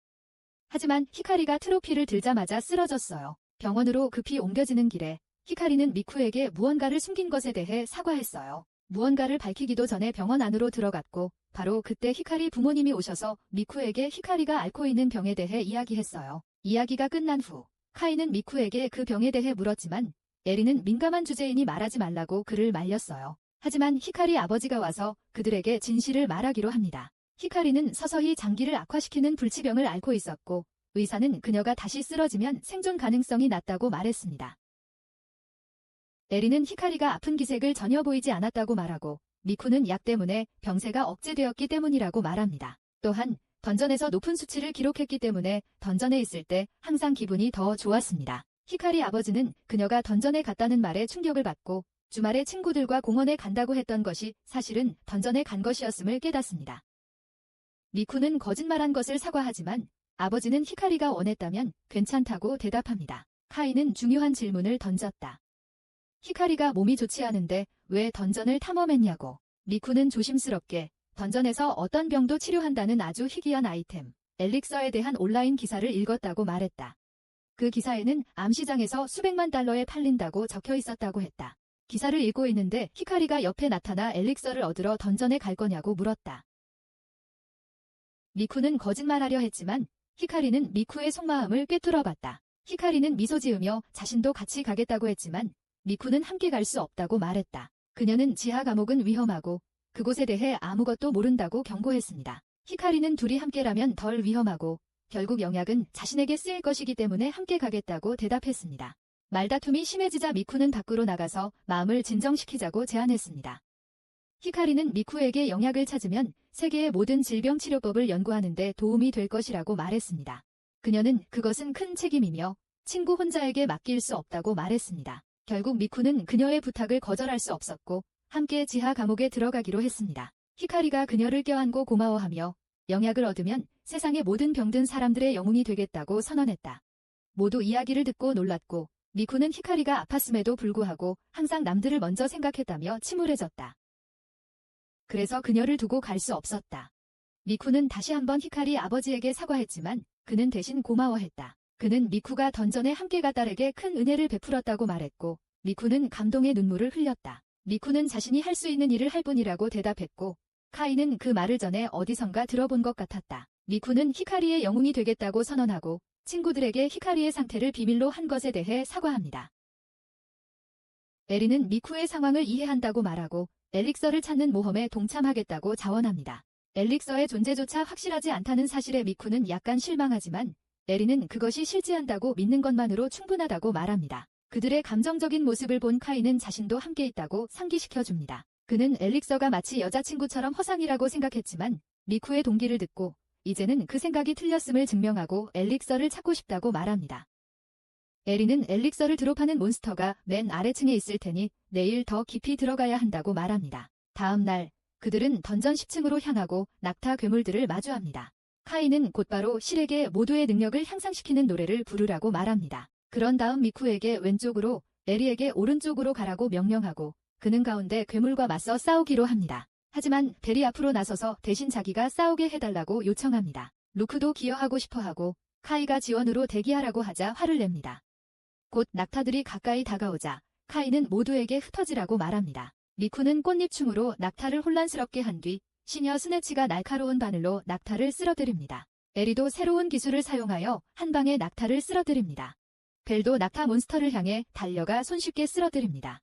하지만 히카리가 트로피를 들자마자 쓰러졌어요. 병원으로 급히 옮겨지는 길에 히카리는 미쿠에게 무언가를 숨긴 것에 대해 사과했어요. 무언가를 밝히기도 전에 병원 안으로 들어갔고 바로 그때 히카리 부모님이 오셔서 미쿠에게 히카리가 앓고 있는 병에 대해 이야기했어요. 이야기가 끝난 후 카이는 미쿠에게 그 병에 대해 물었지만 에리는 민감한 주제이니 말하지 말라고 그를 말렸어요. 하지만 히카리 아버지가 와서 그들에게 진실을 말하기로 합니다. 히카리는 서서히 장기를 악화시키는 불치병을 앓고 있었고 의사는 그녀가 다시 쓰러지면 생존 가능성이 낮다고 말했습니다. 에리는 히카리가 아픈 기색을 전혀 보이지 않았다고 말하고 미쿠는 약 때문에 병세가 억제되었기 때문이라고 말합니다. 또한 던전에서 높은 수치를 기록했기 때문에 던전에 있을 때 항상 기분이 더 좋았습니다. 히카리 아버지는 그녀가 던전에 갔다는 말에 충격을 받고 주말에 친구들과 공원에 간다고 했던 것이 사실은 던전에 간 것이었음을 깨닫습니다. 미쿠는 거짓말한 것을 사과하지만 아버지는 히카리가 원했다면 괜찮다고 대답합니다. 카이는 중요한 질문을 던졌다. 히카리가 몸이 좋지 않은데 왜 던전을 탐험했냐고. 미쿠는 조심스럽게 던전에서 어떤 병도 치료한다는 아주 희귀한 아이템, 엘릭서에 대한 온라인 기사를 읽었다고 말했다. 그 기사에는 암시장에서 수백만 달러에 팔린다고 적혀 있었다고 했다. 기사를 읽고 있는데 히카리가 옆에 나타나 엘릭서를 얻으러 던전에 갈 거냐고 물었다. 미쿠는 거짓말하려 했지만 히카리는 미쿠의 속마음을 꿰뚫어봤다. 히카리는 미소 지으며 자신도 같이 가겠다고 했지만 미쿠는 함께 갈 수 없다고 말했다. 그녀는 지하 감옥은 위험하고 그곳에 대해 아무것도 모른다고 경고했습니다. 히카리는 둘이 함께라면 덜 위험하고 결국 영약은 자신에게 쓰일 것이기 때문에 함께 가겠다고 대답했습니다. 말다툼이 심해지자 미쿠는 밖으로 나가서 마음을 진정시키자고 제안했습니다. 히카리는 미쿠에게 영약을 찾으면 세계의 모든 질병 치료법을 연구하는 데 도움이 될 것이라고 말했습니다. 그녀는 그것은 큰 책임이며 친구 혼자에게 맡길 수 없다고 말했습니다. 결국 미쿠는 그녀의 부탁을 거절할 수 없었고 함께 지하 감옥에 들어가기로 했습니다. 히카리가 그녀를 껴안고 고마워하며 영약을 얻으면 세상의 모든 병든 사람들의 영웅이 되겠다고 선언했다. 모두 이야기를 듣고 놀랐고 미쿠는 히카리가 아팠음에도 불구하고 항상 남들을 먼저 생각했다며 침울해졌다. 그래서 그녀를 두고 갈 수 없었다. 미쿠는 다시 한번 히카리 아버지에게 사과했지만 그는 대신 고마워했다. 그는 미쿠가 던전에 함께가 딸에게 큰 은혜를 베풀었다고 말했고 미쿠는 감동의 눈물을 흘렸다. 미쿠는 자신이 할 수 있는 일을 할 뿐이라고 대답했고 카이는 그 말을 전에 어디선가 들어본 것 같았다. 미쿠는 히카리의 영웅이 되겠다고 선언하고 친구들에게 히카리의 상태를 비밀로 한 것에 대해 사과합니다. 에리는 미쿠의 상황을 이해한다고 말하고 엘릭서를 찾는 모험에 동참하겠다고 자원합니다. 엘릭서의 존재조차 확실하지 않다는 사실에 미쿠는 약간 실망하지만 에리는 그것이 실제한다고 믿는 것만으로 충분하다고 말합니다. 그들의 감정적인 모습을 본 카이는 자신도 함께 있다고 상기시켜줍니다. 그는 엘릭서가 마치 여자친구처럼 허상이라고 생각했지만 미쿠의 동기를 듣고 이제는 그 생각이 틀렸음을 증명하고 엘릭서를 찾고 싶다고 말합니다. 에리는 엘릭서를 드롭하는 몬스터가 맨 아래층에 있을 테니 내일 더 깊이 들어가야 한다고 말합니다. 다음 날 그들은 던전 10층으로 향하고 낙타 괴물들을 마주합니다. 카이는 곧바로 실에게 모두의 능력을 향상시키는 노래를 부르라고 말합니다. 그런 다음 미쿠에게 왼쪽으로 에리에게 오른쪽으로 가라고 명령하고 그는 가운데 괴물과 맞서 싸우기로 합니다. 하지만 벨이 앞으로 나서서 대신 자기가 싸우게 해달라고 요청합니다. 루크도 기여하고 싶어하고 카이가 지원으로 대기하라고 하자 화를 냅니다. 곧 낙타들이 가까이 다가오자 카이는 모두에게 흩어지라고 말합니다. 미쿠는 꽃잎충으로 낙타를 혼란스럽게 한 뒤 시녀 스네치가 날카로운 바늘로 낙타를 쓰러뜨립니다. 에리도 새로운 기술을 사용하여 한 방에 낙타를 쓰러뜨립니다. 벨도 낙타 몬스터를 향해 달려가 손쉽게 쓰러뜨립니다.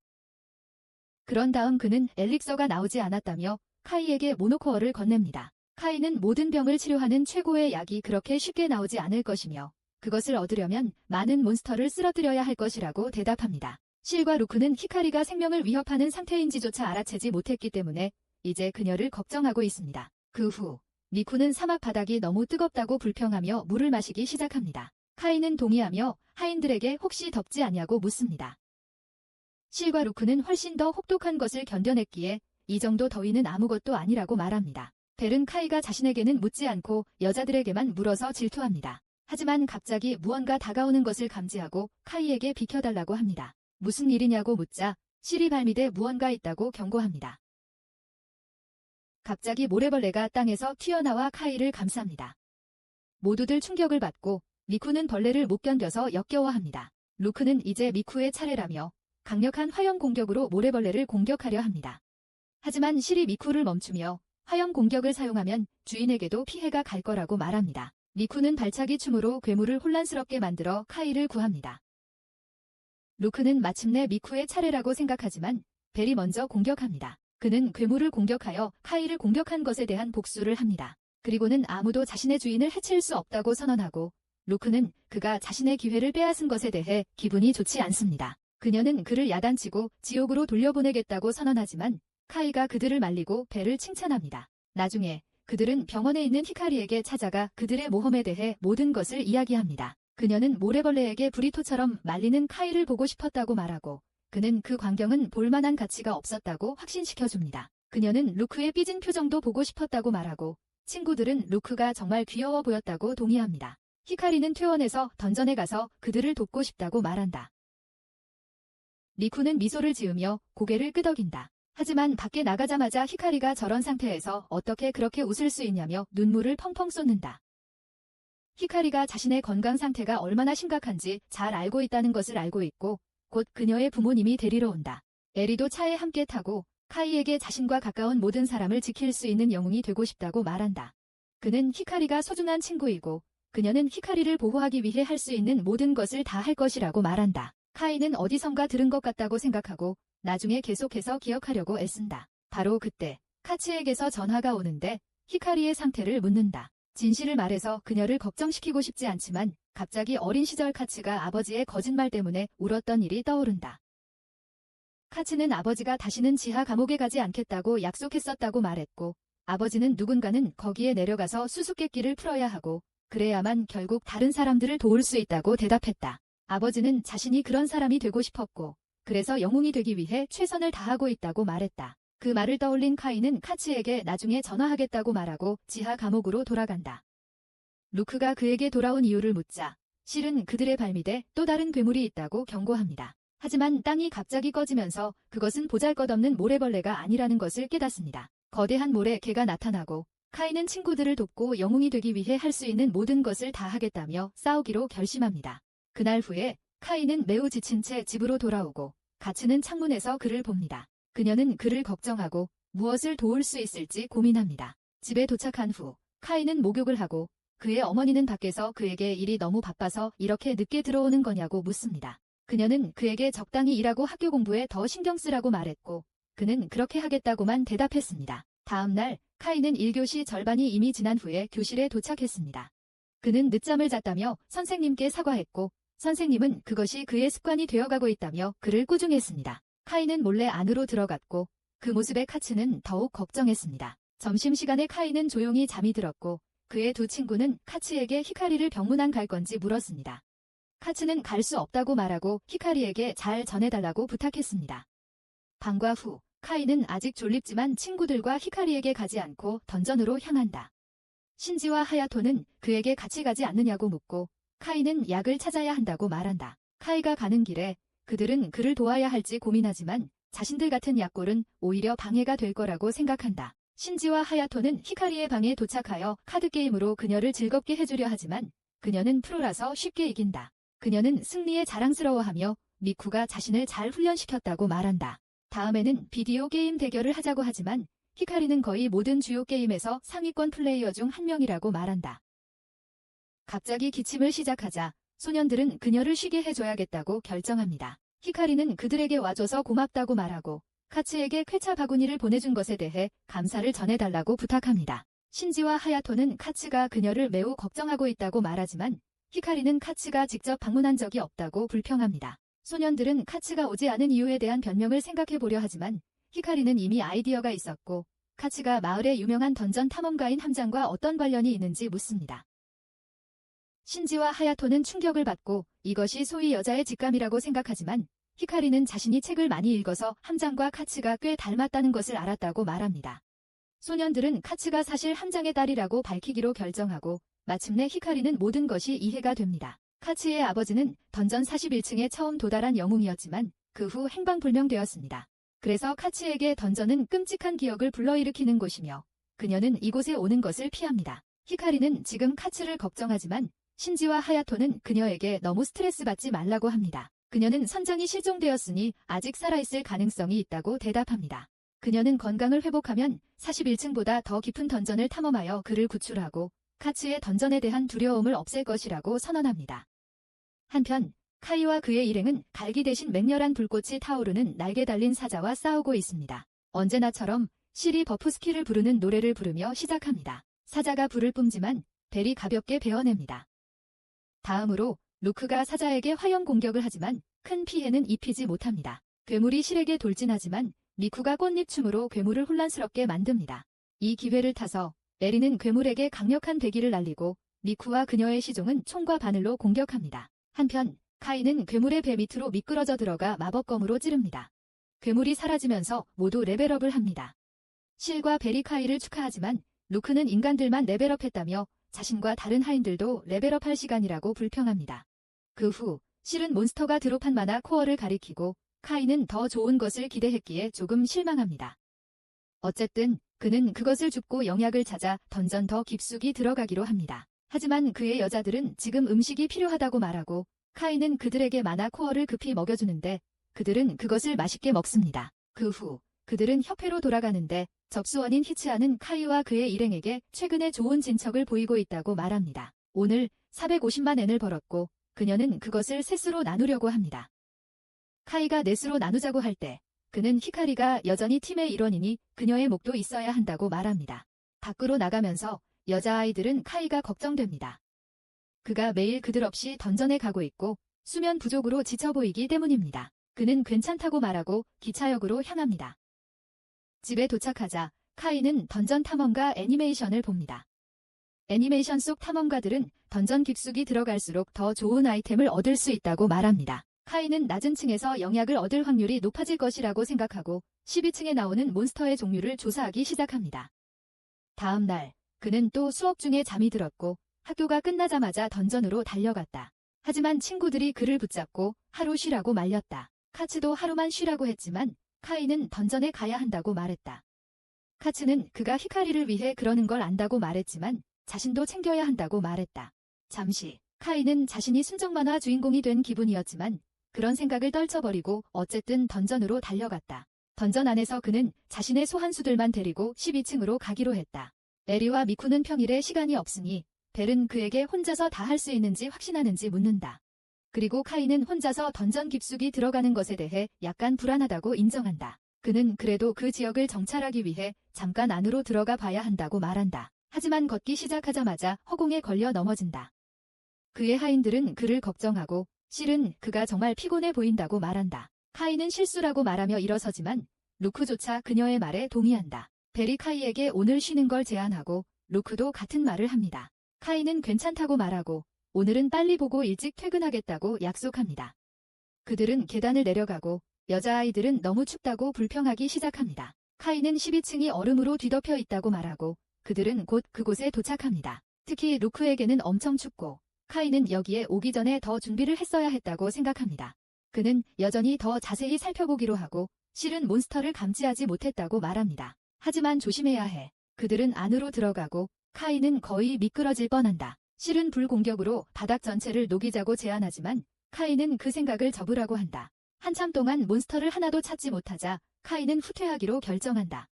그런 다음 그는 엘릭서가 나오지 않았다며 카이에게 모노코어를 건넵니다. 카이는 모든 병을 치료하는 최고의 약이 그렇게 쉽게 나오지 않을 것이며 그것을 얻으려면 많은 몬스터를 쓰러뜨려야 할 것이라고 대답합니다. 실과 루크는 히카리가 생명을 위협하는 상태인지조차 알아채지 못했기 때문에 이제 그녀를 걱정하고 있습니다. 그 후 미쿠는 사막 바닥이 너무 뜨겁다고 불평하며 물을 마시기 시작합니다. 카이는 동의하며 하인들에게 혹시 덥지 않냐고 묻습니다. 실과 루크는 훨씬 더 혹독한 것을 견뎌냈기에 이 정도 더위는 아무것도 아니라고 말합니다. 벨은 카이가 자신에게는 묻지 않고 여자들에게만 물어서 질투합니다. 하지만 갑자기 무언가 다가오는 것을 감지하고 카이에게 비켜달라고 합니다. 무슨 일이냐고 묻자 실이 발밑에 무언가 있다고 경고합니다. 갑자기 모래벌레가 땅에서 튀어나와 카이를 감쌉니다. 모두들 충격을 받고 미쿠는 벌레를 못 견뎌서 역겨워합니다. 루크는 이제 미쿠의 차례라며 강력한 화염 공격으로 모래벌레를 공격하려 합니다. 하지만 실이 미쿠를 멈추며 화염 공격을 사용하면 주인에게도 피해가 갈 거라고 말합니다. 미쿠는 발차기 춤으로 괴물을 혼란스럽게 만들어 카이를 구합니다. 루크는 마침내 미쿠의 차례라고 생각하지만 벨이 먼저 공격합니다. 그는 괴물을 공격하여 카이를 공격한 것에 대한 복수를 합니다. 그리고는 아무도 자신의 주인을 해칠 수 없다고 선언하고 루크는 그가 자신의 기회를 빼앗은 것에 대해 기분이 좋지 않습니다. 그녀는 그를 야단치고 지옥으로 돌려보내겠다고 선언하지만 카이가 그들을 말리고 벨을 칭찬합니다. 나중에 그들은 병원에 있는 히카리에게 찾아가 그들의 모험에 대해 모든 것을 이야기합니다. 그녀는 모래벌레에게 브리토처럼 말리는 카이를 보고 싶었다고 말하고 그는 그 광경은 볼만한 가치가 없었다고 확신시켜줍니다. 그녀는 루크의 삐진 표정도 보고 싶었다고 말하고 친구들은 루크가 정말 귀여워 보였다고 동의합니다. 히카리는 퇴원해서 던전에 가서 그들을 돕고 싶다고 말한다. 미쿠는 미소를 지으며 고개를 끄덕인다. 하지만 밖에 나가자마자 히카리가 저런 상태에서 어떻게 그렇게 웃을 수 있냐며 눈물을 펑펑 쏟는다. 히카리가 자신의 건강 상태가 얼마나 심각한지 잘 알고 있다는 것을 알고 있고 곧 그녀의 부모님이 데리러 온다. 에리도 차에 함께 타고 카이에게 자신과 가까운 모든 사람을 지킬 수 있는 영웅이 되고 싶다고 말한다. 그는 히카리가 소중한 친구이고 그녀는 히카리를 보호하기 위해 할 수 있는 모든 것을 다 할 것이라고 말한다. 카이는 어디선가 들은 것 같다고 생각하고 나중에 계속해서 기억하려고 애쓴다. 바로 그때 카츠에게서 전화가 오는데 히카리의 상태를 묻는다. 진실을 말해서 그녀를 걱정시키고 싶지 않지만 갑자기 어린 시절 카츠가 아버지의 거짓말 때문에 울었던 일이 떠오른다. 카츠는 아버지가 다시는 지하 감옥에 가지 않겠다고 약속했었다고 말했고 아버지는 누군가는 거기에 내려가서 수수께끼를 풀어야 하고 그래야만 결국 다른 사람들을 도울 수 있다고 대답했다. 아버지는 자신이 그런 사람이 되고 싶었고 그래서 영웅이 되기 위해 최선을 다하고 있다고 말했다. 그 말을 떠올린 카이는 카츠에게 나중에 전화하겠다고 말하고 지하 감옥으로 돌아간다. 루크가 그에게 돌아온 이유를 묻자 실은 그들의 발밑에 또 다른 괴물이 있다고 경고합니다. 하지만 땅이 갑자기 꺼지면서 그것은 보잘것없는 모래벌레가 아니라는 것을 깨닫습니다. 거대한 모래 개가 나타나고 카이는 친구들을 돕고 영웅이 되기 위해 할 수 있는 모든 것을 다 하겠다며 싸우기로 결심합니다. 그날 후에 카이는 매우 지친 채 집으로 돌아오고 가츠는 창문에서 그를 봅니다. 그녀는 그를 걱정하고 무엇을 도울 수 있을지 고민합니다. 집에 도착한 후 카이는 목욕을 하고 그의 어머니는 밖에서 그에게 일이 너무 바빠서 이렇게 늦게 들어오는 거냐고 묻습니다. 그녀는 그에게 적당히 일하고 학교 공부에 더 신경 쓰라고 말했고 그는 그렇게 하겠다고만 대답했습니다. 다음 날 카이는 1교시 절반이 이미 지난 후에 교실에 도착했습니다. 그는 늦잠을 잤다며 선생님께 사과했고 선생님은 그것이 그의 습관이 되어가고 있다며 그를 꾸중했습니다. 카이는 몰래 안으로 들어갔고 그 모습에 카츠는 더욱 걱정했습니다. 점심시간에 카이는 조용히 잠이 들었고 그의 두 친구는 카츠에게 히카리를 병문안 갈 건지 물었습니다. 카츠는 갈 수 없다고 말하고 히카리에게 잘 전해달라고 부탁했습니다. 방과 후 카이는 아직 졸립지만 친구들과 히카리에게 가지 않고 던전으로 향한다. 신지와 하야토는 그에게 같이 가지 않느냐고 묻고 카이는 약을 찾아야 한다고 말한다. 카이가 가는 길에 그들은 그를 도와야 할지 고민하지만 자신들 같은 약골은 오히려 방해가 될 거라고 생각한다. 신지와 하야토는 히카리의 방에 도착하여 카드게임으로 그녀를 즐겁게 해주려 하지만 그녀는 프로라서 쉽게 이긴다. 그녀는 승리에 자랑스러워하며 미쿠가 자신을 잘 훈련시켰다고 말한다. 다음에는 비디오 게임 대결을 하자고 하지만 히카리는 거의 모든 주요 게임에서 상위권 플레이어 중 한 명이라고 말한다. 갑자기 기침을 시작하자 소년들은 그녀를 쉬게 해줘야겠다고 결정합니다. 히카리는 그들에게 와줘서 고맙다고 말하고 카츠에게 쾌차 바구니를 보내준 것에 대해 감사를 전해달라고 부탁합니다. 신지와 하야토는 카츠가 그녀를 매우 걱정하고 있다고 말하지만 히카리는 카츠가 직접 방문한 적이 없다고 불평합니다. 소년들은 카츠가 오지 않은 이유에 대한 변명을 생각해보려 하지만 히카리는 이미 아이디어가 있었고 카츠가 마을의 유명한 던전 탐험가인 함장과 어떤 관련이 있는지 묻습니다. 신지와 하야토는 충격을 받고 이것이 소위 여자의 직감이라고 생각하지만 히카리는 자신이 책을 많이 읽어서 함장과 카츠가 꽤 닮았다는 것을 알았다고 말합니다. 소년들은 카츠가 사실 함장의 딸이라고 밝히기로 결정하고 마침내 히카리는 모든 것이 이해가 됩니다. 카츠의 아버지는 던전 41층에 처음 도달한 영웅이었지만 그 후 행방불명되었습니다. 그래서 카츠에게 던전은 끔찍한 기억을 불러일으키는 곳이며 그녀는 이곳에 오는 것을 피합니다. 히카리는 지금 카츠를 걱정하지만 신지와 하야토는 그녀에게 너무 스트레스 받지 말라고 합니다. 그녀는 선장이 실종되었으니 아직 살아있을 가능성이 있다고 대답합니다. 그녀는 건강을 회복하면 41층보다 더 깊은 던전을 탐험하여 그를 구출하고 카츠의 던전에 대한 두려움을 없앨 것이라고 선언합니다. 한편 카이와 그의 일행은 갈기 대신 맹렬한 불꽃이 타오르는 날개 달린 사자와 싸우고 있습니다. 언제나처럼 실이 버프스키를 부르는 노래를 부르며 시작합니다. 사자가 불을 뿜지만 벨이 가볍게 베어냅니다. 다음으로 루크가 사자에게 화염 공격을 하지만 큰 피해는 입히지 못합니다. 괴물이 실에게 돌진하지만 미쿠가 꽃잎춤으로 괴물을 혼란스럽게 만듭니다. 이 기회를 타서 에리는 괴물에게 강력한 배기를 날리고 미쿠와 그녀의 시종은 총과 바늘로 공격합니다. 한편 카이는 괴물의 배 밑으로 미끄러져 들어가 마법검으로 찌릅니다. 괴물이 사라지면서 모두 레벨업을 합니다. 실과 벨이 카이를 축하하지만 루크는 인간들만 레벨업했다며 자신과 다른 하인들도 레벨업할 시간이라고 불평합니다. 그 후 실은 몬스터가 드롭한 마나 코어를 가리키고 카이는 더 좋은 것을 기대했기에 조금 실망합니다. 어쨌든 그는 그것을 줍고 영약을 찾아 던전 더 깊숙이 들어가기로 합니다. 하지만 그의 여자들은 지금 음식이 필요하다고 말하고 카이는 그들에게 마나 코어를 급히 먹여주는데 그들은 그것을 맛있게 먹습니다. 그 후 그들은 협회로 돌아가는데 접수원인 히츠아는 카이와 그의 일행에게 최근에 좋은 진척을 보이고 있다고 말합니다. 오늘 450만 엔을 벌었고 그녀는 그것을 셋으로 나누려고 합니다. 카이가 넷으로 나누자고 할 때 그는 히카리가 여전히 팀의 일원이니 그녀의 목도 있어야 한다고 말합니다. 밖으로 나가면서 여자아이들은 카이가 걱정됩니다. 그가 매일 그들 없이 던전에 가고 있고 수면 부족으로 지쳐 보이기 때문입니다. 그는 괜찮다고 말하고 기차역으로 향합니다. 집에 도착하자 카이는 던전 탐험가 애니메이션을 봅니다. 애니메이션 속 탐험가들은 던전 깊숙이 들어갈수록 더 좋은 아이템을 얻을 수 있다고 말합니다. 카이는 낮은 층에서 영약을 얻을 확률이 높아질 것이라고 생각하고 12층에 나오는 몬스터의 종류를 조사하기 시작합니다. 다음 날 그는 또 수업 중에 잠이 들었고 학교가 끝나자마자 던전으로 달려갔다. 하지만 친구들이 그를 붙잡고 하루 쉬라고 말렸다. 카츠도 하루만 쉬라고 했지만 카이는 던전에 가야 한다고 말했다. 카츠는 그가 히카리를 위해 그러는 걸 안다고 말했지만 자신도 챙겨야 한다고 말했다. 잠시 카이는 자신이 순정 만화 주인공이 된 기분이었지만 그런 생각을 떨쳐버리고 어쨌든 던전으로 달려갔다. 던전 안에서 그는 자신의 소환수들만 데리고 12층으로 가기로 했다. 에리와 미쿠는 평일에 시간이 없으니 벨은 그에게 혼자서 다 할 수 있는지 확신하는지 묻는다. 그리고 카이는 혼자서 던전 깊숙이 들어가는 것에 대해 약간 불안하다고 인정한다. 그는 그래도 그 지역을 정찰하기 위해 잠깐 안으로 들어가 봐야 한다고 말한다. 하지만 걷기 시작하자마자 허공에 걸려 넘어진다. 그의 하인들은 그를 걱정하고 실은 그가 정말 피곤해 보인다고 말한다. 카이는 실수라고 말하며 일어서지만 루크조차 그녀의 말에 동의한다. 벨이 카이에게 오늘 쉬는 걸 제안하고 루크도 같은 말을 합니다. 카이는 괜찮다고 말하고 오늘은 빨리 보고 일찍 퇴근하겠다고 약속합니다. 그들은 계단을 내려가고 여자아이들은 너무 춥다고 불평하기 시작합니다. 카이는 12층이 얼음으로 뒤덮여 있다고 말하고 그들은 곧 그곳에 도착합니다. 특히 루크에게는 엄청 춥고 카이는 여기에 오기 전에 더 준비를 했어야 했다고 생각합니다. 그는 여전히 더 자세히 살펴보기로 하고 실은 몬스터를 감지하지 못했다고 말합니다. 하지만 조심해야 해. 그들은 안으로 들어가고 카이는 거의 미끄러질 뻔한다. 실은 불 공격으로 바닥 전체를 녹이자고 제안하지만 카이는 그 생각을 접으라고 한다. 한참 동안 몬스터를 하나도 찾지 못하자 카이는 후퇴하기로 결정한다.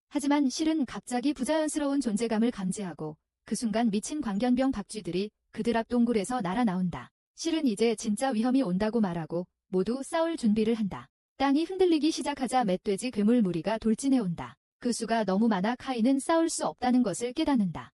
하지만 실은 갑자기 부자연스러운 존재감을 감지하고 그 순간 미친 광견병 박쥐들이 그들 앞 동굴에서 날아 나온다. 실은 이제 진짜 위험이 온다고 말하고 모두 싸울 준비를 한다. 땅이 흔들리기 시작하자 멧돼지 괴물 무리가 돌진해온다. 그 수가 너무 많아 카이는 싸울 수 없다는 것을 깨닫는다.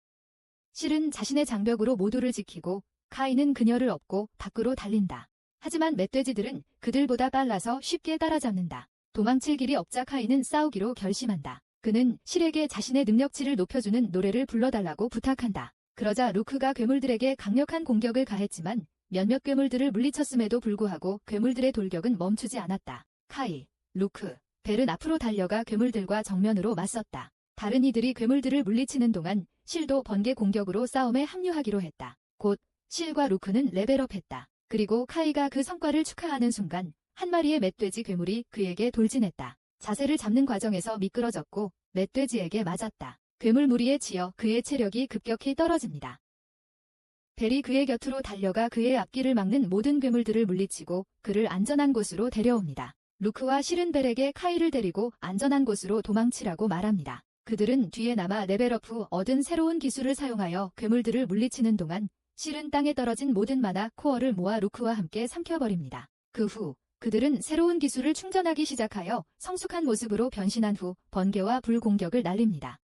실은 자신의 장벽으로 모두를 지키고 카이는 그녀를 업고 밖으로 달린다. 하지만 멧돼지들은 그들보다 빨라서 쉽게 따라잡는다. 도망칠 길이 없자 카이는 싸우기로 결심한다. 그는 실에게 자신의 능력치를 높여주는 노래를 불러달라고 부탁한다. 그러자 루크가 괴물들에게 강력한 공격을 가했지만 몇몇 괴물들을 물리쳤음에도 불구하고 괴물들의 돌격은 멈추지 않았다. 카이, 루크, 벨은 앞으로 달려가 괴물들과 정면으로 맞섰다. 다른 이들이 괴물들을 물리치는 동안 실도 번개 공격으로 싸움에 합류하기로 했다. 곧 실과 루크는 레벨업했다. 그리고 카이가 그 성과를 축하하는 순간 한 마리의 멧돼지 괴물이 그에게 돌진했다. 자세를 잡는 과정에서 미끄러졌고 멧돼지에게 맞았다. 괴물 무리에 치여 그의 체력이 급격히 떨어집니다. 벨이 그의 곁으로 달려가 그의 앞길을 막는 모든 괴물들을 물리치고 그를 안전한 곳으로 데려옵니다. 루크와 실은 벨에게 카이를 데리고 안전한 곳으로 도망치라고 말합니다. 그들은 뒤에 남아 레벨업 후 얻은 새로운 기술을 사용하여 괴물들을 물리치는 동안 실은 땅에 떨어진 모든 마나 코어를 모아 루크와 함께 삼켜버립니다. 그 후 그들은 새로운 기술을 충전하기 시작하여 성숙한 모습으로 변신한 후 번개와 불 공격을 날립니다.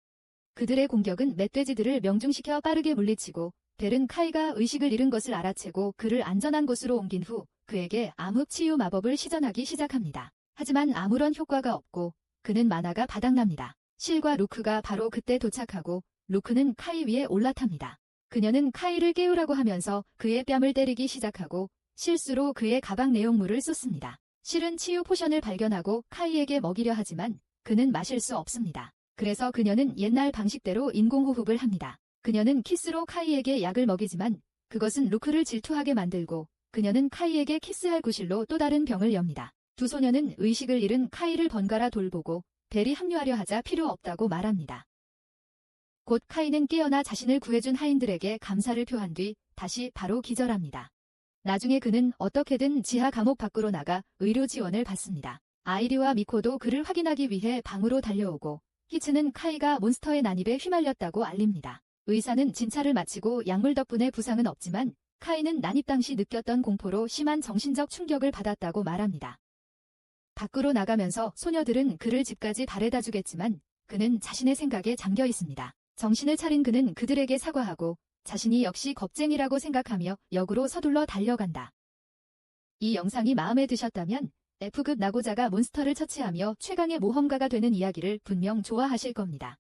그들의 공격은 멧돼지들을 명중시켜 빠르게 물리치고 벨은 카이가 의식을 잃은 것을 알아채고 그를 안전한 곳으로 옮긴 후 그에게 암흑 치유 마법을 시전하기 시작합니다. 하지만 아무런 효과가 없고 그는 마나가 바닥납니다. 실과 루크가 바로 그때 도착하고 루크는 카이 위에 올라탑니다. 그녀는 카이를 깨우라고 하면서 그의 뺨을 때리기 시작하고 실수로 그의 가방 내용물을 쏟습니다. 실은 치유 포션을 발견하고 카이에게 먹이려 하지만 그는 마실 수 없습니다. 그래서 그녀는 옛날 방식대로 인공호흡을 합니다. 그녀는 키스로 카이에게 약을 먹이지만 그것은 루크를 질투하게 만들고 그녀는 카이에게 키스할 구실로 또 다른 병을 엽니다. 두 소녀는 의식을 잃은 카이를 번갈아 돌보고 벨이 합류하려 하자 필요 없다고 말합니다. 곧 카이는 깨어나 자신을 구해준 하인들에게 감사를 표한 뒤 다시 바로 기절합니다. 나중에 그는 어떻게든 지하 감옥 밖으로 나가 의료 지원을 받습니다. 아이리와 미코도 그를 확인하기 위해 방으로 달려오고 히츠는 카이가 몬스터의 난입에 휘말렸다고 알립니다. 의사는 진찰을 마치고 약물 덕분에 부상은 없지만 카이는 난입 당시 느꼈던 공포로 심한 정신적 충격을 받았다고 말합니다. 밖으로 나가면서 소녀들은 그를 집까지 바래다 주겠지만 그는 자신의 생각에 잠겨 있습니다. 정신을 차린 그는 그들에게 사과하고 자신이 역시 겁쟁이라고 생각하며 역으로 서둘러 달려간다. 이 영상이 마음에 드셨다면 F급 나고자가 몬스터를 처치하며 최강의 모험가가 되는 이야기를 분명 좋아하실 겁니다.